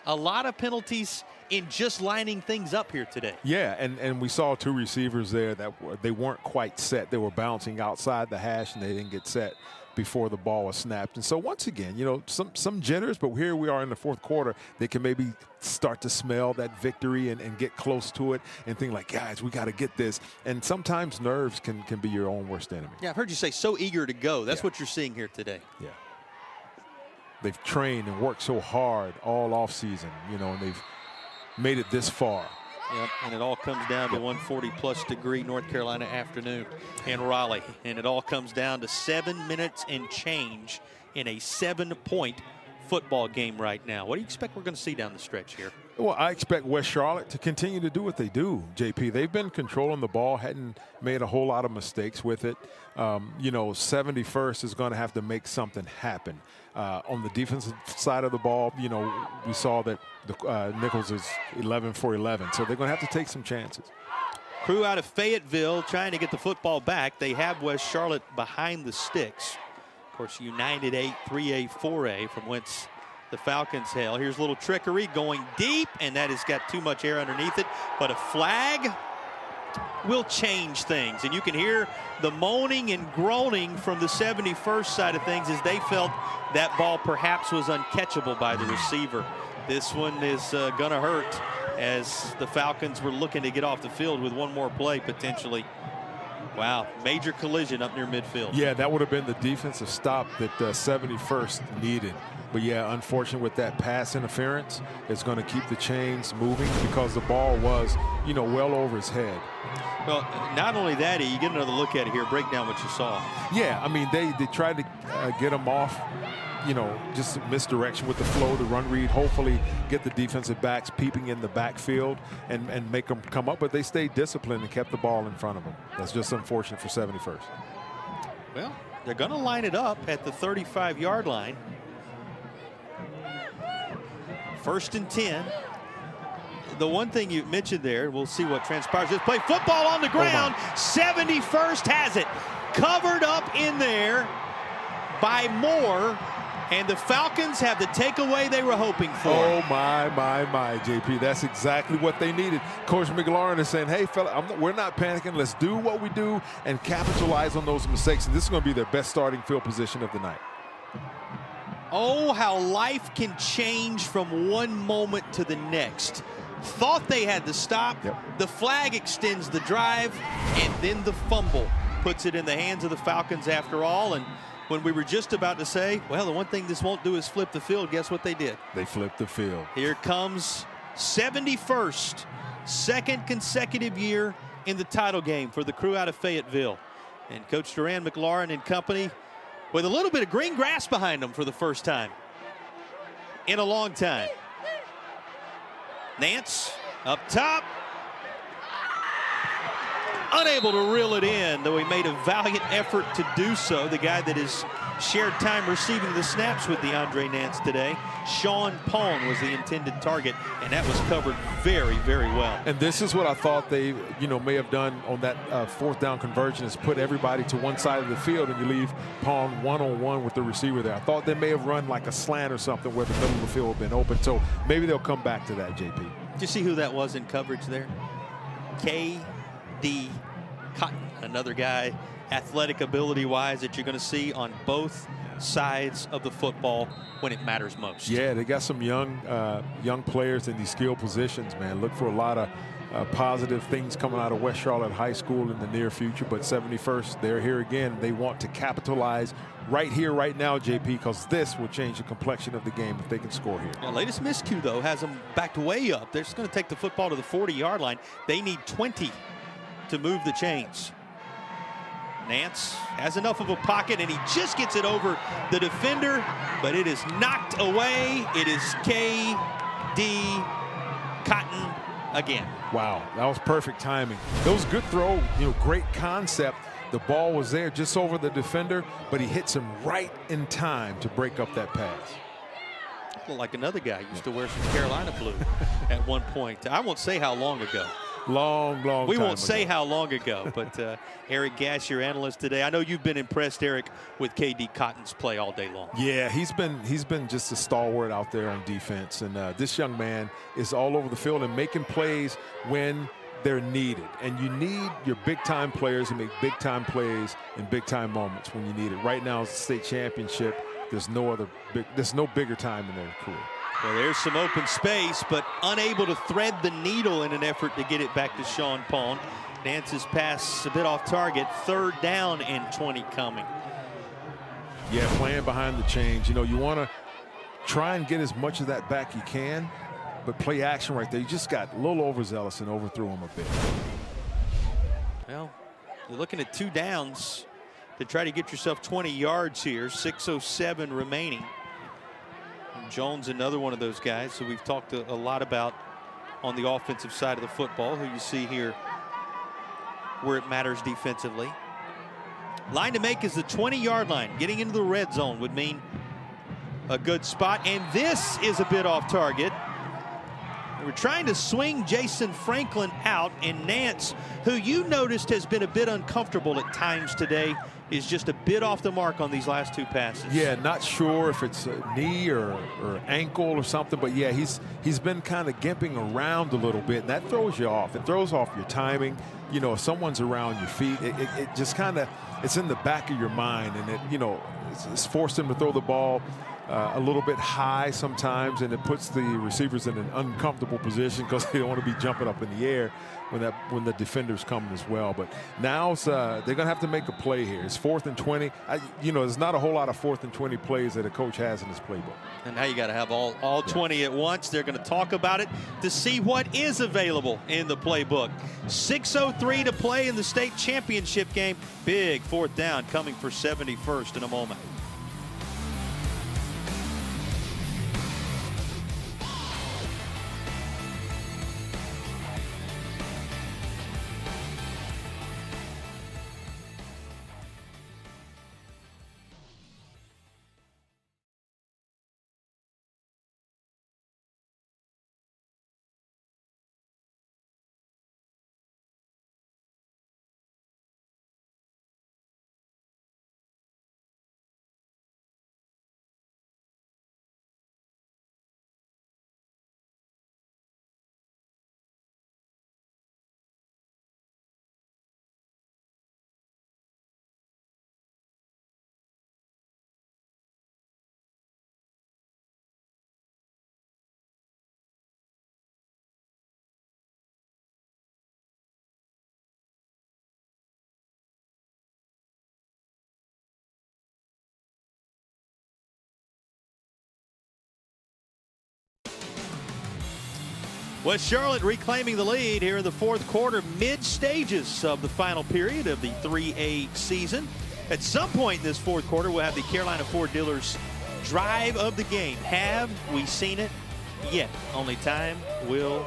a lot of penalties in just lining things up here today. Yeah, and we saw two receivers there that they weren't quite set. They were bouncing outside the hash, and they didn't get set before the ball was snapped. And so once again, you know, some jitters, but here we are in the fourth quarter. They can maybe start to smell that victory and get close to it and think like, guys, we got to get this. And sometimes nerves can be your own worst enemy. Yeah, I've heard you say so eager to go. That's what you're seeing here today. Yeah. They've trained and worked so hard all offseason, you know, and they've made it this far. Yep, and it all comes down to 140+ degree North Carolina afternoon in Raleigh. And it all comes down to 7 minutes and change in a 7-point football game right now. What do you expect we're going to see down the stretch here? Well, I expect West Charlotte to continue to do what they do, JP. They've been controlling the ball, hadn't made a whole lot of mistakes with it. You know, 71st is going to have to make something happen. On the defensive side of the ball, you know, we saw that Nichols is 11 for 11, so they're going to have to take some chances. Crew out of Fayetteville trying to get the football back. They have West Charlotte behind the sticks. Of course, United 8, 3A, 4A from whence the Falcons hail. Here's a little trickery going deep, and that has got too much air underneath it. But a flag will change things. And you can hear the moaning and groaning from the 71st side of things as they felt that ball perhaps was uncatchable by the receiver. This one is going to hurt as the Falcons were looking to get off the field with one more play potentially. Wow, major collision up near midfield. Yeah, that would have been the defensive stop that 71st needed. But yeah, unfortunate with that pass interference, it's going to keep the chains moving because the ball was, you know, well over his head. Well, not only that, you get another look at it here. Break down what you saw. Yeah, I mean, they tried to get him off, you know, just misdirection with the flow, the run read, hopefully get the defensive backs peeping in the backfield and make them come up. But they stayed disciplined and kept the ball in front of them. That's just unfortunate for 71st. Well, they're going to line it up at the 35-yard line. 1st and 10. The one thing you mentioned there, we'll see what transpires. Just play football on the ground. 71st has it. Covered up in there by Moore. And the Falcons have the takeaway they were hoping for. Oh, my, JP. That's exactly what they needed. Coach McLaurin is saying, hey, fella, we're not panicking. Let's do what we do and capitalize on those mistakes. And this is going to be their best starting field position of the night. Oh, how life can change from one moment to the next. Thought they had the stop. Yep. The flag extends the drive, and then the fumble puts it in the hands of the Falcons after all. And when we were just about to say, well, the one thing this won't do is flip the field, guess what they did? They flipped the field. Here comes 71st, second consecutive year in the title game for the Crew out of Fayetteville. And Coach Duran McLaurin and company with a little bit of green grass behind them for the first time in a long time. Nance up top. Unable to reel it in, though he made a valiant effort to do so. The guy that has shared time receiving the snaps with DeAndre Nance today, Sean Pong, was the intended target, and that was covered very, very well. And this is what I thought they, you know, may have done on that 4th down conversion, is put everybody to one side of the field and you leave Pong one-on-one with the receiver there. I thought they may have run like a slant or something where the middle of the field had been open. So maybe they'll come back to that, JP. Did you see who that was in coverage there? K.D. Cotton, another guy, athletic ability-wise, that you're going to see on both sides of the football when it matters most. Yeah, they got some young players in these skill positions, man. Look for a lot of positive things coming out of West Charlotte High School in the near future. But 71st, they're here again. They want to capitalize right here, right now, JP, because this will change the complexion of the game if they can score here. Now, latest miscue, though, has them backed way up. They're just going to take the football to the 40-yard line. They need 20 to move the chains. Nance has enough of a pocket, and he just gets it over the defender, but it is knocked away. It is K.D. Cotton again. Wow, that was perfect timing. That was a good throw, you know, great concept. The ball was there just over the defender, but he hits him right in time to break up that pass. Like another guy used to wear some Carolina blue at one point. I won't say how long ago. Long we time won't say ago. how long ago, but Eric Gass, your analyst today. I know you've been impressed, Eric, with KD Cotton's play all day long. Yeah, he's been just a stalwart out there on defense, and this young man is all over the field and making plays when they're needed. And you need your big-time players to make big-time plays in big-time moments when you need it. Right now, it's the state championship. There's no bigger time in their career. Well, there's some open space, but unable to thread the needle in an effort to get it back to Sean Pond. Nance's pass a bit off target. 3rd down and 20 coming. Yeah, playing behind the chains. You know, you want to try and get as much of that back you can, but play action right there. You just got a little overzealous and overthrew him a bit. Well, you're looking at 2 downs to try to get yourself 20 yards here. 6:07 remaining. Jones, another one of those guys who we've talked a lot about on the offensive side of the football, who you see here where it matters defensively. Line to make is the 20-yard line. Getting into the red zone would mean a good spot, and this is a bit off target. We're trying to swing Jason Franklin out, and Nance, who you noticed has been a bit uncomfortable at times today, is just a bit off the mark on these last 2 passes. Yeah, not sure if it's a knee or ankle or something, but yeah, he's been kind of gimping around a little bit, and that throws you off. It throws off your timing. You know, if someone's around your feet, it just kind of, it's in the back of your mind, and it's forced him to throw the ball a little bit high sometimes, and it puts the receivers in an uncomfortable position because they don't want to be jumping up in the air when the defender's coming as well. But now they're going to have to make a play here. It's 4th and 20. There's not a whole lot of 4th and 20 plays that a coach has in his playbook. And now you got to have all 20 at once. They're going to talk about it to see what is available in the playbook. 6:03 to play in the state championship game. Big 4th down coming for 71st in a moment. West Charlotte reclaiming the lead here in the 4th quarter, mid stages of the final period of the 3A season. At some point in this 4th quarter, we'll have the Carolina Ford Dealers drive of the game. Have we seen it yet? Only time will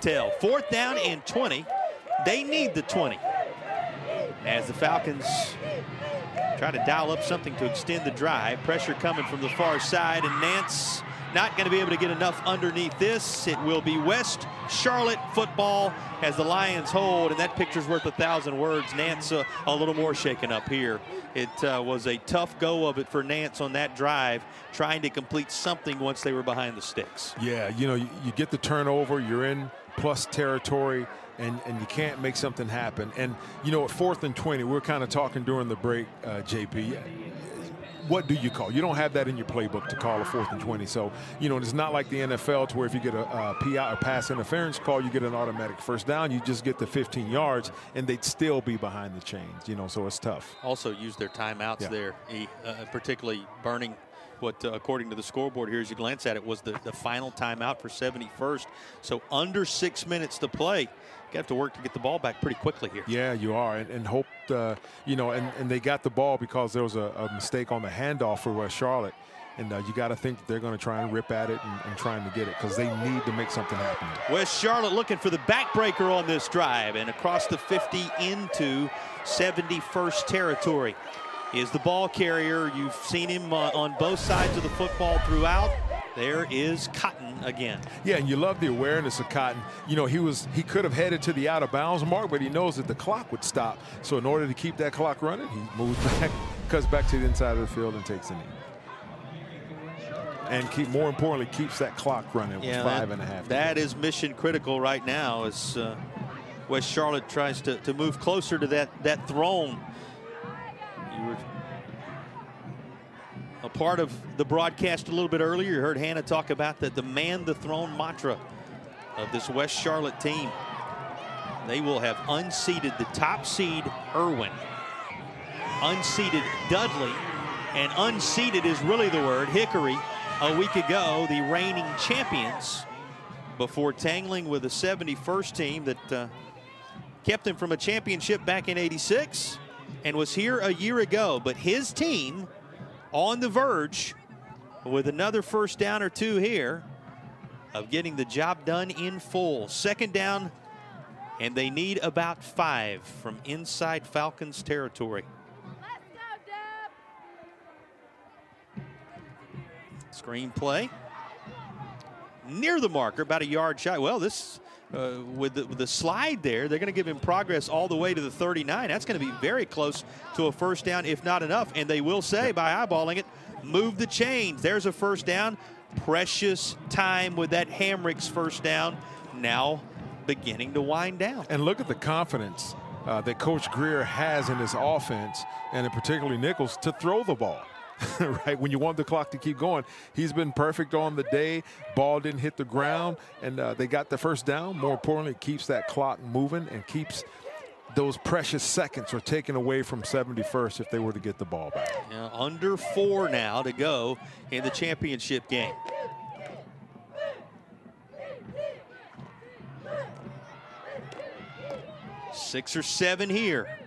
tell. 4th down and 20. They need the 20. As the Falcons try to dial up something to extend the drive. Pressure coming from the far side, and Nance not going to be able to get enough underneath this. It will be West Charlotte football as the Lions hold, and that picture's worth 1,000 words. Nance a little more shaken up here. It was a tough go of it for Nance on that drive, trying to complete something once they were behind the sticks. Yeah, you get the turnover, you're in plus territory, and you can't make something happen. And, at 4th and 20, we're kind of talking during the break, JP. What do you call? You don't have that in your playbook to call a 4th and 20. So, it's not like the NFL to where if you get a PI or pass interference call, you get an automatic 1st down. You just get the 15 yards, and they'd still be behind the chains, so it's tough. Also use their timeouts there, particularly burning what, according to the scoreboard here, as you glance at it, was the final timeout for 71st. So under 6 minutes to play. You have to work to get the ball back pretty quickly here. Yeah, you are, and hope, and they got the ball because there was a mistake on the handoff for West Charlotte. And you got to think that they're going to try and rip at it and trying to get it because they need to make something happen. West Charlotte looking for the backbreaker on this drive, and across the 50 into 71st territory is the ball carrier. You've seen him on both sides of the football throughout. There is Cotton again. Yeah, and you love the awareness of Cotton. You know, he could have headed to the out of bounds mark, but he knows that the clock would stop. So in order to keep that clock running, he moves back, cuts back to the inside of the field and takes a knee. And more importantly, keeps that clock running with 5.5. That is mission critical right now as West Charlotte tries to move closer to that throne. You were a part of the broadcast a little bit earlier. You heard Hannah talk about the man the throne mantra of this West Charlotte team. They will have unseated the top seed Irwin, unseated Dudley, and unseated is really the word, Hickory, a week ago, the reigning champions, before tangling with the 71st team that kept them from a championship back in '86 and was here a year ago. But his team on the verge with another first down or two here of getting the job done in full. Second down, and they need about 5 from inside Falcons territory. Screen play near the marker, about a yard shy. Well, this with the slide there, they're going to give him progress all the way to the 39. That's going to be very close to a first down, if not enough. And they will say, by eyeballing it, move the chains. There's a first down. Precious time with that Hamrick's first down. Now beginning to wind down. And look at the confidence that Coach Greer has in his offense, and in particularly Nichols, to throw the ball. Right, when you want the clock to keep going. He's been perfect on the day. Ball didn't hit the ground, and they got the first down. More importantly, it keeps that clock moving and keeps those precious seconds are taken away from 71st if they were to get the ball back. Now, under 4 now to go in the championship game. Six or 7 here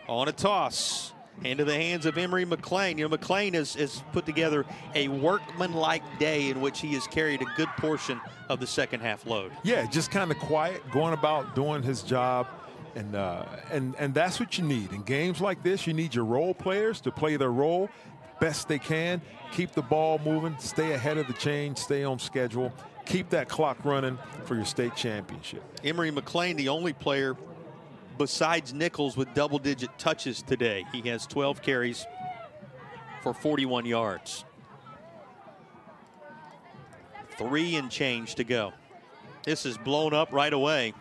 on a toss. Into the hands of Emory McLean. You know, McLean has put together a workmanlike day in which he has carried a good portion of the second half load. Yeah, just kind of quiet, going about doing his job, and that's what you need in games like this. You need your role players to play their role best they can, keep the ball moving, stay ahead of the chain, stay on schedule, keep that clock running for your state championship. Emory McLean, the only player besides Nichols with double-digit touches today. He has 12 carries for 41 yards. 3 and change to go. This is blown up right away.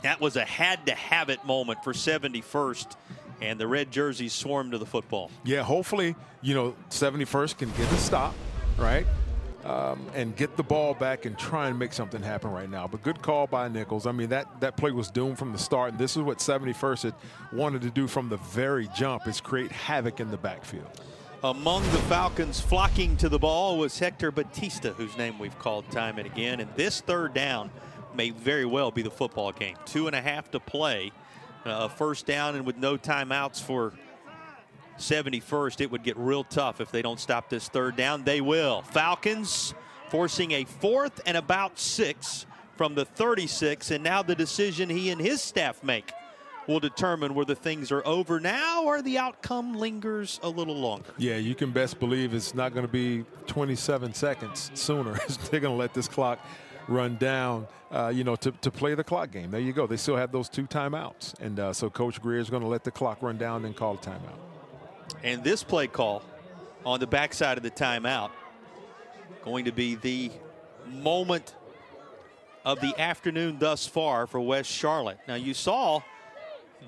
That was a had-to-have-it moment for 71st, and the red jerseys swarmed to the football. Yeah, hopefully, you know, 71st can get a stop, right? And get the ball back and try and make something happen right now. But good call by Nichols. I mean, that play was doomed from the start. And this is what 71st had wanted to do from the very jump, is create havoc in the backfield. Among the Falcons flocking to the ball was Hector Batista, whose name we've called time and again. And this third down may very well be the football game. 2.5 to play. First down and with no timeouts for 71st, it would get real tough if they don't stop this third down. They will. Falcons forcing a 4th and about 6 from the 36, and now the decision he and his staff make will determine whether things are over now or the outcome lingers a little longer. Yeah, you can best believe it's not going to be 27 seconds sooner. They're going to let this clock run down, you know, to play the clock game. There you go. They still have those 2 timeouts, and so Coach Greer is going to let the clock run down and call a timeout. And this play call on the backside of the timeout going to be the moment of the afternoon thus far for West Charlotte. Now you saw,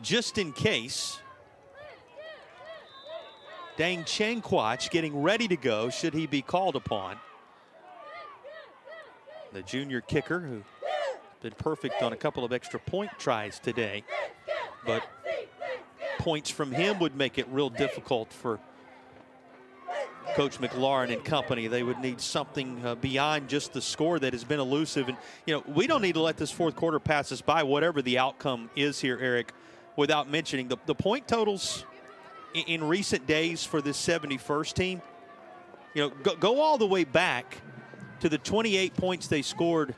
just in case, Dang Chanquach getting ready to go should he be called upon. The junior kicker who been perfect on a couple of extra point tries today, but points from him would make it real difficult for Coach McLaurin and company. They would need something beyond just the score that has been elusive. And, you know, we don't need to let this fourth quarter pass us by, whatever the outcome is here, Eric, without mentioning the point totals in recent days for this 71st team. You know, go all the way back to the 28 points they scored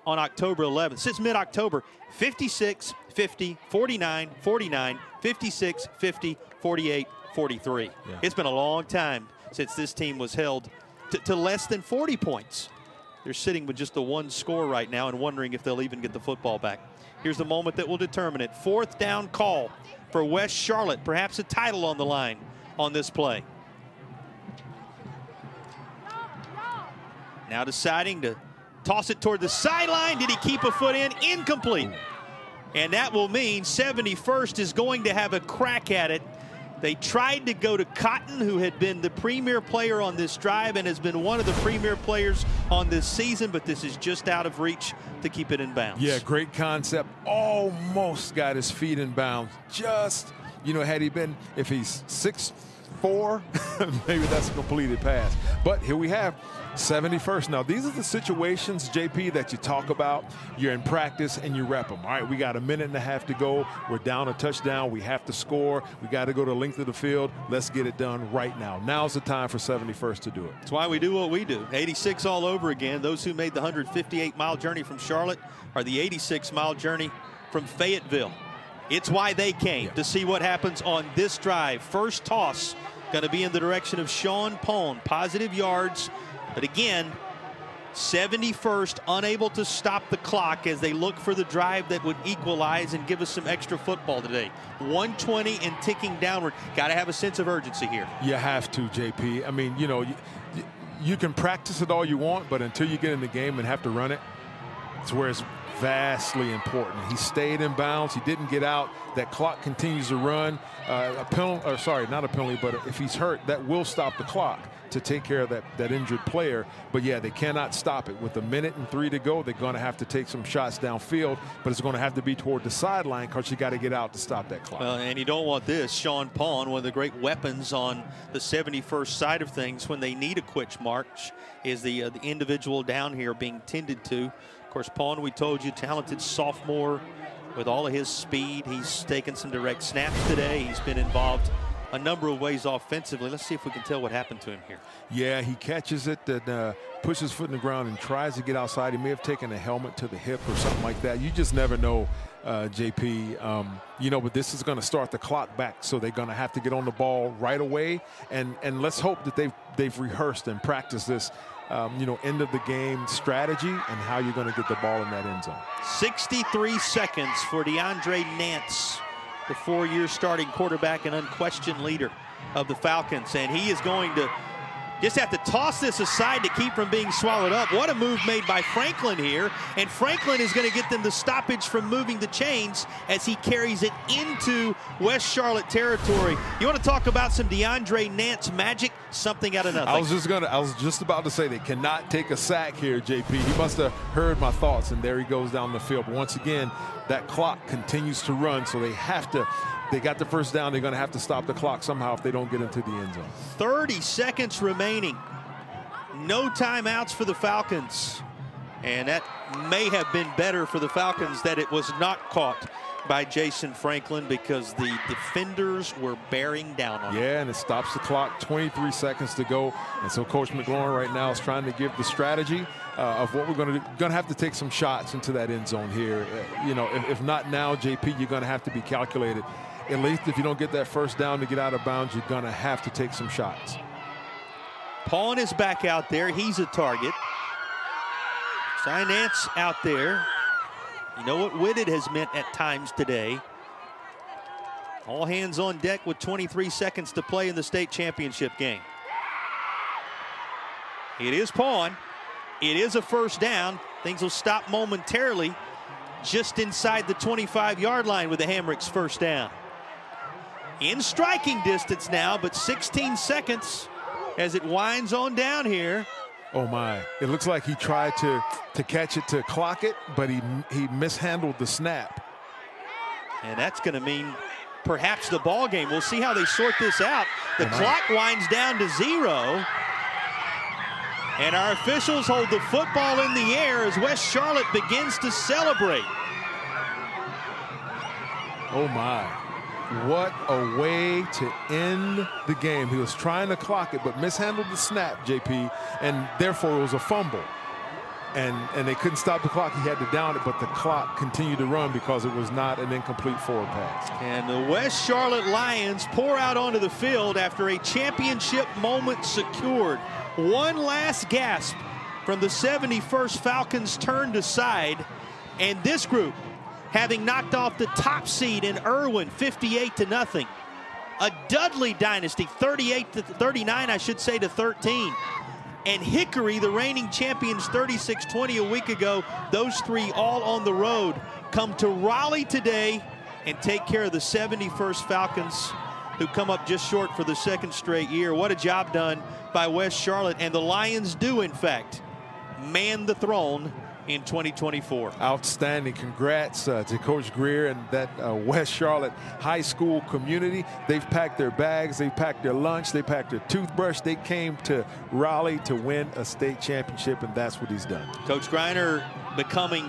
on October 11th. Since mid-October, 56, 50, 49, 49, 56, 50, 48, 43. Yeah. It's been a long time since this team was held to less than 40 points. They're sitting with just the one score right now and wondering if they'll even get the football back. Here's the moment that will determine it. 4th down call for West Charlotte. Perhaps a title on the line on this play. Now deciding to toss it toward the sideline. Did he keep a foot in? Incomplete. And that will mean 71st is going to have a crack at it. They tried to go to Cotton, who had been the premier player on this drive and has been one of the premier players on this season, but this is just out of reach to keep it in bounds. Yeah, great concept. Almost got his feet in bounds. Just, had he been, if he's 6'4", maybe that's a completed pass. But here we have 71st. Now, these are the situations, JP, that you talk about. You're in practice and you rep them. All right, we got a minute and a half to go. We're down a touchdown. We have to score. We got to go to the length of the field. Let's get it done right now. Now's the time for 71st to do it. That's why we do what we do. 86 all over again. Those who made the 158-mile journey from Charlotte are the 86-mile journey from Fayetteville. It's why they came, to see what happens on this drive. First toss going to be in the direction of Sean Pone. Positive yards. But again, 71st unable to stop the clock as they look for the drive that would equalize and give us some extra football today. 120 and ticking downward. Got to have a sense of urgency here. You have to, JP. I mean, you can practice it all you want, but until you get in the game and have to run it, it's where it's vastly important. He stayed in bounds. He didn't get out. That clock continues to run. A penalty, or sorry, not a penalty, but if he's hurt, that will stop the clock to take care of that injured player. But yeah, they cannot stop it. With 1 minute and 3 to go, they're going to have to take some shots downfield, but it's going to have to be toward the sideline because you got to get out to stop that clock. Well, and you don't want this. Sean Pone, one of the great weapons on the 71st side of things when they need a quick march, is the individual down here being tended to. Of course, Pone, we told you, talented sophomore with all of his speed. He's taken some direct snaps today. He's been involved a number of ways offensively. Let's see if we can tell what happened to him here. Yeah, he catches it and puts his foot in the ground and tries to get outside. He may have taken a helmet to the hip or something like that. You just never know, JP. But this is going to start the clock back, so they're going to have to get on the ball right away. And let's hope that they've rehearsed and practiced this, end of the game strategy and how you're going to get the ball in that end zone. 63 seconds for DeAndre Nance, the 4-year starting quarterback and unquestioned leader of the Falcons. And he is going to just have to toss this aside to keep from being swallowed up. What a move made by Franklin here. And Franklin is going to get them the stoppage from moving the chains as he carries it into West Charlotte territory. You want to talk about some DeAndre Nance magic? Something out of nothing. I was just about to say they cannot take a sack here, JP. He must have heard my thoughts, and there he goes down the field. But once again, that clock continues to run, so they got the first down. They're going to have to stop the clock somehow if they don't get into the end zone. 30 seconds remaining. No timeouts for the Falcons. And that may have been better for the Falcons that it was not caught by Jason Franklin because the defenders were bearing down on him. Yeah, and it stops the clock. 23 seconds to go. And so Coach McLaurin right now is trying to give the strategy of what we're going to do. Going to have to take some shots into that end zone here. If not now, JP, you're going to have to be calculated. At least if you don't get that first down to get out of bounds, you're going to have to take some shots. Pawn is back out there. He's a target. Cy Nance out there. You know what Whitted has meant at times today. All hands on deck with 23 seconds to play in the state championship game. It is Pawn. It is a first down. Things will stop momentarily just inside the 25-yard line with the Hammocks' first down. In striking distance now, but 16 seconds as it winds on down here. Oh my, it looks like he tried to catch it, to clock it, but he mishandled the snap. And that's going to mean perhaps the ball game. We'll see how they sort this out. The clock winds down to 0. And our officials hold the football in the air as West Charlotte begins to celebrate. Oh my. What a way to end the game. He was trying to clock it, but mishandled the snap, JP, and therefore it was a fumble. and they couldn't stop the clock. He had to down it, but the clock continued to run because it was not an incomplete forward pass. And the West Charlotte Lions pour out onto the field after a championship moment secured. One last gasp from the 71st Falcons turned aside, and this group, having knocked off the top seed in Irwin 58-0, a Dudley dynasty 38-39, I should say, to 13. And Hickory, the reigning champions, 36-20 a week ago. Those three all on the road come to Raleigh today and take care of the 71st Falcons, who come up just short for the second straight year. What a job done by West Charlotte. And the Lions do, in fact, man the throne in 2024. Outstanding. Congrats to Coach Greer and that West Charlotte high school community. They've packed their bags, they've packed their lunch, they packed their toothbrush. They came to Raleigh to win a state championship, and that's what he's done. Coach Greiner becoming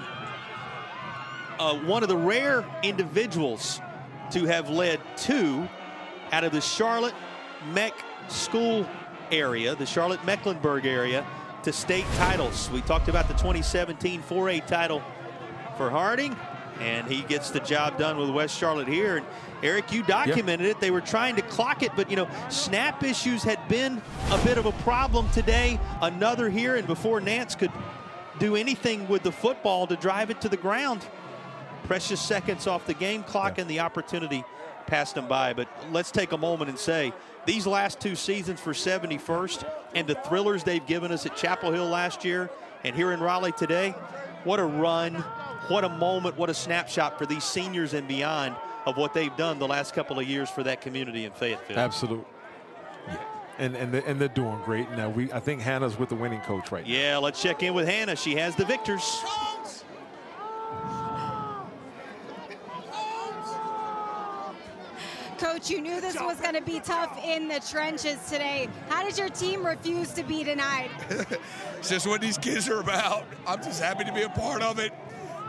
one of the rare individuals to have led two out of the Charlotte Mech school area, the Charlotte Mecklenburg area, to state titles. We talked about the 2017 4A title for Harding, and he gets the job done with West Charlotte here. And Eric, you documented it. They were trying to clock it, but, you know, snap issues had been a bit of a problem today. Another here, and before Nance could do anything with the football to drive it to the ground, precious seconds off the game clock, and the opportunity passed them by. But let's take a moment and say, these last two seasons for 71st and the thrillers they've given us at Chapel Hill last year and here in Raleigh today, what a run, what a moment, what a snapshot for these seniors and beyond of what they've done the last couple of years for that community in Fayetteville. Absolutely. Yeah. And they're doing great. Now, I think Hannah's with the winning coach right now. Yeah, let's check in with Hannah. She has the victors. Coach, you knew this was going to be tough in the trenches today. How did your team refuse to be denied? It's just what these kids are about. I'm just happy to be a part of it.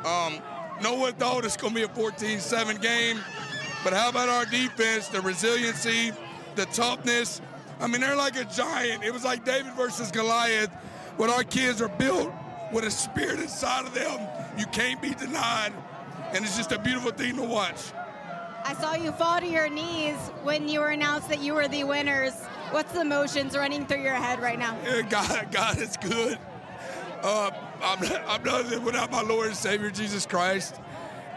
No one thought it's going to be a 14-7 game, but how about our defense, the resiliency, the toughness? I mean, they're like a giant. It was like David versus Goliath. When our kids are built with a spirit inside of them, you can't be denied, and it's just a beautiful thing to watch. I saw you fall to your knees when you were announced that you were the winners. What's the emotions running through your head right now? Yeah, God is good. I'm nothing without my Lord and Savior, Jesus Christ.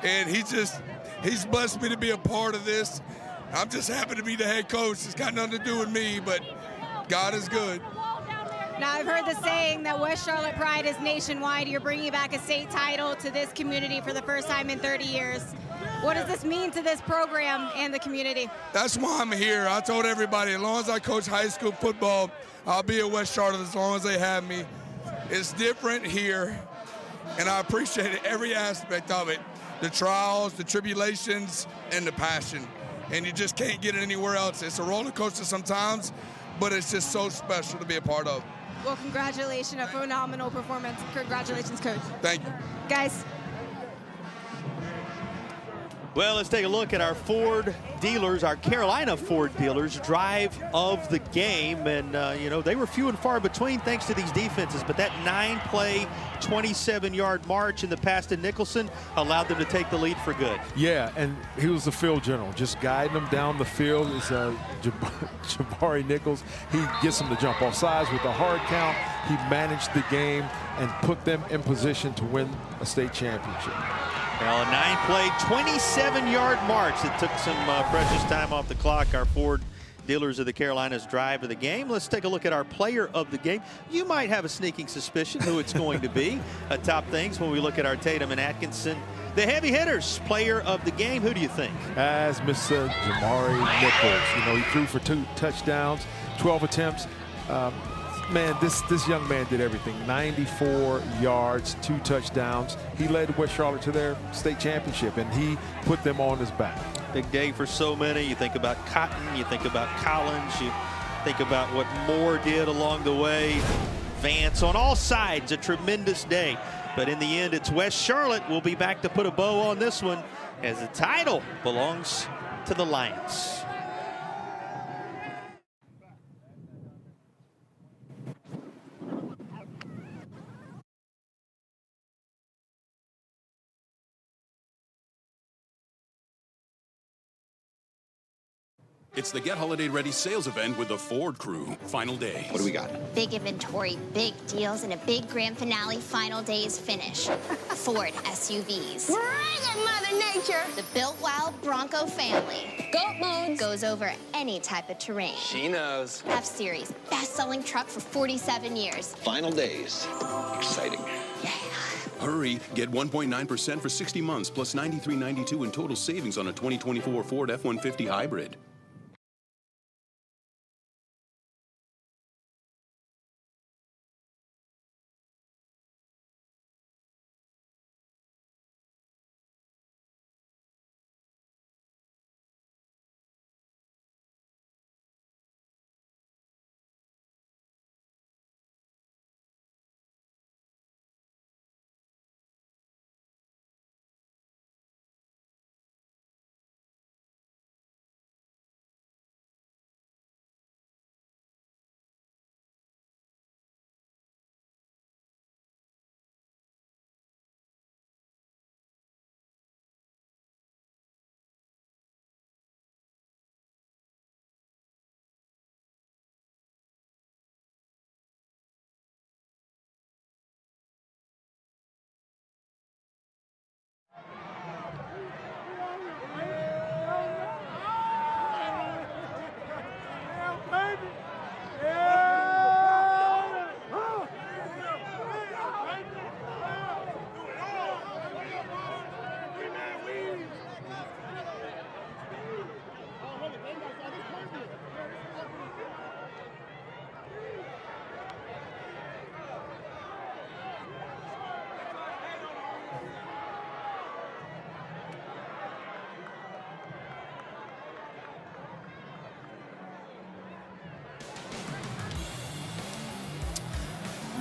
And he's blessed me to be a part of this. I'm just happy to be the head coach. It's got nothing to do with me, but God is good. Now, I've heard the saying that West Charlotte pride is nationwide. You're bringing back a state title to this community for the first time in 30 years. What does this mean to this program and the community? That's why I'm here. I told everybody, as long as I coach high school football, I'll be at West Charlotte as long as they have me. It's different here, and I appreciate every aspect of it. The trials, the tribulations, and the passion. And you just can't get it anywhere else. It's a roller coaster sometimes, but it's just so special to be a part of. Well, congratulations, a phenomenal performance. Congratulations, Coach. Thank you. Guys. Well, let's take a look at our Ford dealers, our Carolina Ford dealers' drive of the game. And, you know, they were few and far between thanks to these defenses. But that 9-play, 27-yard march in the pass to Nicholson allowed them to take the lead for good. Yeah, and he was the field general, just guiding them down the field. Is Jabari Nichols. He gets them to jump off sides with a hard count. He managed the game and put them in position to win a state championship. Well, a 9-play, 27-yard march that took some precious time off the clock. Our Ford dealers of the Carolinas drive of the game. Let's take a look at our player of the game. You might have a sneaking suspicion who it's going to be. Top things when we look at our Tatum and Atkinson. The heavy hitters, player of the game, who do you think? As Mr. Jamari Nichols. You know, he threw for 2 touchdowns, 12 attempts. Man, this young man did everything. 94 yards, 2 touchdowns. He led West Charlotte to their state championship, and he put them on his back. Big day for so many. You think about Cotton, you think about Collins, you think about what Moore did along the way. Vance on all sides, a tremendous day. But in the end, it's West Charlotte. We'll be back to put a bow on this one as the title belongs to the Lions. It's the Get Holiday Ready sales event with the Ford crew. Final days. What do we got? Big inventory, big deals, and a big grand finale final days finish. Ford SUVs. Bring it, Mother Nature. The Built Wild Bronco family. Goat modes. Goes over any type of terrain. She knows. F-Series, best-selling truck for 47 years. Final days. Exciting. Hurry, get 1.9% for 60 months plus $93.92 in total savings on a 2024 Ford F-150 hybrid.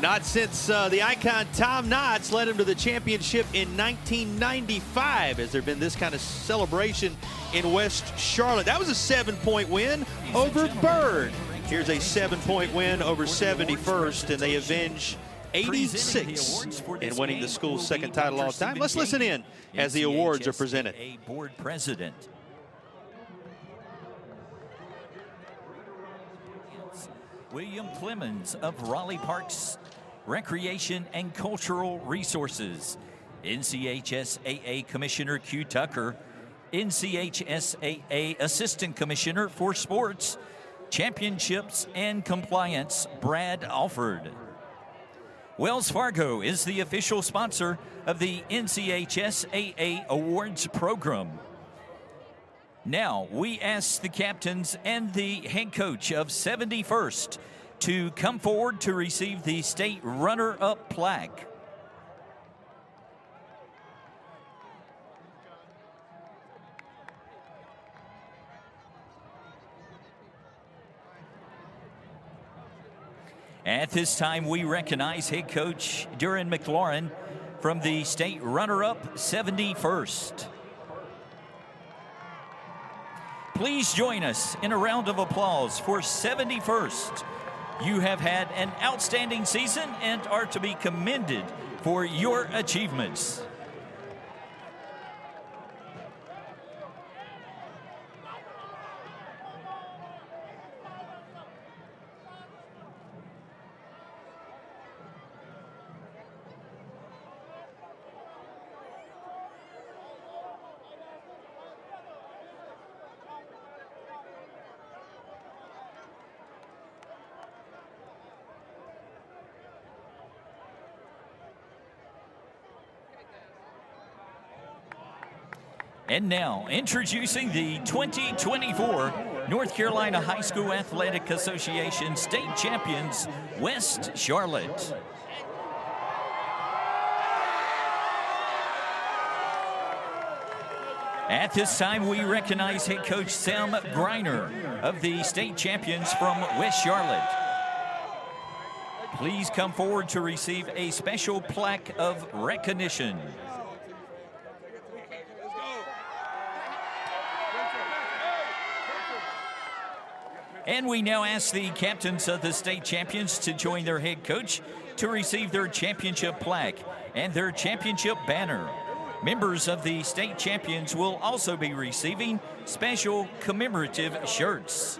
Not since the icon Tom Knotts led him to the championship in 1995 has there been this kind of celebration in West Charlotte. That was a 7-point win over Byrd. Here's a 7-point win over 71st, and they avenge 86 in winning the school's second title all time. Let's listen in as the awards are presented. NCHSAA Board President William Clemens of Raleigh Parks Recreation and Cultural Resources, NCHSAA Commissioner Q. Tucker, NCHSAA Assistant Commissioner for Sports, Championships and Compliance, Brad Alford. Wells Fargo is the official sponsor of the NCHSAA Awards program. Now, we ask the captains and the head coach of 71st to come forward to receive the state runner-up plaque. At this time, we recognize head coach Duran McLaurin from the state runner-up 71st. Please join us in a round of applause for 71st. You have had an outstanding season and are to be commended for your achievements. And now, introducing the 2024 North Carolina High School Athletic Association State Champions, West Charlotte. At this time, we recognize head coach Sam Greiner of the state champions from West Charlotte. Please come forward to receive a special plaque of recognition. And we now ask the captains of the state champions to join their head coach to receive their championship plaque and their championship banner. Members of the state champions will also be receiving special commemorative shirts.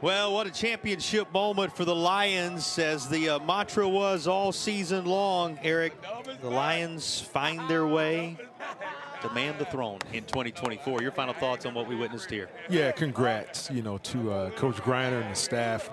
Well, what a championship moment for the Lions, as the mantra was all season long, Eric. The Lions find their way to man the throne in 2024. Your final thoughts on what we witnessed here? Yeah, congrats, to Coach Griner and the staff.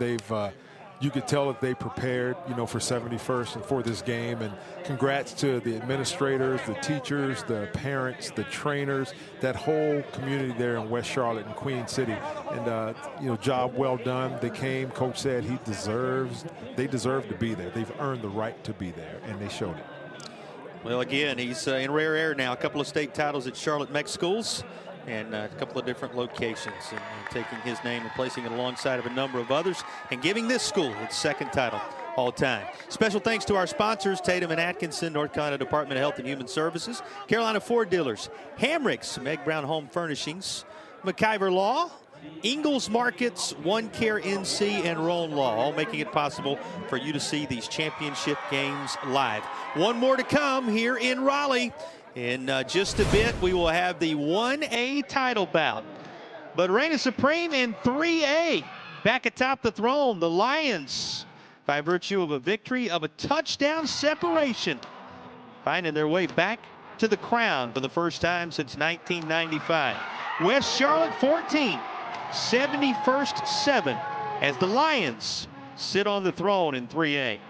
You could tell that they prepared, for 71st and for this game. And congrats to the administrators, the teachers, the parents, the trainers, that whole community there in West Charlotte and Queen City. And, job well done. They came. Coach said they deserve to be there. They've earned the right to be there, and they showed it. Well, again, he's in rare air now. A couple of state titles at Charlotte Mech Schools and a couple of different locations, and taking his name and placing it alongside of a number of others and giving this school its second title all time. Special thanks to our sponsors: Tatum and Atkinson, North Carolina Department of Health and Human Services, Carolina Ford Dealers, Hamrick's, Meg Brown Home Furnishings, McIver Law, Ingalls Markets, One Care NC, and Roan Law, all making it possible for you to see these championship games live. One more to come here in Raleigh. In just a bit, we will have the 1A title bout. But reigning supreme in 3A, back atop the throne, the Lions, by virtue of a victory of a touchdown separation, finding their way back to the crown for the first time since 1995. West Charlotte 14, 71st 7, as the Lions sit on the throne in 3A.